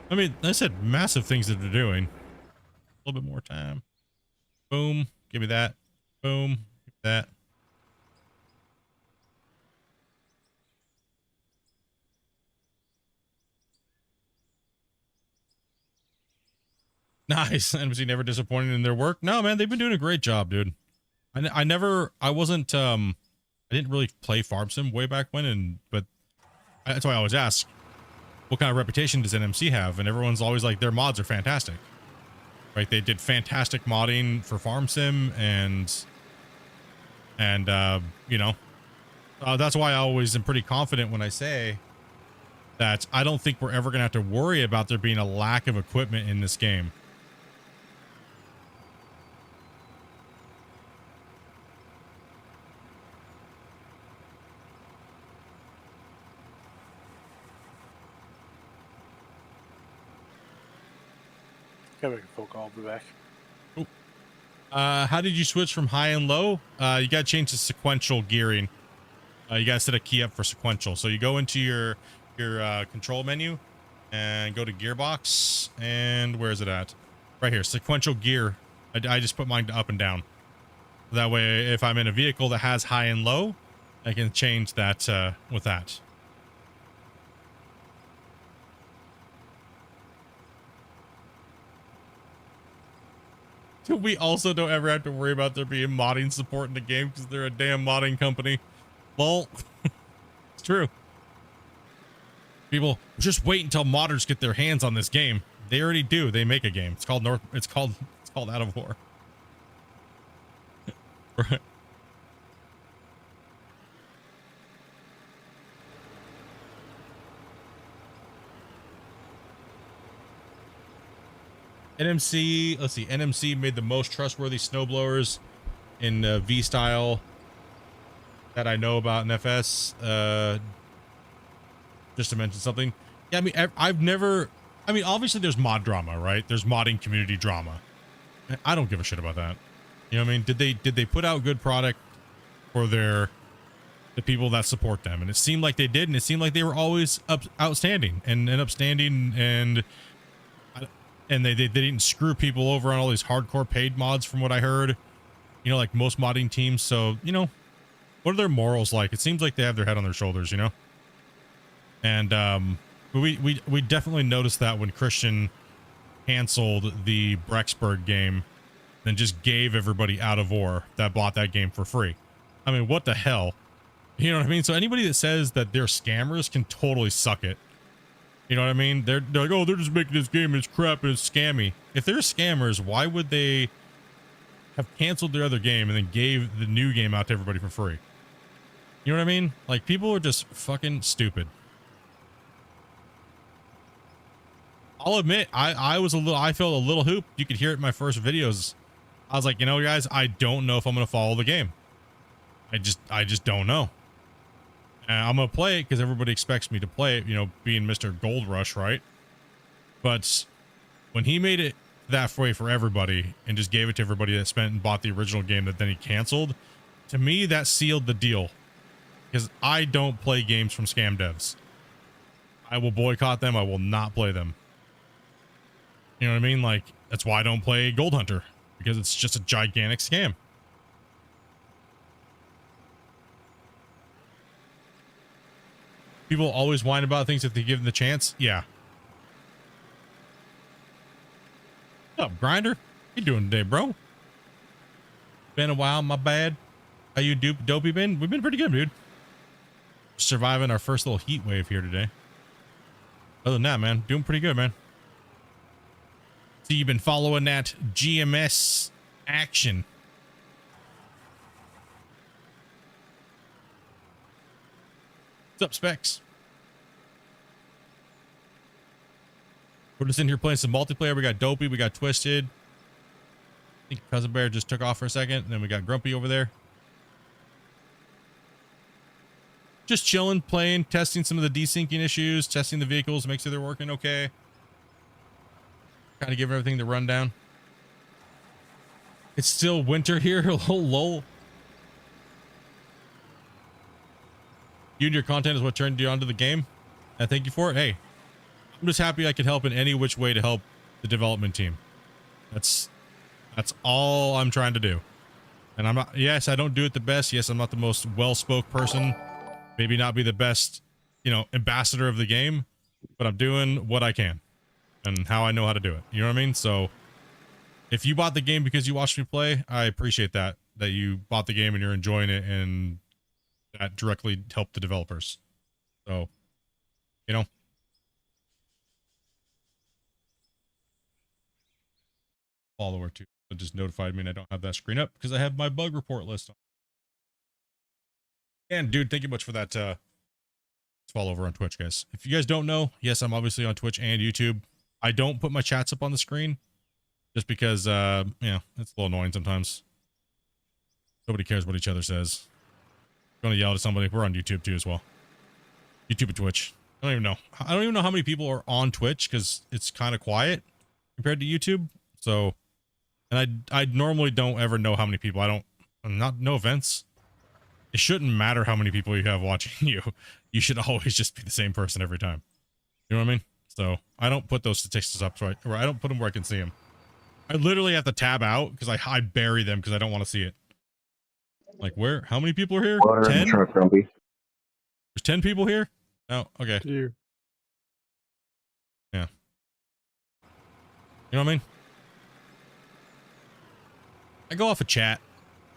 I mean, I said massive things that they're doing. A little bit more time. Boom. Give me that. Boom. Give me that. Nice. NBC never disappointed in their work. No, man, they've been doing a great job, dude. I didn't really play Farm Sim way back when, but that's why I always ask, what kind of reputation does NMC have? And everyone's always like, their mods are fantastic. Right? They did fantastic modding for Farm Sim and you know, that's why I always am pretty confident when I say that I don't think we're ever going to have to worry about there being a lack of equipment in this game. Gotta make a phone call. I'll be back. Ooh. How did you switch from high and low? You got to change the sequential gearing. You got to set a key up for sequential. So you go into your control menu and go to gearbox, and where is it at? Right here, sequential gear. I just put mine to up and down. That way, if I'm in a vehicle that has high and low, I can change that with that. We also don't ever have to worry about there being modding support in the game because they're a damn modding company. Lol. It's true. People just wait until modders get their hands on this game. They already do. They make a game. It's called Out of War. Right. NMC, let's see, NMC made the most trustworthy snowblowers in V style that I know about in FS. Just to mention something. Yeah, I mean, I've never, I mean, obviously there's mod drama, right? There's modding community drama. I don't give a shit about that. You know what I mean? Did they put out good product for the people that support them? And it seemed like they did, and it seemed like they were always outstanding and upstanding, and they didn't screw people over on all these hardcore paid mods from what I heard, you know, like most modding teams. So, you know, what are their morals like? It seems like they have their head on their shoulders, you know? And we definitely noticed that when Christian canceled the Brexburg game and just gave everybody out of war that bought that game for free. I mean, what the hell? You know what I mean? So anybody that says that they're scammers can totally suck it. You know what I mean? They're like, oh, they're just making this game and it's crap and it's scammy. If they're scammers, why would they have canceled their other game and then gave the new game out to everybody for free? You know what I mean? Like, people are just fucking stupid. I'll admit, I felt a little hooped. You could hear it in my first videos. I was like, you know, guys, I don't know if I'm going to follow the game. I just don't know. And I'm going to play it because everybody expects me to play it, you know, being Mr. Gold Rush, right? But when he made it that way for everybody and just gave it to everybody that spent and bought the original game that then he canceled, to me, that sealed the deal. Because I don't play games from scam devs. I will boycott them. I will not play them. You know what I mean? Like, that's why I don't play Gold Hunter, because it's just a gigantic scam. People always whine about things if they give them the chance. Yeah. What's up, Grinder? How you doing today, bro? Been a while, my bad. How you dopey been? We've been pretty good, dude. Surviving our first little heat wave here today. Other than that, man, doing pretty good, man. So you've been following that GMS action. What's up, Specs? We're just in here playing some multiplayer. We got Dopey, we got Twisted. I think Cousin Bear just took off for a second, and then we got Grumpy over there. Just chilling, playing, testing some of the desyncing issues, testing the vehicles, make sure they're working okay. Kind of giving everything the rundown. It's still winter here. Lol. You and your content is what turned you onto the game. And thank you for it. Hey, I'm just happy I could help in any which way to help the development team. That's all I'm trying to do. And I'm not, yes, I don't do it the best. Yes, I'm not the most well-spoke person. Maybe not be the best, you know, ambassador of the game, but I'm doing what I can and how I know how to do it. You know what I mean? So if you bought the game because you watched me play, I appreciate that you bought the game and you're enjoying it, and that directly helped the developers. So, you know, follower too. It just notified me and I don't have that screen up because I have my bug report list on. And dude, thank you much for that follow over on Twitch, guys. If you guys don't know, yes, I'm obviously on Twitch and YouTube. I don't put my chats up on the screen just because, you know, it's a little annoying sometimes. Nobody cares what each other says. Going to yell at somebody. We're on YouTube too as well. YouTube and Twitch. I don't even know. I don't even know how many people are on Twitch because it's kind of quiet compared to YouTube. So, and I normally don't ever know how many people. No offense. It shouldn't matter how many people you have watching you. You should always just be the same person every time. You know what I mean? So I don't put those statistics up, or I don't put them where I can see them. I literally have to tab out because I bury them because I don't want to see it. Like, where? How many people are here? Water 10? in the truck, Grumpy. There's 10 people here? Oh, okay. You. Yeah. You know what I mean? I go off of chat.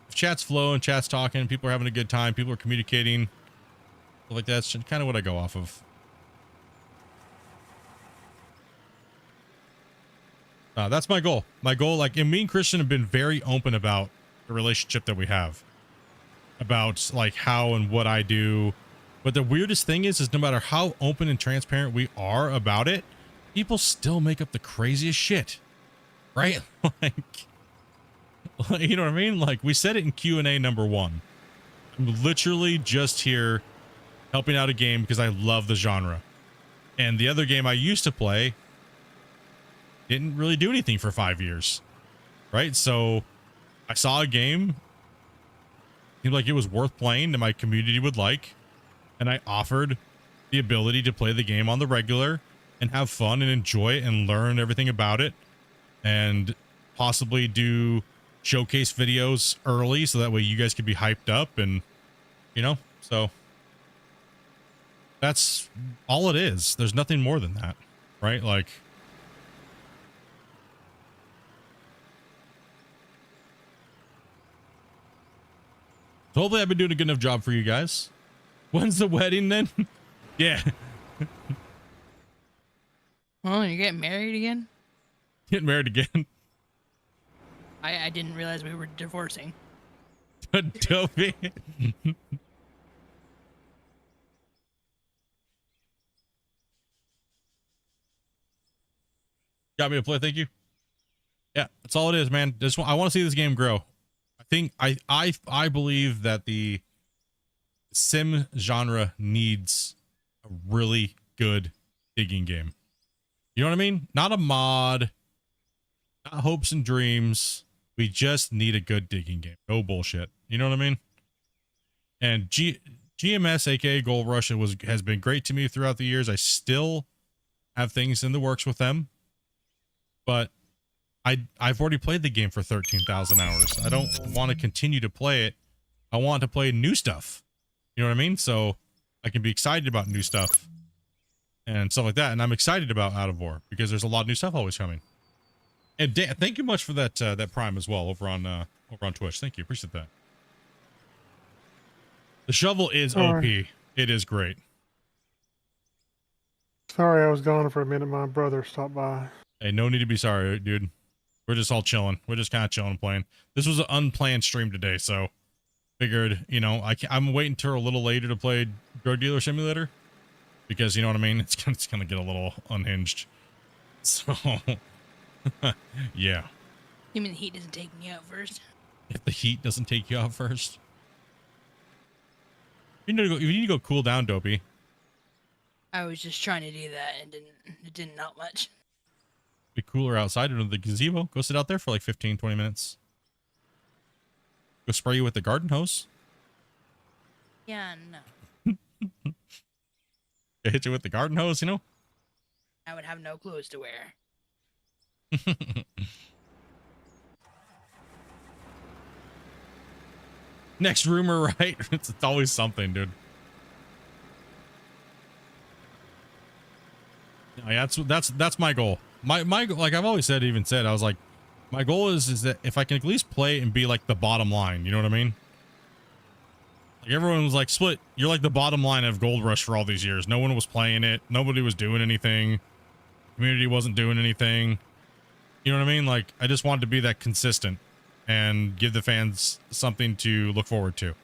If chat's flowing, chat's talking, people are having a good time, people are communicating, stuff like that's kind of what I go off of. That's my goal. My goal, like, and me and Christian have been very open about the relationship that we have about like how and what I do. But the weirdest thing is no matter how open and transparent we are about it, people still make up the craziest shit, right? Like, you know what I mean? Like we said it in Q&A number 1. I'm literally just here helping out a game because I love the genre. And the other game I used to play didn't really do anything for 5 years, right? So I saw a game, seemed like it was worth playing and my community would like, and I offered the ability to play the game on the regular and have fun and enjoy it and learn everything about it and possibly do showcase videos early so that way you guys could be hyped up and, you know, so that's all it is. There's nothing more than that, right? Like, so hopefully I've been doing a good enough job for you guys. When's the wedding then? Yeah. Oh, you're getting married again? Getting married again. I didn't realize we were divorcing. Toby. Got me to play, thank you. Yeah, that's all it is, man. I want to see this game grow. I think I believe that the sim genre needs a really good digging game. You know what I mean? Not a mod, not hopes and dreams. We just need a good digging game. No bullshit. You know what I mean? And GMS, aka Gold Rush, has been great to me throughout the years. I still have things in the works with them, but I've already played the game for 13,000 hours. I don't want to continue to play it. I want to play new stuff. You know what I mean? So I can be excited about new stuff and stuff like that. And I'm excited about Out of War because there's a lot of new stuff always coming. And Dan, thank you much for that that Prime as well over on Twitch. Thank you, appreciate that. The shovel is OP. It is great. Sorry, I was gone for a minute. My brother stopped by. Hey, no need to be sorry, dude. We're just all chilling. We're just kind of chilling and playing. This was an unplanned stream today, so figured, you know, I'm waiting till a little later to play Drug Dealer Simulator because, you know what I mean? It's gonna get a little unhinged. So, yeah. You mean the heat doesn't take me out first? If the heat doesn't take you out first. You need to go cool down, Dopey. I was just trying to do that and it didn't help much. Be cooler outside under the gazebo. Go sit out there for like 15, 20 minutes. Go spray you with the garden hose. Yeah, no. Hit you with the garden hose, you know? I would have no clothes to wear. Next rumor, right? It's always something, dude. Yeah, that's my goal. My like I've always said, I was like, my goal is that if I can at least play and be like the bottom line, you know what I mean? Like everyone was like, Split, you're like the bottom line of Gold Rush for all these years. No one was playing it. Nobody was doing anything. Community wasn't doing anything. You know what I mean? Like I just wanted to be that consistent and give the fans something to look forward to.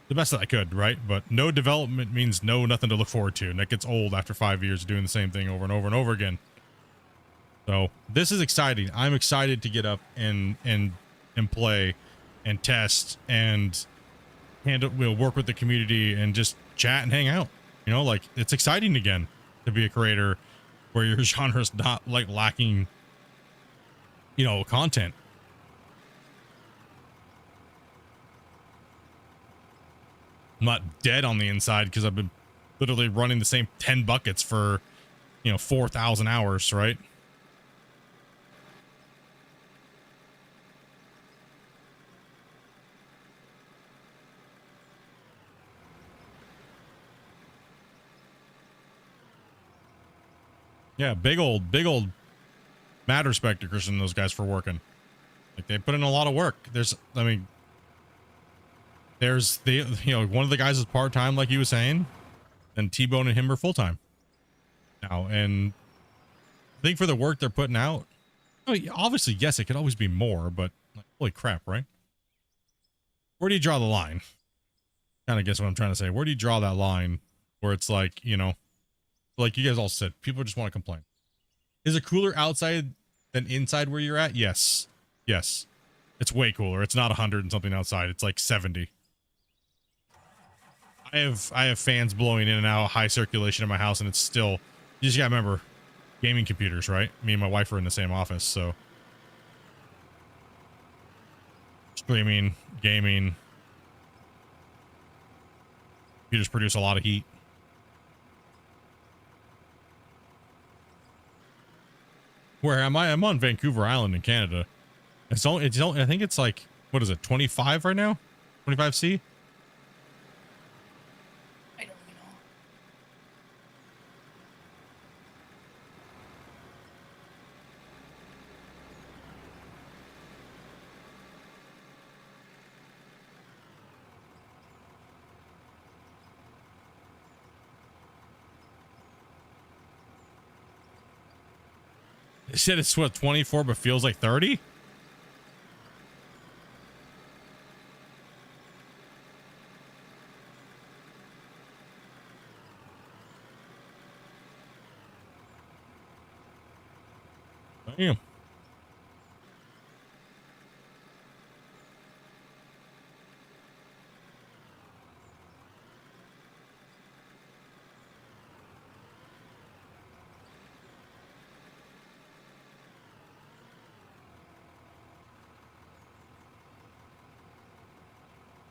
The best that I could, right? But no development means nothing to look forward to. And that gets old after 5 years of doing the same thing over and over and over again. So this is exciting. I'm excited to get up and play and test and we'll work with the community and just chat and hang out. You know, like it's exciting again to be a creator where your genre is not like lacking, you know, content. I'm not dead on the inside because I've been literally running the same 10 buckets for, you know, 4,000 hours, right? Yeah, big old mad respect to Christian and those guys for working. Like they put in a lot of work. There's the, you know, one of the guys is part-time, like you was saying, and T-Bone and him are full-time now. And I think for the work they're putting out, I mean, obviously, yes, it could always be more, but like, holy crap, right? where do you draw the line? Kind of guess what I'm trying to say. Where do you draw that line where it's like, you know, like you guys all said, people just want to complain. Is it cooler outside than inside where you're at? Yes. Yes. It's way cooler. It's not 100 and something outside. It's like 70. I have fans blowing in and out, high circulation in my house, and it's still, you just gotta remember, gaming computers, right? Me and my wife are in the same office, so streaming, gaming, computers produce a lot of heat. Where am I? I'm on Vancouver Island in Canada. It's only, I think it's like, what is it, 25 right now? 25C? I don't know. They said it's what, 24 but feels like 30? Damn.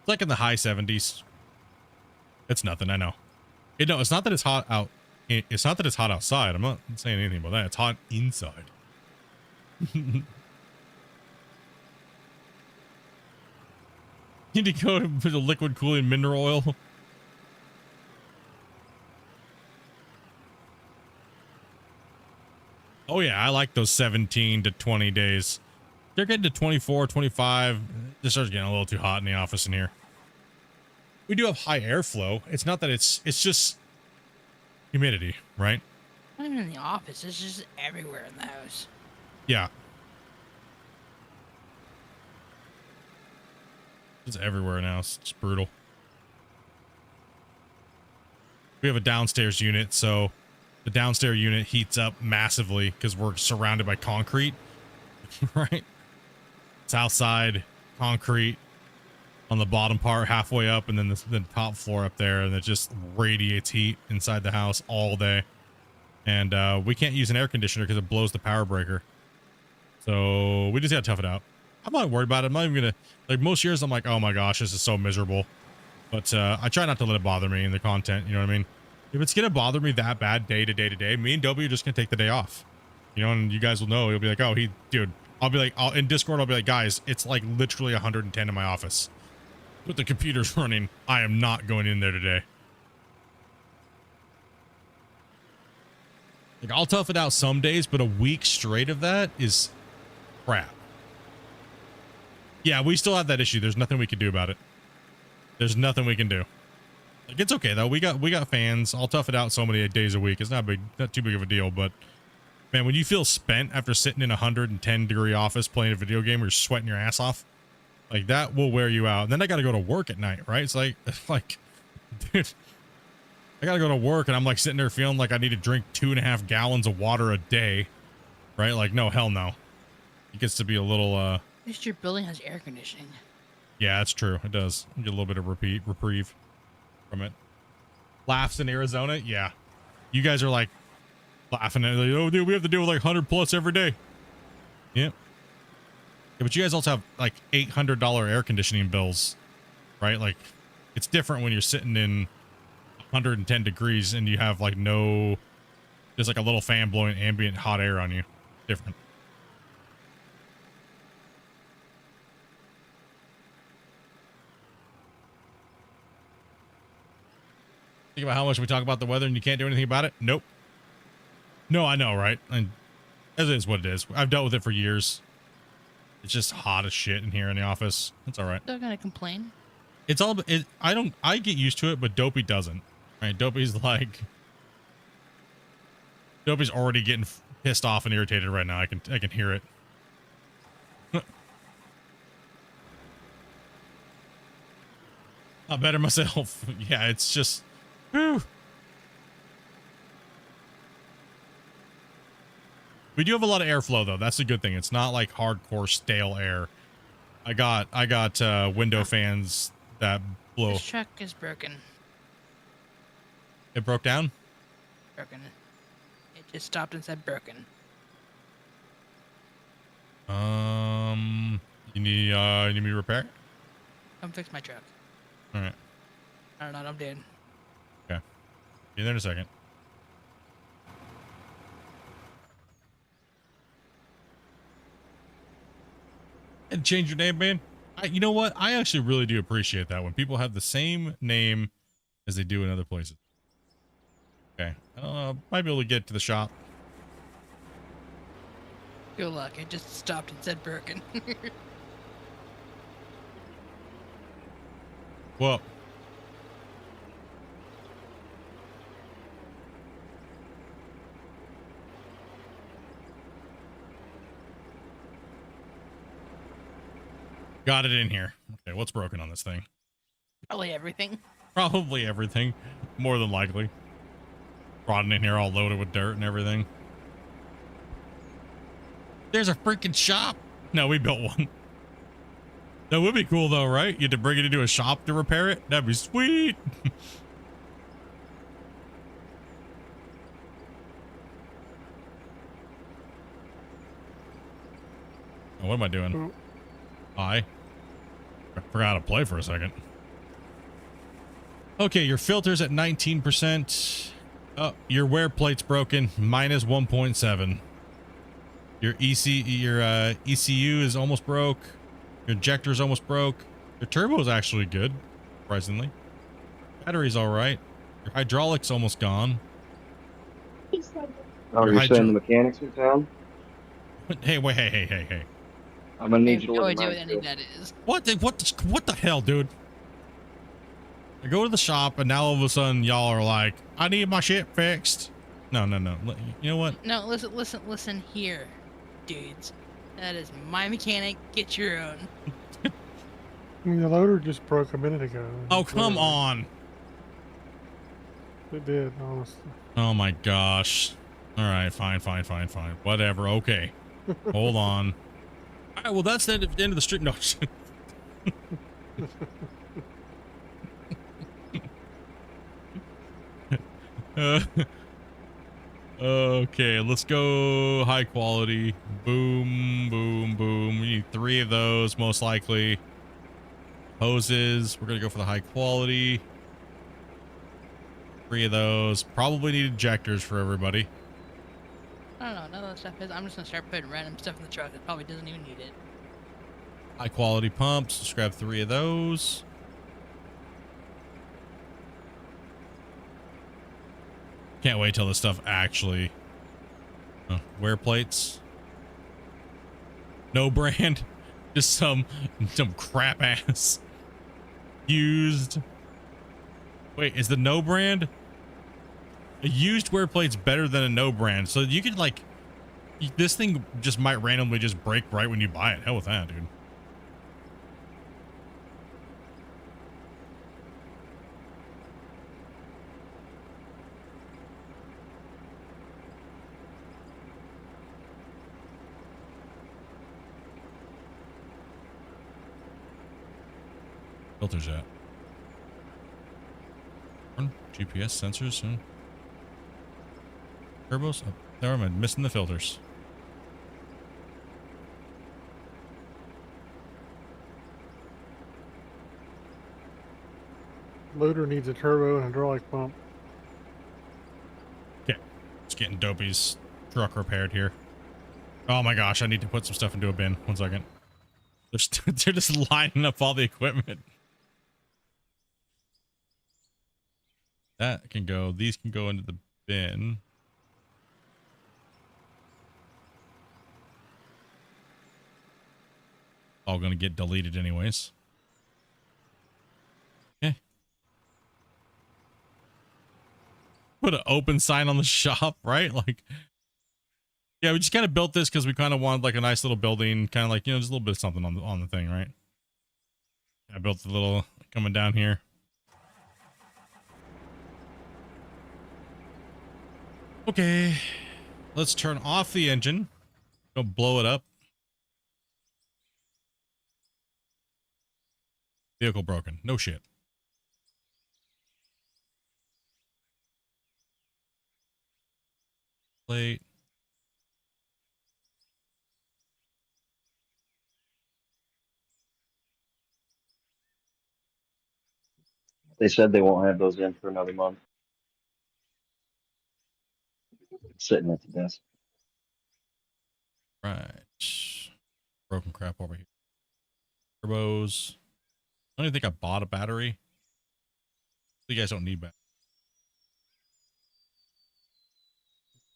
It's like in the high 70s. It's nothing, I know. No, it's not that it's hot out. It's not that it's hot outside. I'm not saying anything about that. It's hot inside. You need to go to the liquid cooling mineral oil. Oh yeah, I like those 17 to 20 days. They're getting to 24, 25. It starts getting a little too hot in the office in here. We do have high airflow. It's not that it's just humidity, right? Not even in the office. It's just everywhere in the house. Yeah. It's everywhere now. It's just brutal. We have a downstairs unit, so the downstairs unit heats up massively because we're surrounded by concrete, right? It's outside, concrete on the bottom part, halfway up, and then the top floor up there, and it just radiates heat inside the house all day. And we can't use an air conditioner because it blows the power breaker. So we just gotta tough it out. I'm not worried about it. I'm not even gonna, like, most years I'm like, oh my gosh, this is so miserable. But I try not to let it bother me in the content, you know what I mean? If it's gonna bother me that bad day to day to day, me and Dobie are just gonna take the day off. You know, and you guys will know. You'll be like, oh, dude, I'll be like, in Discord, I'll be like, guys, it's like literally 110 in my office. With the computers running, I am not going in there today. Like, I'll tough it out some days, but a week straight of that is crap. Yeah, we still have that issue. There's nothing we can do about it. There's nothing we can do. Like, it's okay though. We got fans. I'll tough it out so many days a week. It's not too big of a deal. But man, when you feel spent after sitting in a 110-degree office playing a video game where you're sweating your ass off, like, that will wear you out. And then I got to go to work at night, right? It's like, dude, I got to go to work and I'm like sitting there feeling like I need to drink 2.5 gallons of water a day, right? Like, no, hell no. It gets to be a little, At least your building has air conditioning. yeah, that's true. It does. You get a little bit of reprieve from it. Laughs in Arizona? Yeah. You guys are like laughing at, like, oh, dude, we have to deal with like 100 plus every day. Yep. Yeah, but you guys also have like $800 air conditioning bills, right? Like, it's different when you're sitting in 110 degrees and you have like just like a little fan blowing ambient hot air on you. Different. Think about how much we talk about the weather and you can't do anything about it? Nope. No, I know, right? And as it is what it is. I've dealt with it for years. It's just hot as shit in here in the office. It's all right. They're gonna complain. It's all, I get used to it, but Dopey doesn't. Right? Dopey's already getting pissed off and irritated right now. I can hear it. I better myself. Yeah, it's just, whew. We do have a lot of airflow though. That's a good thing. It's not like hardcore stale air. I got window fans that blow. This truck is broken. It broke down. Broken. It just stopped and said broken. You need me to repair it? Come fix my truck. All right. I don't know. I'm dead. Okay. Be there in a second. And change your name, man. You know what? I actually really do appreciate that when people have the same name as they do in other places. Okay. I don't know. Might be able to get to the shop. Good luck. It just stopped and said broken. Well. Got it in here. Okay, what's broken on this thing? Probably everything. Probably everything. More than likely. Brought it in here all loaded with dirt and everything. There's a freaking shop. No, we built one. That would be cool though, right? You had to bring it into a shop to repair it? That'd be sweet. Oh, what am I doing? I forgot how to play for a second. Okay, your filter's at 19%. Oh, your wear plate's broken, minus 1.7. Your ECU is almost broke. Your injector's almost broke. Your turbo's actually good, surprisingly. Battery's all right. Your hydraulic's almost gone. Oh, Your you're saying the mechanics are down? Hey, wait, hey. I'm gonna I need have you to no look idea at what mine, any too. of that is. What the hell, dude? I go to the shop and now all of a sudden y'all are like, I need my shit fixed. No. You know what? No, listen here, dudes. That is my mechanic. Get your own. I mean, the loader just broke a minute ago. Oh, come Literally. on. It did, honestly. Oh my gosh. All right, fine. Whatever. Okay. Hold on. All right, well, that's the end of the street. No. Okay, let's go high quality. Boom. We need 3 of those, most likely. Hoses. We're going to go for the high quality. 3 of those. Probably need injectors for everybody. I don't know. None of that stuff is. I'm just gonna start putting random stuff in the truck that probably doesn't even need it. High quality pumps. Let's grab 3 of those. Can't wait till this stuff actually. Wear plates. No brand. Just some crap ass. Used. Wait, is the no brand? A used wear plate's better than a no brand. So you could like, this thing just might randomly just break right when you buy it. Hell with that, dude. Filters at. GPS sensors. Turbos. Oh, there am I missing the filters. Loader needs a turbo and hydraulic pump. Okay, just getting Dopey's truck repaired here. Oh my gosh, I need to put some stuff into a bin. 1 second. They're just lining up all the equipment. That can go. These can go into the bin. All gonna get deleted anyways. Okay. Put an open sign on the shop, right? Like, yeah, we just kind of built this because we kind of wanted like a nice little building, kind of like, you know, just a little bit of something on the thing, right? I built the little coming down here. Okay, let's turn off the engine. Don't blow it up. Vehicle broken. No shit. Plate. They said they won't have those in for another month. Sitting at the desk. Right. Broken crap over here. Turbos. I don't even think I bought a battery. You guys don't need batteries.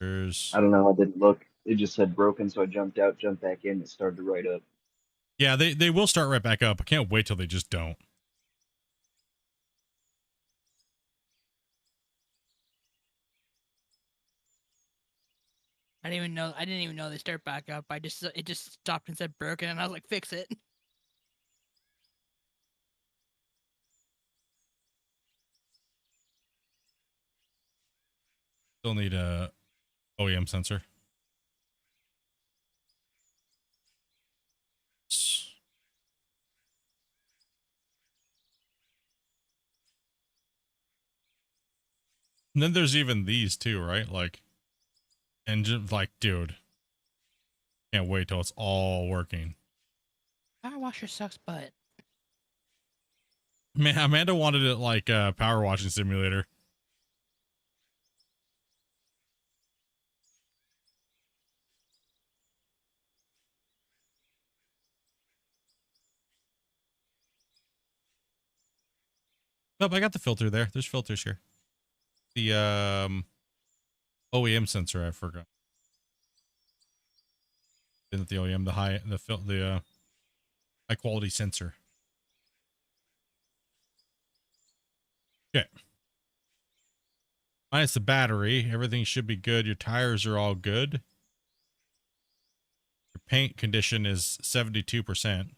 There's... I don't know. I didn't look. It just said broken, so I jumped out, jumped back in. It started to write up. Yeah, they will start right back up. I can't wait till they just don't. I didn't even know they start back up. It just stopped and said broken, and I was like, fix it. Still need a OEM sensor. And then there's even these too, right? Like, engine, like, dude. Can't wait till it's all working. Power washer sucks butt. Man, Amanda wanted it like a power washing simulator. Nope, I got the filter there. There's filters here. The OEM sensor, I forgot. Isn't the OEM the high quality sensor? Okay. Minus the battery, everything should be good. Your tires are all good. Your paint condition is 72%.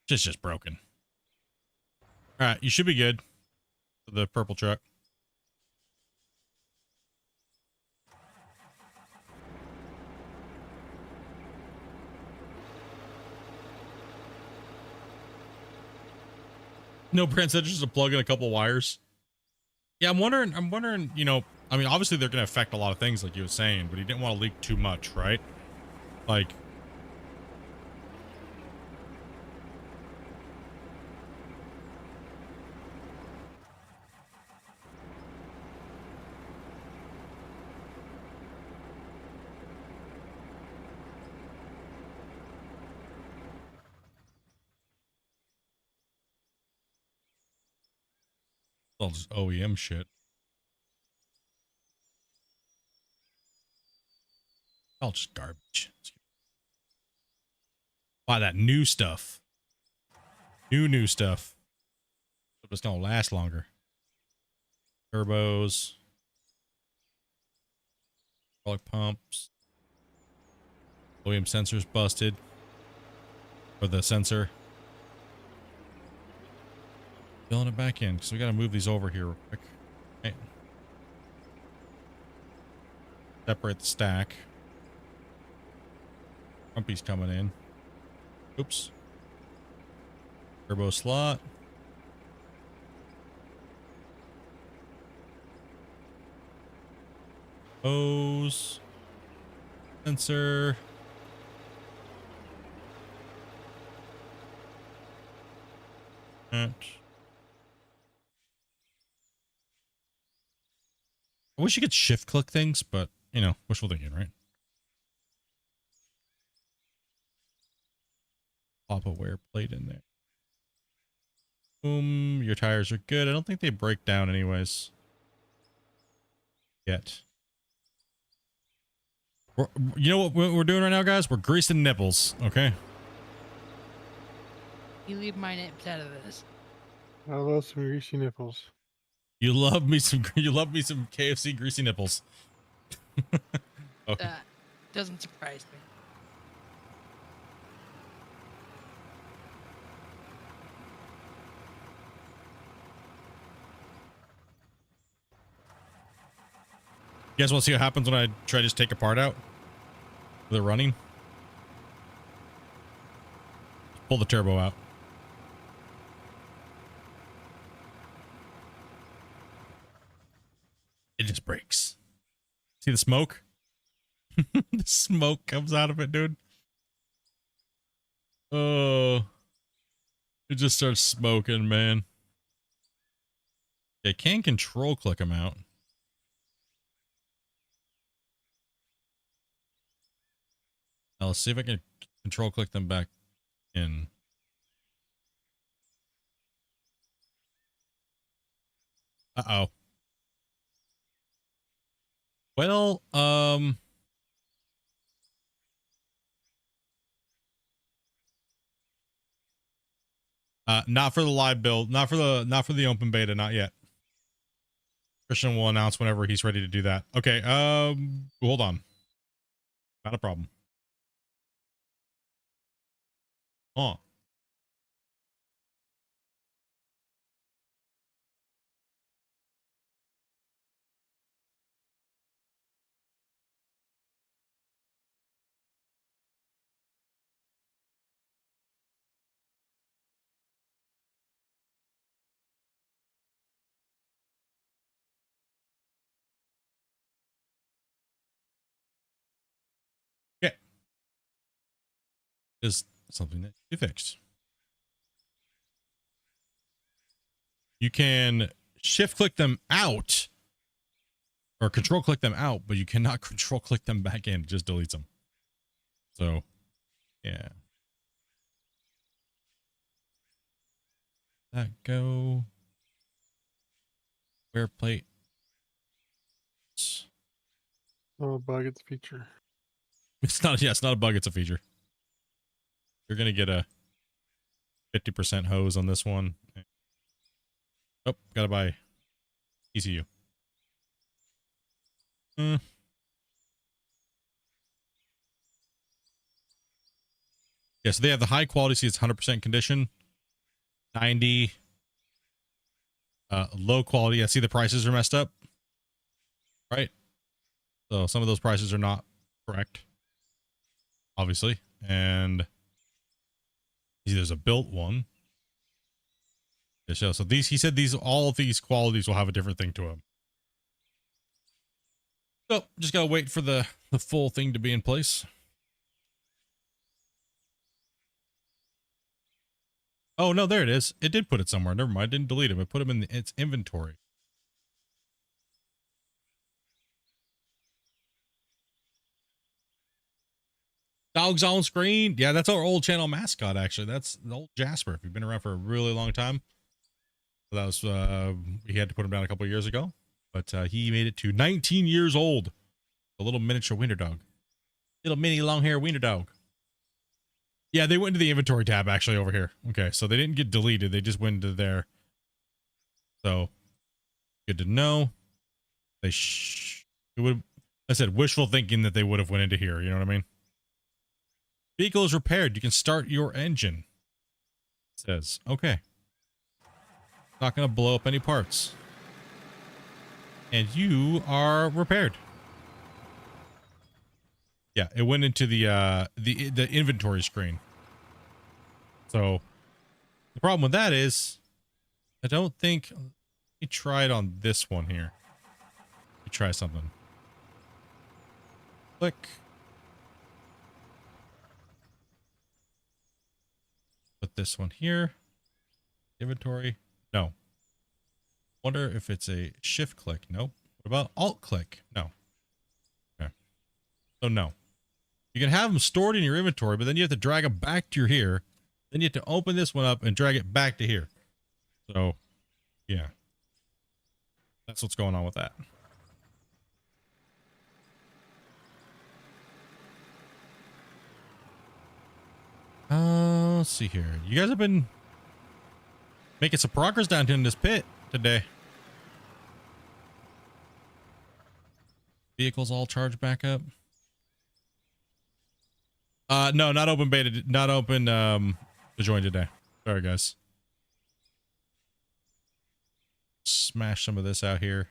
It's just broken. All right, you should be good for the purple truck. No, Brent said just to plug in a couple wires. Yeah, I'm wondering, you know, I mean, obviously they're going to affect a lot of things like you were saying, but he didn't want to leak too much, right? Like, all just OEM shit. All just garbage. Buy that new stuff. New stuff. So it's gonna last longer. Turbos. Hydraulic pumps. OEM sensors busted. For the sensor. Filling it back in, because we gotta move these over here real quick. Okay. Separate the stack. Grumpy's coming in. Oops. Turbo slot. Hose. Sensor. I wish you could shift click things, but you know, wishful thinking, right? Pop a wear plate in there. Boom. Your tires are good. I don't think they break down anyways. Yet. You know what we're doing right now, guys? We're greasing nipples, okay? You leave my nips out of this. I love some greasy nipples. You love me some KFC greasy nipples. Okay. That doesn't surprise me. You guys want to see what happens when I try to just take a part out? With it running? Pull the turbo out. It just breaks. See the smoke? The smoke comes out of it, dude. Oh. It just starts smoking, man. It can control click them out. Now let's see if I can control click them back in. Uh-oh. Well, not for the live build, not for the open beta, not yet. Christian will announce whenever he's ready to do that. Okay, hold on. Not a problem. Oh. Yeah. Is something that you fixed. You can shift click them out or control click them out, but you cannot control click them back in. It just deletes them. So, yeah. That go. Wear plate. Oh, bug, it's a feature. It's not, yeah, it's not a bug, it's a feature. You're going to get a 50% hose on this one. Oh, gotta buy ECU. Yeah, so they have the high quality, see it's 100% condition. 90. Low quality, I see the prices are messed up. Right? So some of those prices are not correct. Obviously. And there's a built one. So these, he said all of these qualities will have a different thing to them. So just gotta wait for the full thing to be in place. Oh no, there it is. It did put it somewhere. Never mind. I didn't delete him. It put him in its inventory. Dogs on screen. Yeah, that's our old channel mascot, actually. That's the old Jasper. If you've been around for a really long time. That was, he had to put him down a couple of years ago. But he made it to 19 years old. A little miniature wiener dog. Little mini long hair wiener dog. Yeah, they went into the inventory tab, actually, over here. Okay, so they didn't get deleted. They just went into there. So, good to know. They it would, I said, wishful thinking that they would have went into here. You know what I mean? Vehicle is repaired. You can start your engine. It says, okay. Not going to blow up any parts. And you are repaired. Yeah, it went into the inventory screen. So the problem with that is I don't think, let me try it on this one here. Let me try something. Click. Put this one here. Inventory. No. Wonder if it's a shift click. Nope. What about alt click? No. Okay. So no. You can have them stored in your inventory, but then you have to drag them back to your here. Then you have to open this one up and drag it back to here. So, yeah. That's what's going on with that. Let's see here. You guys have been making some progress down here in this pit today. Vehicles all charged back up. No, not open beta, not open to join today. Sorry, guys. Smash some of this out here.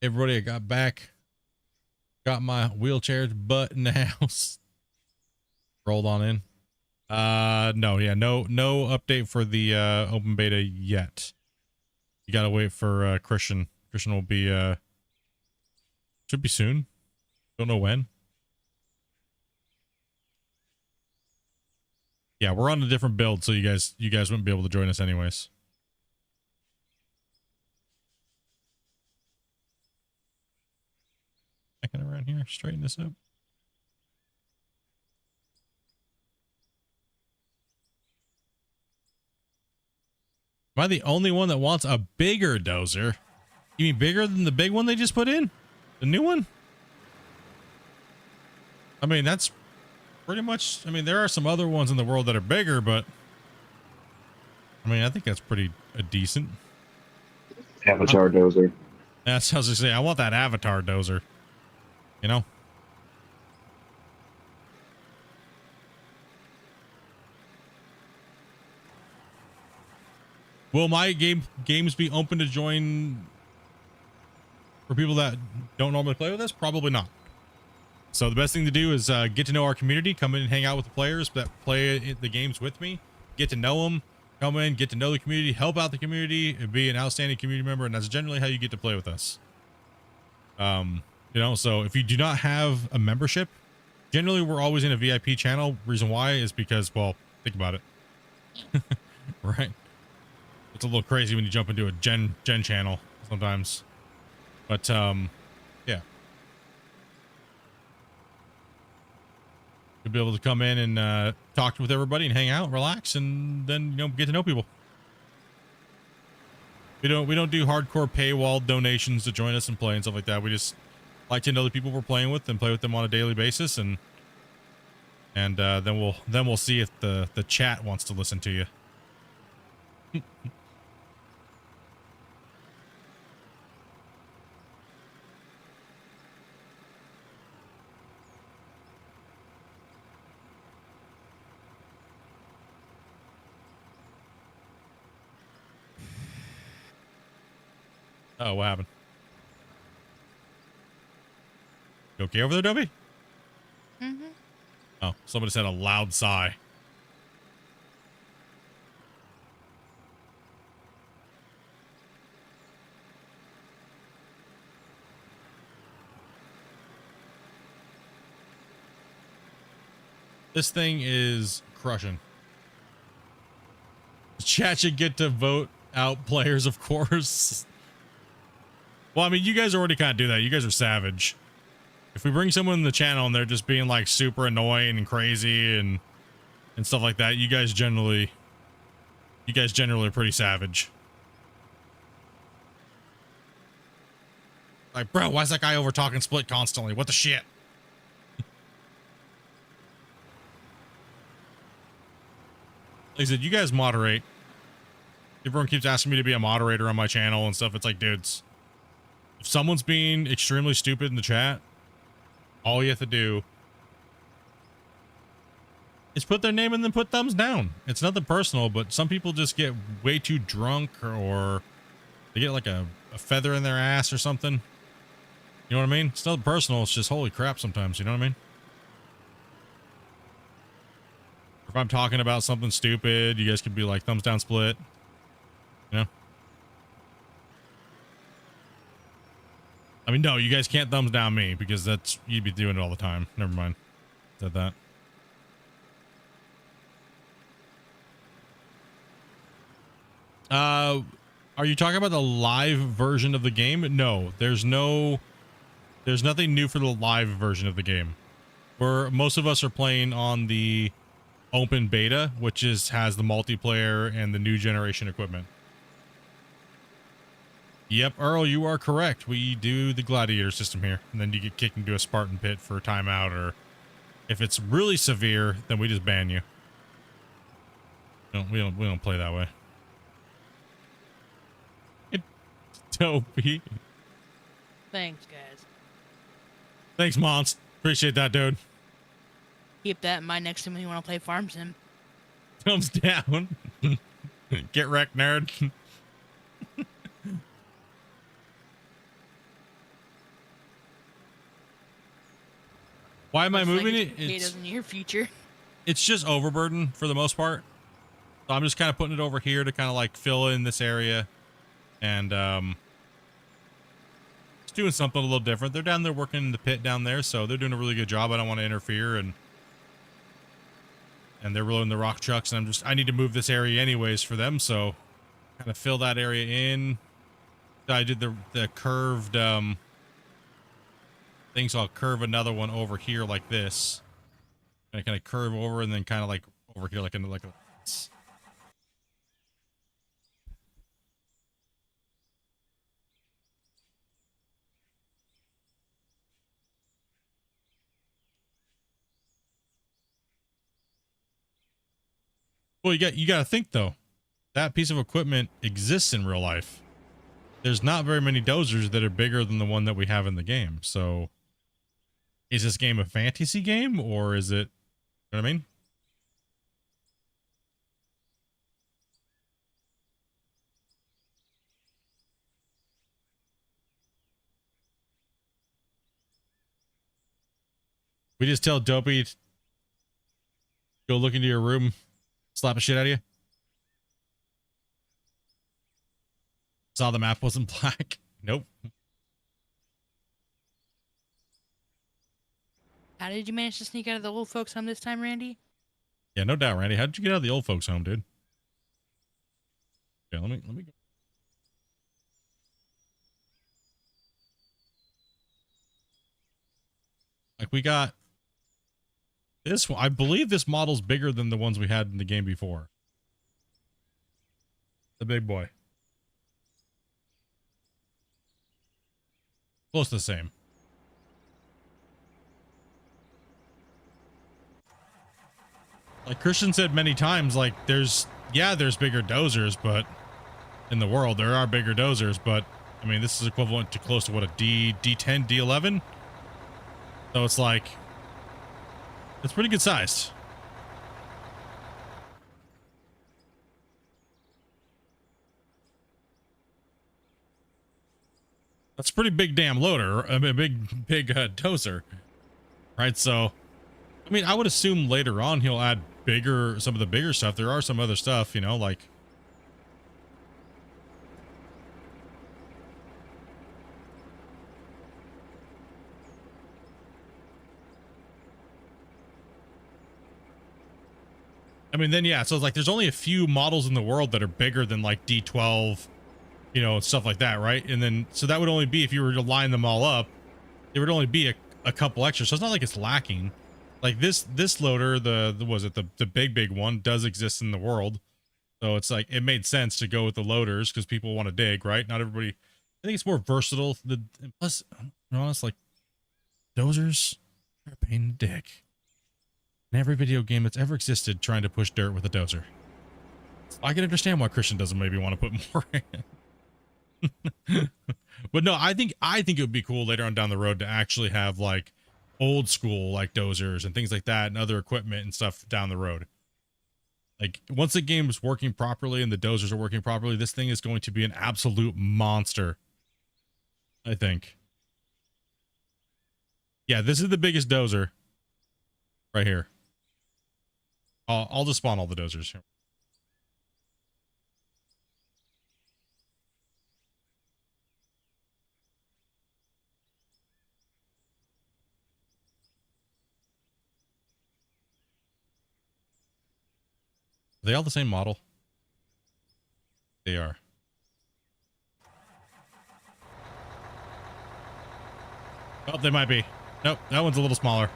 Everybody, I got back. Got my wheelchair's butt in the house. Rolled on in. No, yeah, no update for the open beta yet. You gotta wait for Christian. Christian will be should be soon. Don't know when. Yeah, we're on a different build, so you guys wouldn't be able to join us anyways. Backing around here, straighten this up. Am I the only one that wants a bigger dozer? You mean bigger than the big one they just put in? The new one? I mean, that's pretty much, I mean, there are some other ones in the world that are bigger, but I mean, I think that's pretty decent. Avatar dozer. That's how I was gonna say, I want that avatar dozer. You know? Will my games be open to join for people that don't normally play with us? Probably not. So the best thing to do is get to know our community, come in and hang out with the players that play the games with me, get to know them, come in, get to know the community, help out the community, and be an outstanding community member, and that's generally how you get to play with us. You know, so if you do not have a membership, generally we're always in a VIP channel. Reason why is because, well, think about it. Right? It's a little crazy when you jump into a gen channel sometimes. But yeah. You'll be able to come in and talk with everybody and hang out, relax, and then, you know, get to know people. We don't do hardcore paywall donations to join us and play and stuff like that. We just like to know the people we're playing with and play with them on a daily basis, and then we'll see if the chat wants to listen to you. Oh, what happened? You okay over there, Dobby? Mm-hmm. Oh, somebody said a loud sigh. This thing is crushing. The chat should get to vote out players, of course. Well, I mean, you guys already kind of do that. You guys are savage. If we bring someone in the channel and they're just being like super annoying and crazy and stuff like that, you guys generally are pretty savage. Like, bro, why is that guy over talking Split constantly? What the shit? Like I said, you guys moderate. Everyone keeps asking me to be a moderator on my channel and stuff. It's like, dudes, if someone's being extremely stupid in the chat, all you have to do is put their name and then put thumbs down. It's nothing personal, but some people just get way too drunk, or they get like a feather in their ass or something. You know what I mean? It's nothing personal. It's just holy crap sometimes. You know what I mean? If I'm talking about something stupid, you guys could be like thumbs down Split. You know? I mean, no, you guys can't thumbs down me because that's, you'd be doing it all the time. Never mind. Said that. Are you talking about the live version of the game? No, there's nothing new for the live version of the game. Most of us are playing on the open beta, which has the multiplayer and the new generation equipment. Yep, Earl, you are correct. We do the gladiator system here, and then you get kicked into a Spartan pit for a timeout, or if it's really severe, then we just ban you. We don't play that way. Dopey. Thanks, guys. Thanks, Monst. Appreciate that, dude. Keep that in mind next time when you want to play Farm Sim. Thumbs down. Get wrecked, nerd. Why am I Looks like moving it's it? potatoes in the near future. It's just overburden for the most part. So I'm just kind of putting it over here to kind of like fill in this area, and just doing something a little different. They're down there working in the pit down there, so they're doing a really good job. I don't want to interfere, and they're rolling the rock trucks, and I need to move this area anyways for them, so kind of fill that area in. I did the curved thing, so I'll curve another one over here like this. And I kind of curve over and then kind of like over here like into like a. Well, you got to think though, that piece of equipment exists in real life. There's not very many dozers that are bigger than the one that we have in the game. So, is this game a fantasy game, or is it? You know what I mean? We just tell Dopey to go look into your room, slap a shit out of you. Saw the map wasn't black. Nope. How did you manage to sneak out of the old folks home this time, Randy? Yeah, no doubt, Randy. How did you get out of the old folks' home, dude? Yeah, let me go. Like we got this one. I believe this model's bigger than the ones we had in the game before. The big boy. Close to the same. Like Christian said many times, like there's bigger dozers, but in the world there are bigger dozers, but I mean this is equivalent to close to what, a D10, D11. So it's like it's pretty good sized. That's a pretty big damn loader, a big dozer, right? So I mean, I would assume later on he'll add some of the bigger stuff. There are some other stuff, you know, like. I mean, then, yeah, so it's like there's only a few models in the world that are bigger than like D12, you know, stuff like that, right? And then, so that would only be, if you were to line them all up, there would only be a couple extra. So it's not like it's lacking. Like this loader, the big one does exist in the world. So it's like, it made sense to go with the loaders because people want to dig, right? Not everybody, I think it's more versatile. Plus, to be honest, like dozers are a pain in the dick. In every video game that's ever existed trying to push dirt with a dozer. I can understand why Christian doesn't maybe want to put more in. But no, I think it would be cool later on down the road to actually have like old school like dozers and things like that and other equipment and stuff down the road. Like once the game is working properly and the dozers are working properly, this thing is going to be an absolute monster. I think. Yeah, this is the biggest dozer right here. I'll just spawn all the dozers here. Are they all the same model? They are. Oh, they might be. Nope, that one's a little smaller.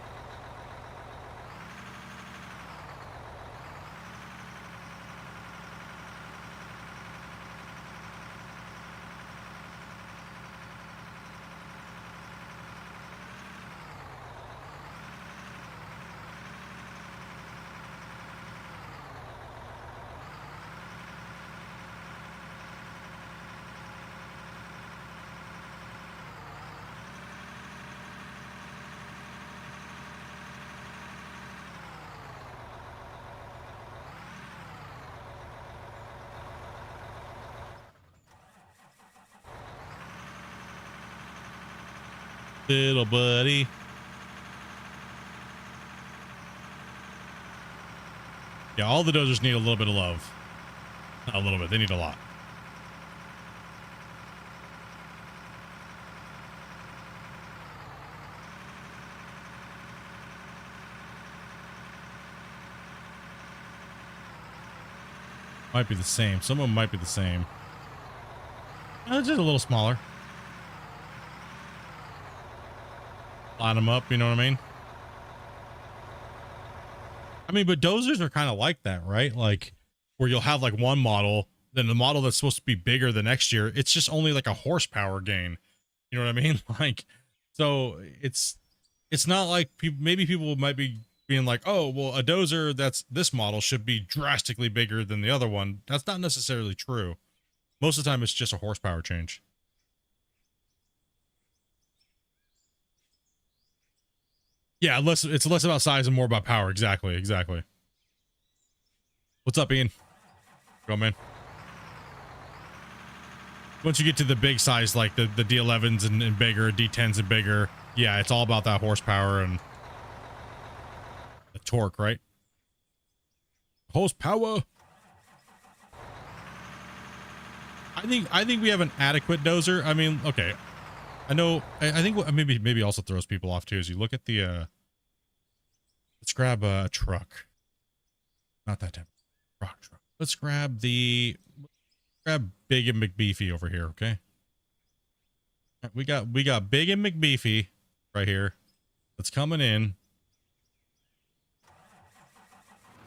Little buddy. Yeah, all the dozers need a little bit of love. Not a little bit. They need a lot. Might be the same. Some of them might be the same. Just a little smaller. Line them up, you know what I mean? I mean, but dozers are kind of like that, right? Like, where you'll have like one model, then the model that's supposed to be bigger the next year, it's just only like a horsepower gain. You know what I mean? Like, so it's not like maybe people might be being like, oh, well, a dozer that's this model should be drastically bigger than the other one. That's not necessarily true. Most of the time, it's just a horsepower change. Yeah, it's less about size and more about power. Exactly, exactly. What's up, Ian? Go, man. Once you get to the big size, like the D11s and bigger, D10s and bigger, yeah, it's all about that horsepower and the torque, right? Horsepower. I think we have an adequate dozer. I mean, okay. I know. I think maybe also throws people off too. As you look at the, let's grab a truck. Not that type of truck. Let's grab Big and McBeefy over here. Okay. We got Big and McBeefy right here. That's coming in.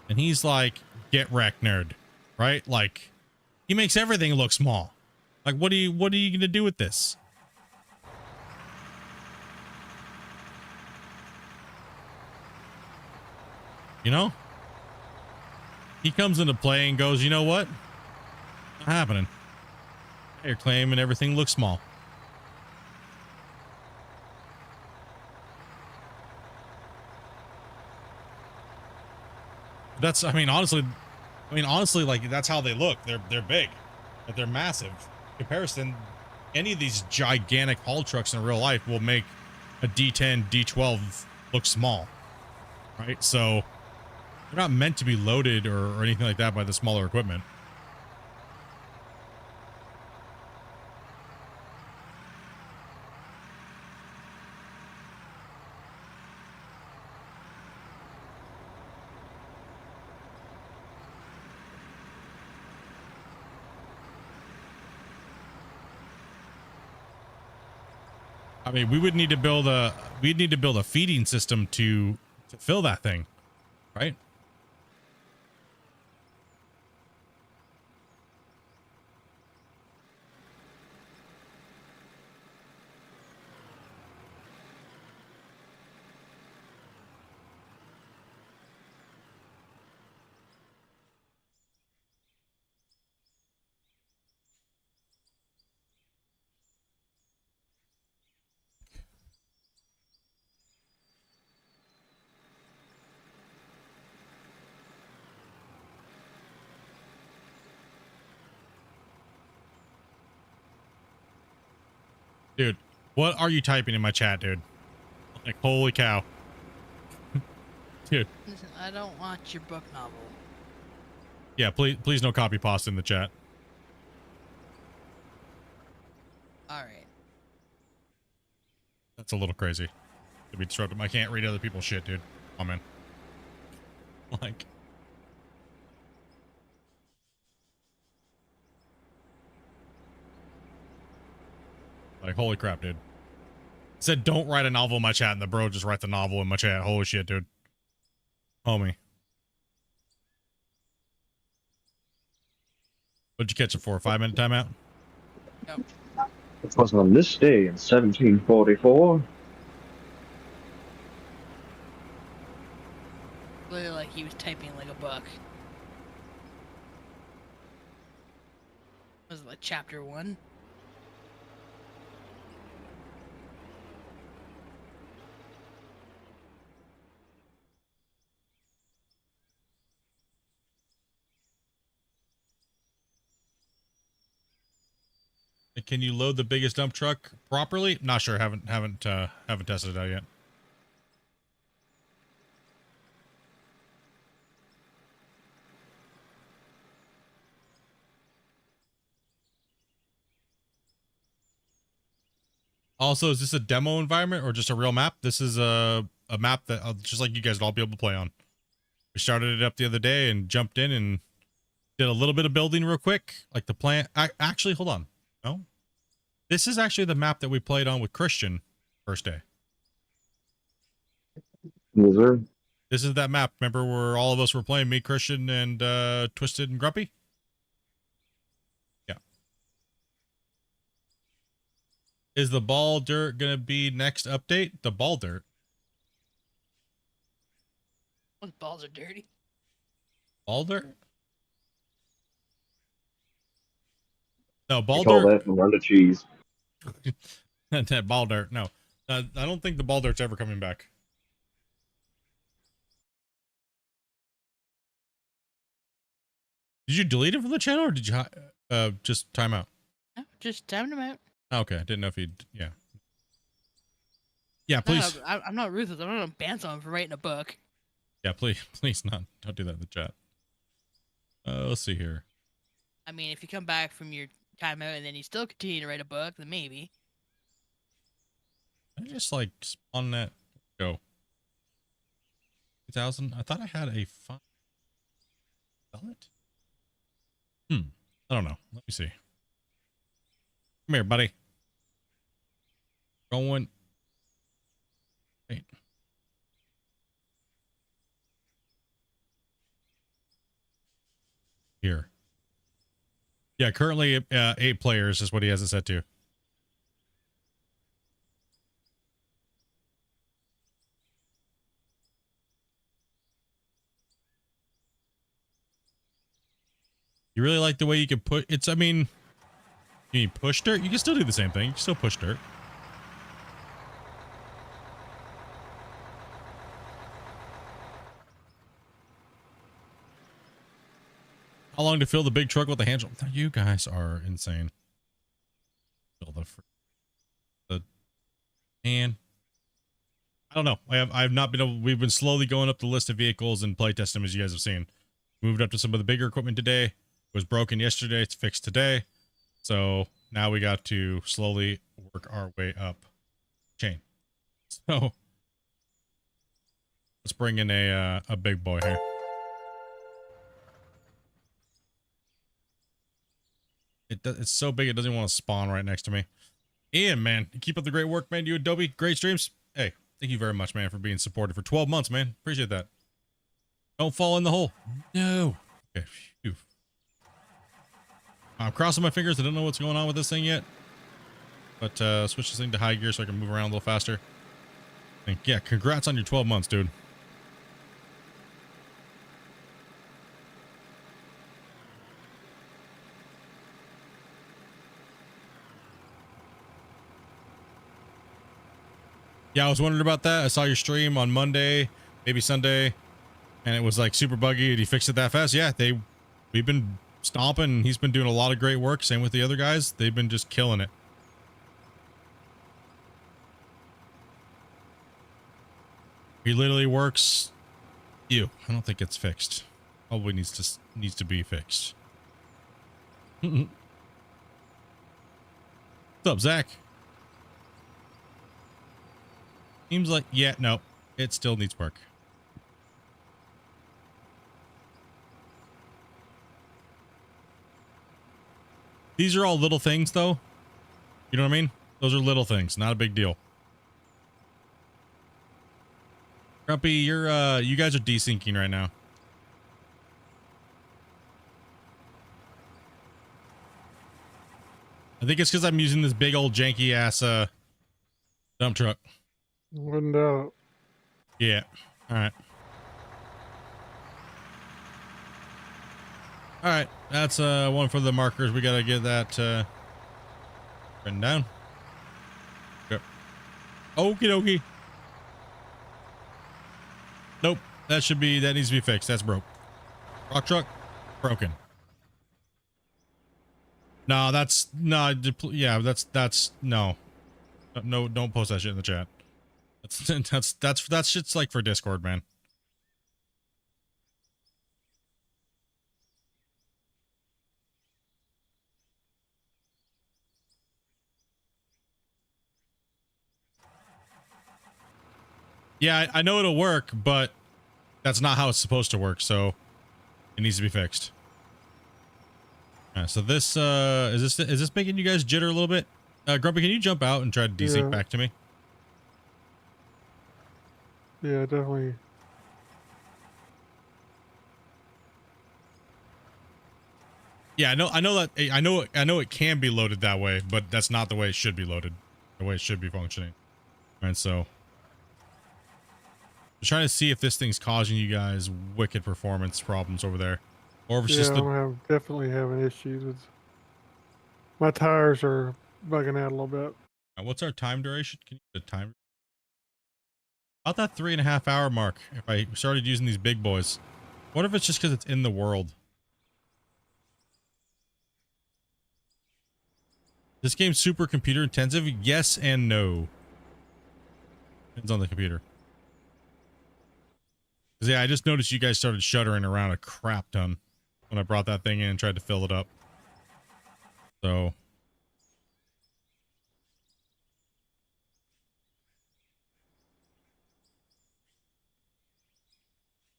And he's like, get wrecked, nerd, right? Like, he makes everything look small. Like, what are you gonna do with this? You know? He comes into play and goes, you know what? Not happening. You're claiming everything looks small. That's, I mean, honestly, like, that's how they look. They're big. Like, they're massive. In comparison, any of these gigantic haul trucks in real life will make a D10, D12 look small. Right? So they're not meant to be loaded or anything like that by the smaller equipment. I mean, we'd need to build a feeding system to fill that thing, right? Dude, what are you typing in my chat, dude? Like, holy cow. Dude. Listen, I don't want your book novel. Yeah, please no copy pasta in the chat. Alright. That's a little crazy to be disruptive. I can't read other people's shit, dude. Oh, man. Like. Like, holy crap, dude. Said don't write a novel in my chat, and the bro just writes the novel in my chat. Holy shit, dude. Homie. What'd you catch it for? A 5-minute timeout? Yep. It was on this day in 1744. Literally like he was typing like a book. Was it like chapter 1? Can you load the biggest dump truck properly? Not sure. Haven't tested it out yet. Also, is this a demo environment or just a real map? This is a map that just like you guys will all be able to play on. We started it up the other day and jumped in and did a little bit of building real quick. Like the plant. Actually, hold on. No, this is actually the map that we played on with Christian first day. Yes, sir. This is that map. Remember where all of us were playing, me, Christian, and Twisted and Grumpy? Yeah. Is the ball dirt gonna be next update? The ball dirt. Those balls are dirty. Ball dirt? No, I ball call dirt. that the run to cheese. That ball dirt. No, I don't think the ball dirt's ever coming back. Did you delete it from the channel or did you just time out? No, just time them out. Okay, I didn't know if you'd, yeah. Yeah, No, please. I'm not ruthless. I'm not gonna ban someone for writing a book. Yeah, please not. Don't do that in the chat. Let's see here. I mean, if you come back from your timeout and then you still continue to write a book, then maybe. I just like spawn that. Go. 2000. I thought I had a fun. Sell it? I don't know. Let me see. Come here, buddy. Going. Wait. Here. Yeah, currently 8 players is what he has it set to. You really like the way you can put it's, I mean, you push dirt? You can still do the same thing. You can still push dirt. How long to fill the big truck with the handle? You guys are insane. Fill the and I don't know. I've not been able. We've been slowly going up the list of vehicles and playtest them, as you guys have seen. Moved up to some of the bigger equipment today. It was broken yesterday. It's fixed today. So now we got to slowly work our way up chain. So let's bring in a big boy here. It's so big it doesn't even want to spawn right next to me. Ian, man, keep up the great work, man. You Adobe, great streams. Hey, thank you very much, man, for being supported for 12 months, man. Appreciate that. Don't fall in the hole. No. Okay. Phew. I'm crossing my fingers. I don't know what's going on with this thing yet. But switch this thing to high gear so I can move around a little faster. And yeah, congrats on your 12 months, dude. Yeah, I was wondering about that. I saw your stream on Monday, maybe Sunday, and it was like super buggy. Did he fix it that fast? Yeah, we've been stomping. He's been doing a lot of great work. Same with the other guys. They've been just killing it. He literally works. Ew, I don't think it's fixed. Probably needs to be fixed. What's up, Zach? Seems like, yeah, no, it still needs work. These are all little things, though. You know what I mean? Those are little things, not a big deal. Grumpy, you guys are desyncing right now. I think it's because I'm using this big old janky ass dump truck. Wouldn't doubt. Yeah. All right. All right. That's one for the markers. We gotta get that written down. Go. Okie dokie. Nope. That needs to be fixed. That's broke. Rock truck broken. No, that's no. Yeah, that's no. No, don't post that shit in the chat. That's shit's like for Discord, man. Yeah, I know it'll work, but that's not how it's supposed to work, so it needs to be fixed. Alright, so this is this making you guys jitter a little bit? Grumpy, can you jump out and try to desync Yeah. back to me? Yeah, definitely. Yeah, I know that I know it can be loaded that way, but that's not the way it should be loaded. The way it should be functioning. Alright, so just trying to see if this thing's causing you guys wicked performance problems over there. Or if it's Yeah, just the definitely having issues with. My tires are bugging out a little bit. what's our time duration? Can you get a time? About that 3.5 hour mark if I started using these big boys. What if it's just because it's in the world? This game's super computer intensive? Yes and no. Depends on the computer. Cause yeah, I just noticed you guys started shuddering around a crap ton when I brought that thing in and tried to fill it up. So.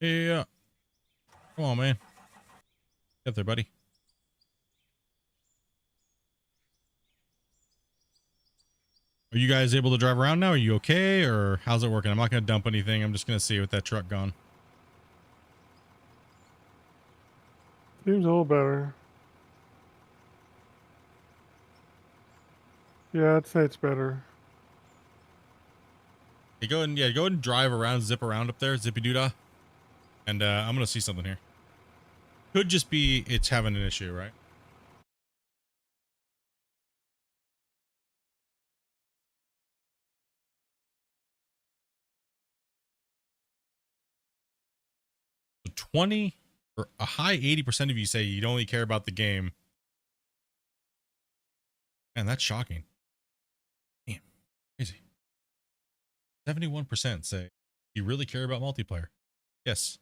Yeah. Come on, man. Get there, buddy. Are you guys able to drive around now? Are you okay? Or how's it working? I'm not going to dump anything. I'm just going to see with that truck gone. Seems a little better. Yeah, I'd say it's better. Hey, go ahead and drive around, zip around up there, zippy doodah. And I'm going to see something here. Could just be it's having an issue, right? So 20 or a high 80% of you say you only care about the game. Man, that's shocking. Damn, crazy. 71% say you really care about multiplayer. Yes.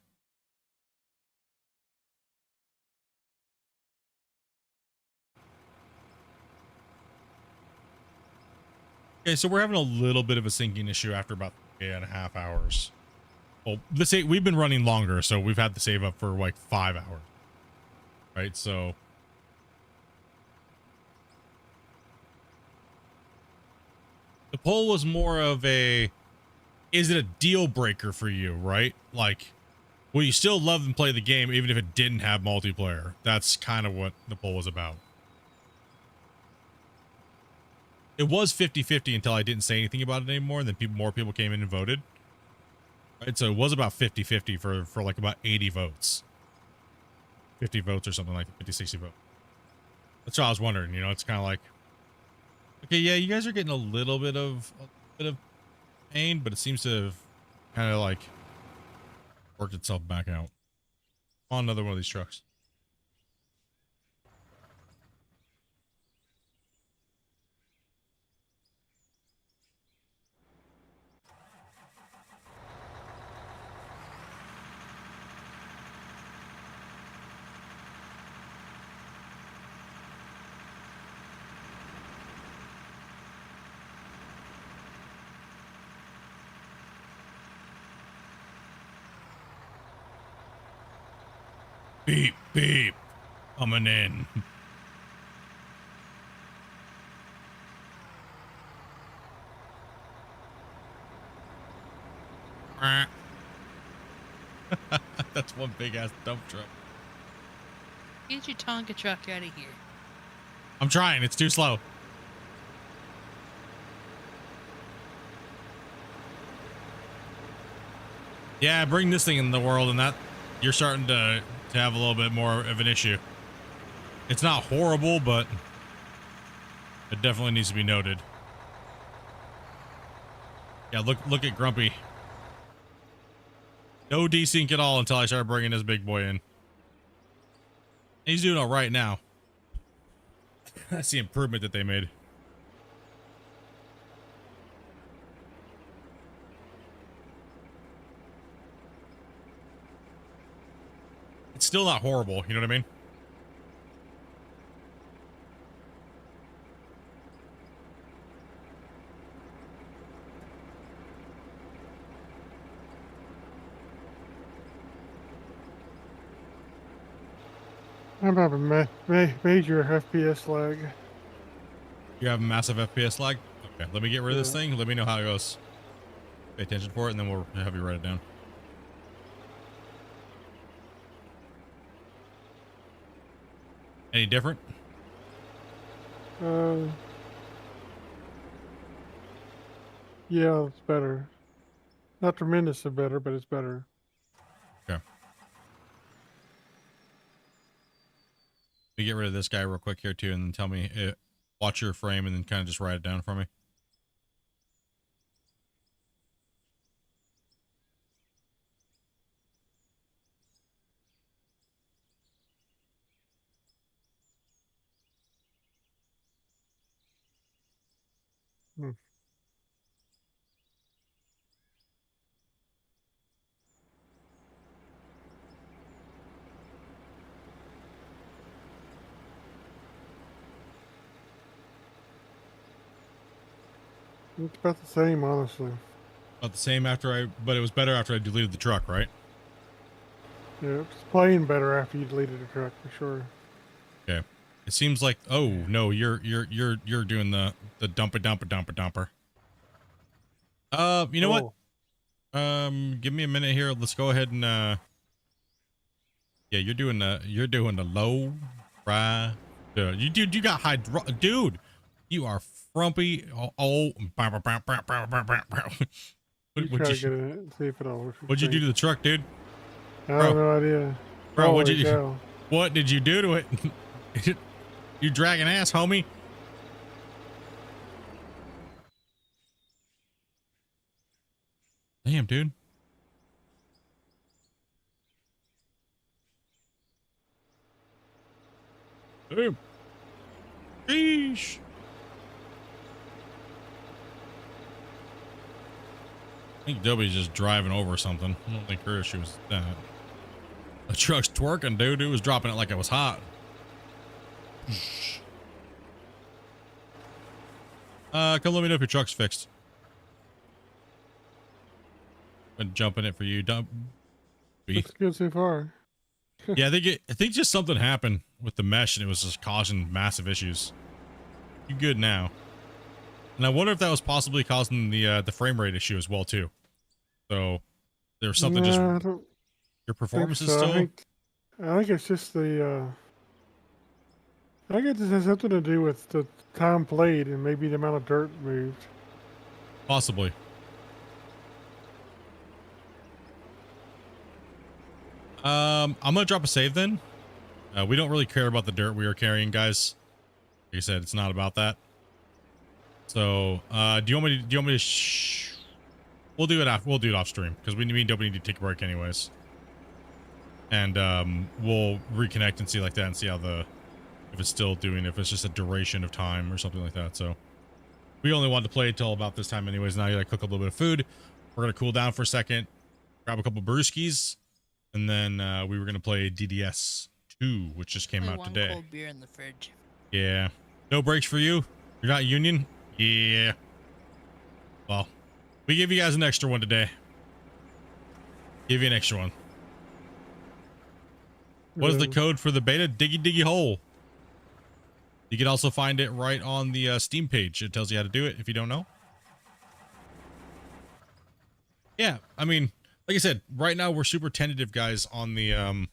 Okay, so we're having a little bit of a syncing issue after about 3.5 hours. Well, we've been running longer, so we've had to save up for like 5 hours. Right, so the poll was more of a, is it a deal breaker for you, right? Like, will you still love and play the game even if it didn't have multiplayer? That's kind of what the poll was about. It was 50-50 until I didn't say anything about it anymore, and then more people came in and voted. Right, so it was about 50-50 for like about 80 votes. 50 votes or something like that, 50-60 votes. That's what I was wondering, you know, it's kind of like, okay, yeah, you guys are getting a little bit of pain, but it seems to have kind of like worked itself back out. On another one of these trucks. Beep, beep. Coming in. That's one big ass dump truck. Get your Tonka truck out of here. I'm trying. It's too slow. Yeah, bring this thing in the world, and that you're starting to have a little bit more of an issue. It's not horrible, but it definitely needs to be noted. Yeah, look at Grumpy. No desync at all until I start bringing this big boy in. He's doing all right now. That's the improvement that they made. It's still not horrible, you know what I mean? I'm having major FPS lag. You have a massive FPS lag? Okay, let me get rid of this Yeah. thing. Let me know how it goes. Pay attention for it, and then we'll have you write it down. Any different? Uh, yeah, it's better. Not tremendously better, but it's better. Okay. Let me get rid of this guy real quick here too, and then tell me, watch your frame, and then kind of just write it down for me. Hmm. It's about the same, honestly. About the same but it was better after I deleted the truck, right? Yeah, it's playing better after you deleted the truck for sure. Okay. It seems like, oh no, you're doing the dumper. You know what? Give me a minute here. Let's go ahead and yeah, you're doing the low fry. You got dude. You are frumpy. You What'd try to you get in it and see if it'll work. what'd you do to the truck, dude? I have no idea. Bro, Holy what did you do to it? You dragging ass, homie. Damn, dude. Damn. Sheesh. I think Dobby's just driving over something. I don't think her issue was that. The truck's twerking, dude. It was dropping it like it was hot. Come let me know if your truck's fixed. Been jumping it for you, dump. Looks good so far. Yeah, I think just something happened with the mesh and it was just causing massive issues. You good now? And I wonder if that was possibly causing the frame rate issue as well too. So there's something just I don't your performance think is so. still. I think it's just the. I think it just has something to do with the time played and maybe the amount of dirt moved. Possibly. I'm gonna drop a save then. We don't really care about the dirt we are carrying, guys. Like I said, it's not about that. So, do you want me to? We'll do it after. We'll do it off stream because we don't need to take a break anyways. And we'll reconnect and see like that and see how if it's still doing, if it's just a duration of time or something like that. So we only wanted to play until about this time anyways. Now you gotta cook a little bit of food. We're gonna cool down for a second, grab a couple brewskis, and then we were gonna play DDS 2, which just came Only out one today. cold beer in the fridge. Yeah. No breaks for you? You're not union? Yeah. Well, we give you guys an extra one today. Give you an extra one. What is the code for the beta? Diggy hole. You can also find it right on the Steam page. It tells you how to do it if you don't know. Yeah, I mean, like I said, right now we're super tentative, guys, on the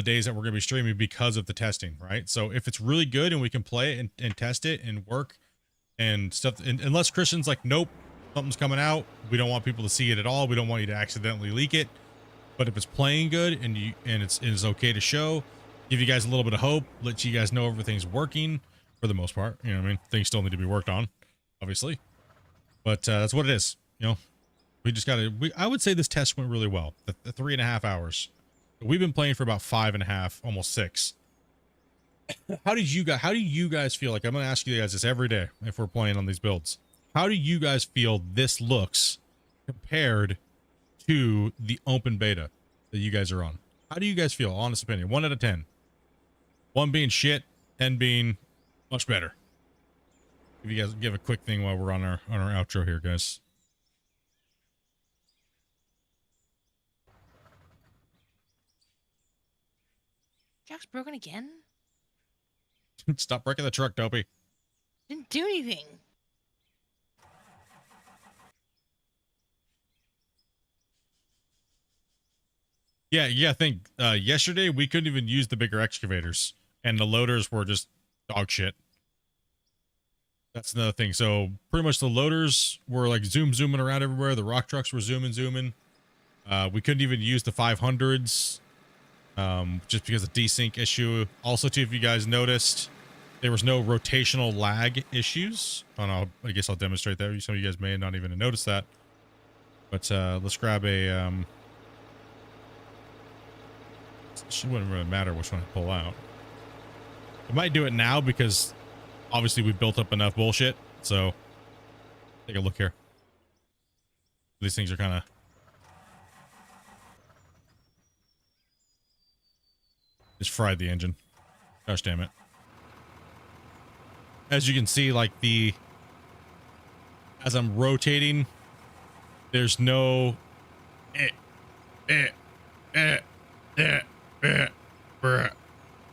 days that we're going to be streaming because of the testing, right? So if it's really good and we can play it and test it and work and stuff, and unless Christian's like, nope, something's coming out, we don't want people to see it at all. We don't want you to accidentally leak it. But if it's playing good and it's okay to show, give you guys a little bit of hope, let you guys know everything's working for the most part. You know what I mean? Things still need to be worked on, obviously. But that's what it is. You know, we just gotta. I would say this test went really well. The 3.5 hours. We've been playing for about 5.5, almost 6. How do you guys feel? Like, I'm gonna ask you guys this every day if we're playing on these builds. How do you guys feel this looks compared to the open beta that you guys are on? How do you guys feel? Honest opinion. 1 out of 10. 1 being shit, 10 being much better. If you guys give a quick thing while we're on our outro here, guys. Jack's broken again? Stop wrecking the truck, Dopey. Didn't do anything. Yeah, I think yesterday we couldn't even use the bigger excavators, and the loaders were just dog shit. That's another thing. So pretty much the loaders were like zooming around everywhere. The rock trucks were zooming. We couldn't even use the 500s just because of desync issue. Also, too, if you guys noticed, there was no rotational lag issues. I guess I'll demonstrate that. Some of you guys may not even have noticed that. But let's grab a... it wouldn't really matter which one to pull out. I might do it now because obviously we built up enough bullshit. So take a look here. These things are kind of... just fried the engine. Gosh damn it. As you can see, like as I'm rotating, there's no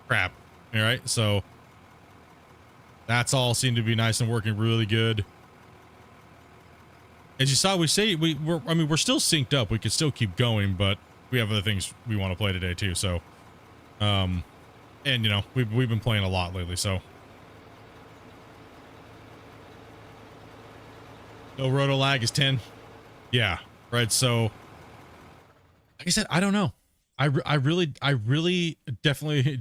crap. All right, so that's all seemed to be nice and working really good. As you saw, we're still synced up. We could still keep going, but we have other things we want to play today too. So, and you know, we've been playing a lot lately. So, no roto lag is 10. Yeah, right. So, like I said, I don't know. I really definitely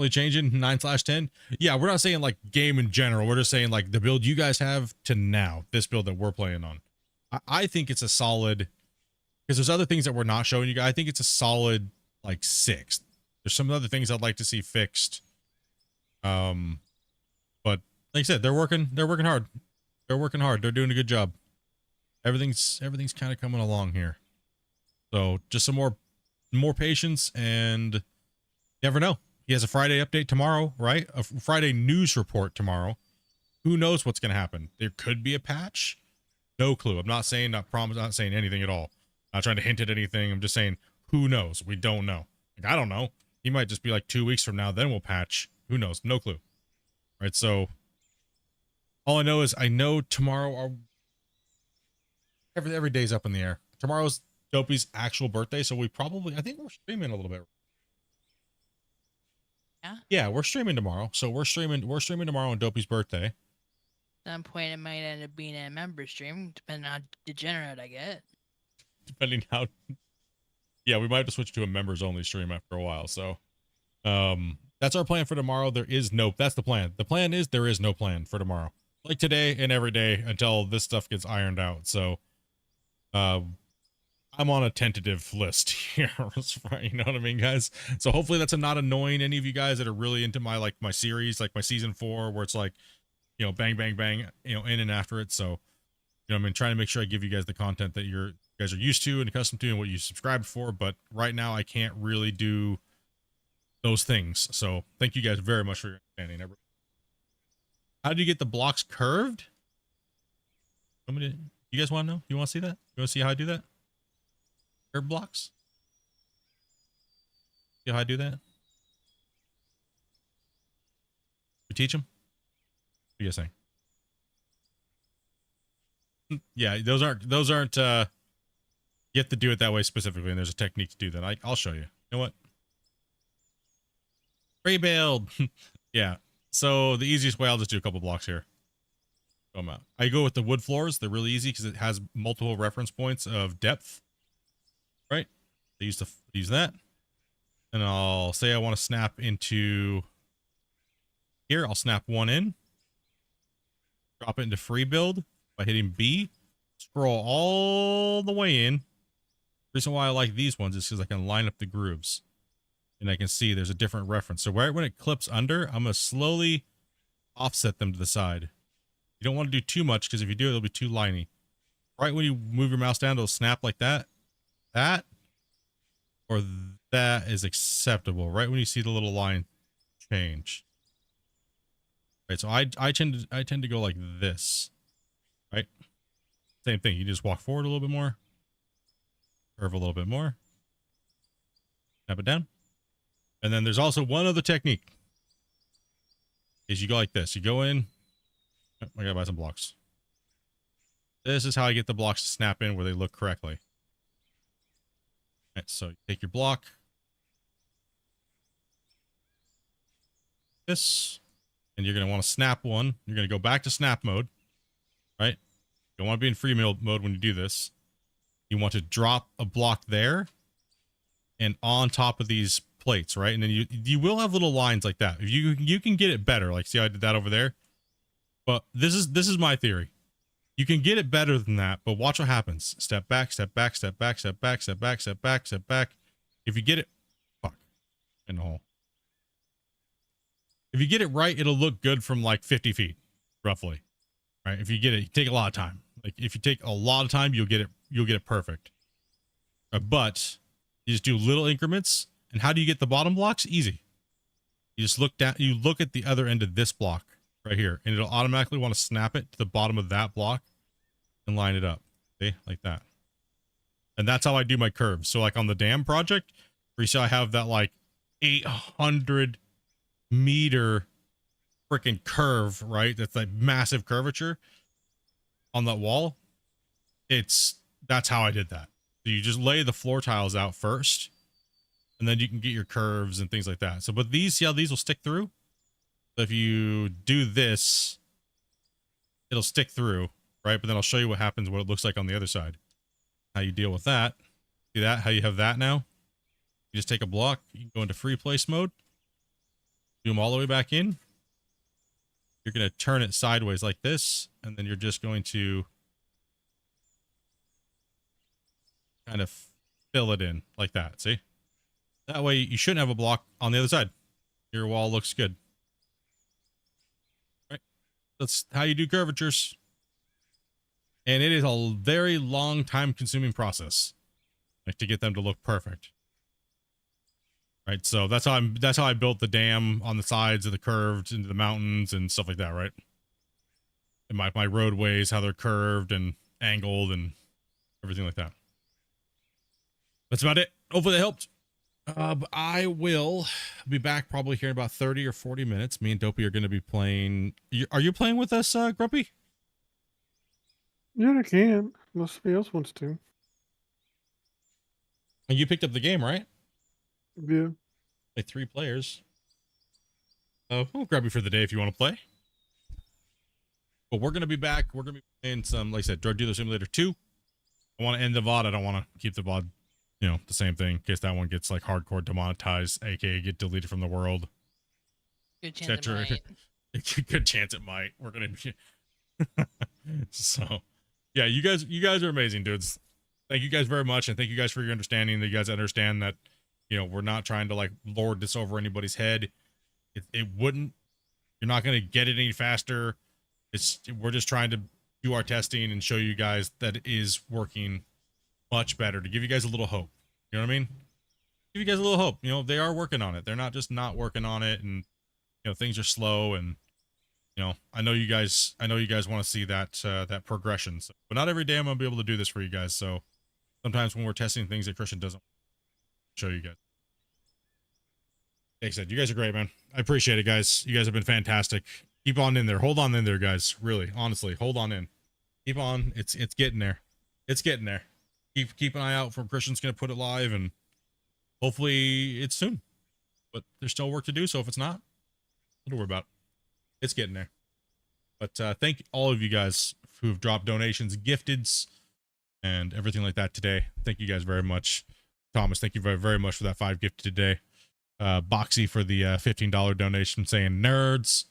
changing 9/10. Yeah, we're not saying like game in general. We're just saying like the build you guys have to now, this build that we're playing on. I think it's a solid, because there's other things that we're not showing you guys. I think it's a solid like 6. There's some other things I'd like to see fixed. But like I said, they're working hard. They're working hard. They're doing a good job. Everything's kind of coming along here. So just some more patience, and you never know. He has a Friday update tomorrow, right? A Friday news report tomorrow. Who knows what's going to happen? There could be a patch. No clue. I'm not saying, not saying anything at all. Not trying to hint at anything. I'm just saying, who knows? We don't know. Like, I don't know. He might just be like 2 weeks from now, then we'll patch. Who knows? No clue. Right. So all I know is I know tomorrow every day's up in the air. Tomorrow's Dopey's actual birthday, so I think we're streaming a little bit. Yeah, we're streaming tomorrow. So we're streaming tomorrow on Dopey's birthday. At some point, it might end up being a member stream, depending on how degenerate I get. Depending how... Yeah, we might have to switch to a members only stream after a while. So that's our plan for tomorrow. That's the plan. The plan is there is no plan for tomorrow. Like today and every day until this stuff gets ironed out. So I'm on a tentative list here. You know what I mean, guys? So hopefully that's not annoying any of you guys that are really into my series, like my season 4, where it's like, you know, bang, bang, bang, you know, in and after it. So, you know, I'm trying to make sure I give you guys the content that you guys are used to and accustomed to and what you subscribed for. But right now I can't really do those things. So thank you guys very much for your understanding. How do you get the blocks curved? You guys want to know? You want to see that? You want to see how I do that? Curve blocks? See how I do that? We teach them? What are you guys saying? Yeah, those aren't you have to do it that way specifically, and there's a technique to do that. I'll show you. You know what? Rebuild. Yeah. So the easiest way, I'll just do a couple blocks here. I go with the wood floors. They're really easy because it has multiple reference points of depth. Right? I use that. And I'll say I want to snap into here. I'll snap one in. Drop it into free build by hitting B. Scroll all the way in. The reason why I like these ones is because I can line up the grooves. And I can see there's a different reference. So right when it clips under, I'm going to slowly offset them to the side. You don't want to do too much because if you do, it'll be too liney. Right when you move your mouse down, it'll snap like that. That or that is acceptable. Right when you see the little line change. Right, so I tend to go like this. Right? Same thing. You just walk forward a little bit more. Curve a little bit more. Snap it down. And then there's also one other technique. Is you go like this. You go in. Oh, I gotta buy some blocks. This is how I get the blocks to snap in where they look correctly. All right, so you take your block. This. And you're going to want to snap one. You're going to go back to snap mode. Right? You don't want to be in free mode when you do this. You want to drop a block there. And on top of these plates, right? And then you will have little lines like that. If you can get it better. Like, see how I did that over there? But this is my theory. You can get it better than that, but watch what happens. Step back, step back, step back, step back, step back, step back, step back. If you get it, fuck, in the hole. If you get it right, it'll look good from like 50 feet, roughly. Right? If you get it, take a lot of time. Like if you take a lot of time, you'll get it perfect. But you just do little increments. And how do you get the bottom blocks? Easy. You just look down. You look at the other end of this block right here, and it'll automatically want to snap it to the bottom of that block and line it up. See, like that. And that's how I do my curves. So like on the dam project, where you see I have that like 800 meter freaking curve, right? That's like massive curvature on that wall. That's how I did that. So you just lay the floor tiles out first, and then you can get your curves and things like that. So, but these, see how these will stick through? So if you do this, it'll stick through, right? But then I'll show you what happens, what it looks like on the other side. How you deal with that. See that? How you have that now? You just take a block, you can go into free place mode, do them all the way back in. You're going to turn it sideways like this, and then you're just going to kind of fill it in like that, see? That way you shouldn't have a block on the other side. Your wall looks good. Right? That's how you do curvatures. And it is a very long time consuming process, like, to get them to look perfect. Right? So that's how I built the dam on the sides of the curved into the mountains and stuff like that, right? And my roadways, how they're curved and angled and everything like that. That's about it. Hopefully that helped. I will be back probably here in about 30 or 40 minutes. Me and Dopey are going to be playing. Are you playing with us, Grumpy? Yeah, I can. Unless somebody else wants to. And you picked up the game, right? Yeah. Play 3 players. I'll grab you for the day if you want to play. But we're going to be back. We're going to be playing some, like I said, Drug Dealer Simulator 2. I want to end the VOD. I don't want to keep the VOD, you know, the same thing, in case that one gets like hardcore demonetized, aka get deleted from the world. Good chance it might. Good chance it might. We're gonna be so yeah, you guys are amazing, dudes. Thank you guys very much, and thank you guys for your understanding, that you guys understand that, you know, we're not trying to like lord this over anybody's head. It wouldn't. You're not gonna get it any faster. We're just trying to do our testing and show you guys that it is working much better, to give you guys a little hope. You know what I mean? Give you guys a little hope. You know, they are working on it. They're not just not working on it, and you know, things are slow, and you know, I know you guys want to see that that progression. So, but not every day I'm gonna be able to do this for you guys. So sometimes when we're testing things that Christian doesn't show you guys. Like I said, you guys are great, man. I appreciate it, guys. You guys have been fantastic. Keep on in there. Hold on in there, guys. Really, honestly, hold on in. Keep on. It's getting there. It's getting there. Keep an eye out for Christian's gonna put it live, and hopefully it's soon. But there's still work to do, so if it's not, don't worry about it. It's getting there. But thank all of you guys who've dropped donations, gifteds, and everything like that today. Thank you guys very much. Thomas, thank you very, very much for that 5 gifted today. Boxy for the $15 donation, saying nerds.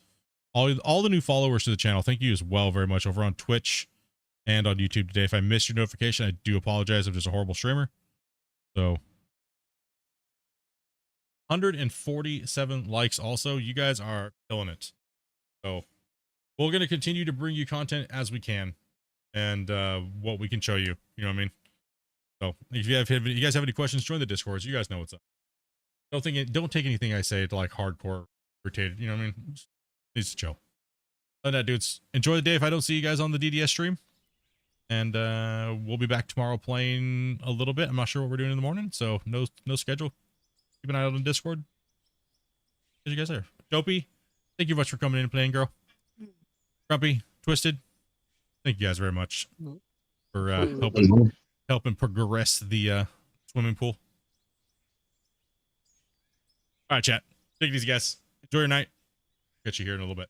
All the new followers to the channel, thank you as well very much over on Twitch and on YouTube today. If I missed your notification, I do apologize. I'm just a horrible streamer. So 147 likes also. You guys are killing it. So we're going to continue to bring you content as we can, and what we can show you. You know what I mean? So if you guys have any questions, join the Discords. You guys know what's up. Don't take anything I say to like hardcore irritated. You know what I mean? Just needs to chill. Other than that, dudes, enjoy the day if I don't see you guys on the DDS stream. And we'll be back tomorrow playing a little bit. I'm not sure what we're doing in the morning, so no schedule. Keep an eye out on Discord. you guys there. Dopey, thank you much for coming in and playing, girl. Grumpy, Twisted, thank you guys very much for helping progress the swimming pool. All right, chat. Take it easy, guys. Enjoy your night. Catch you here in a little bit.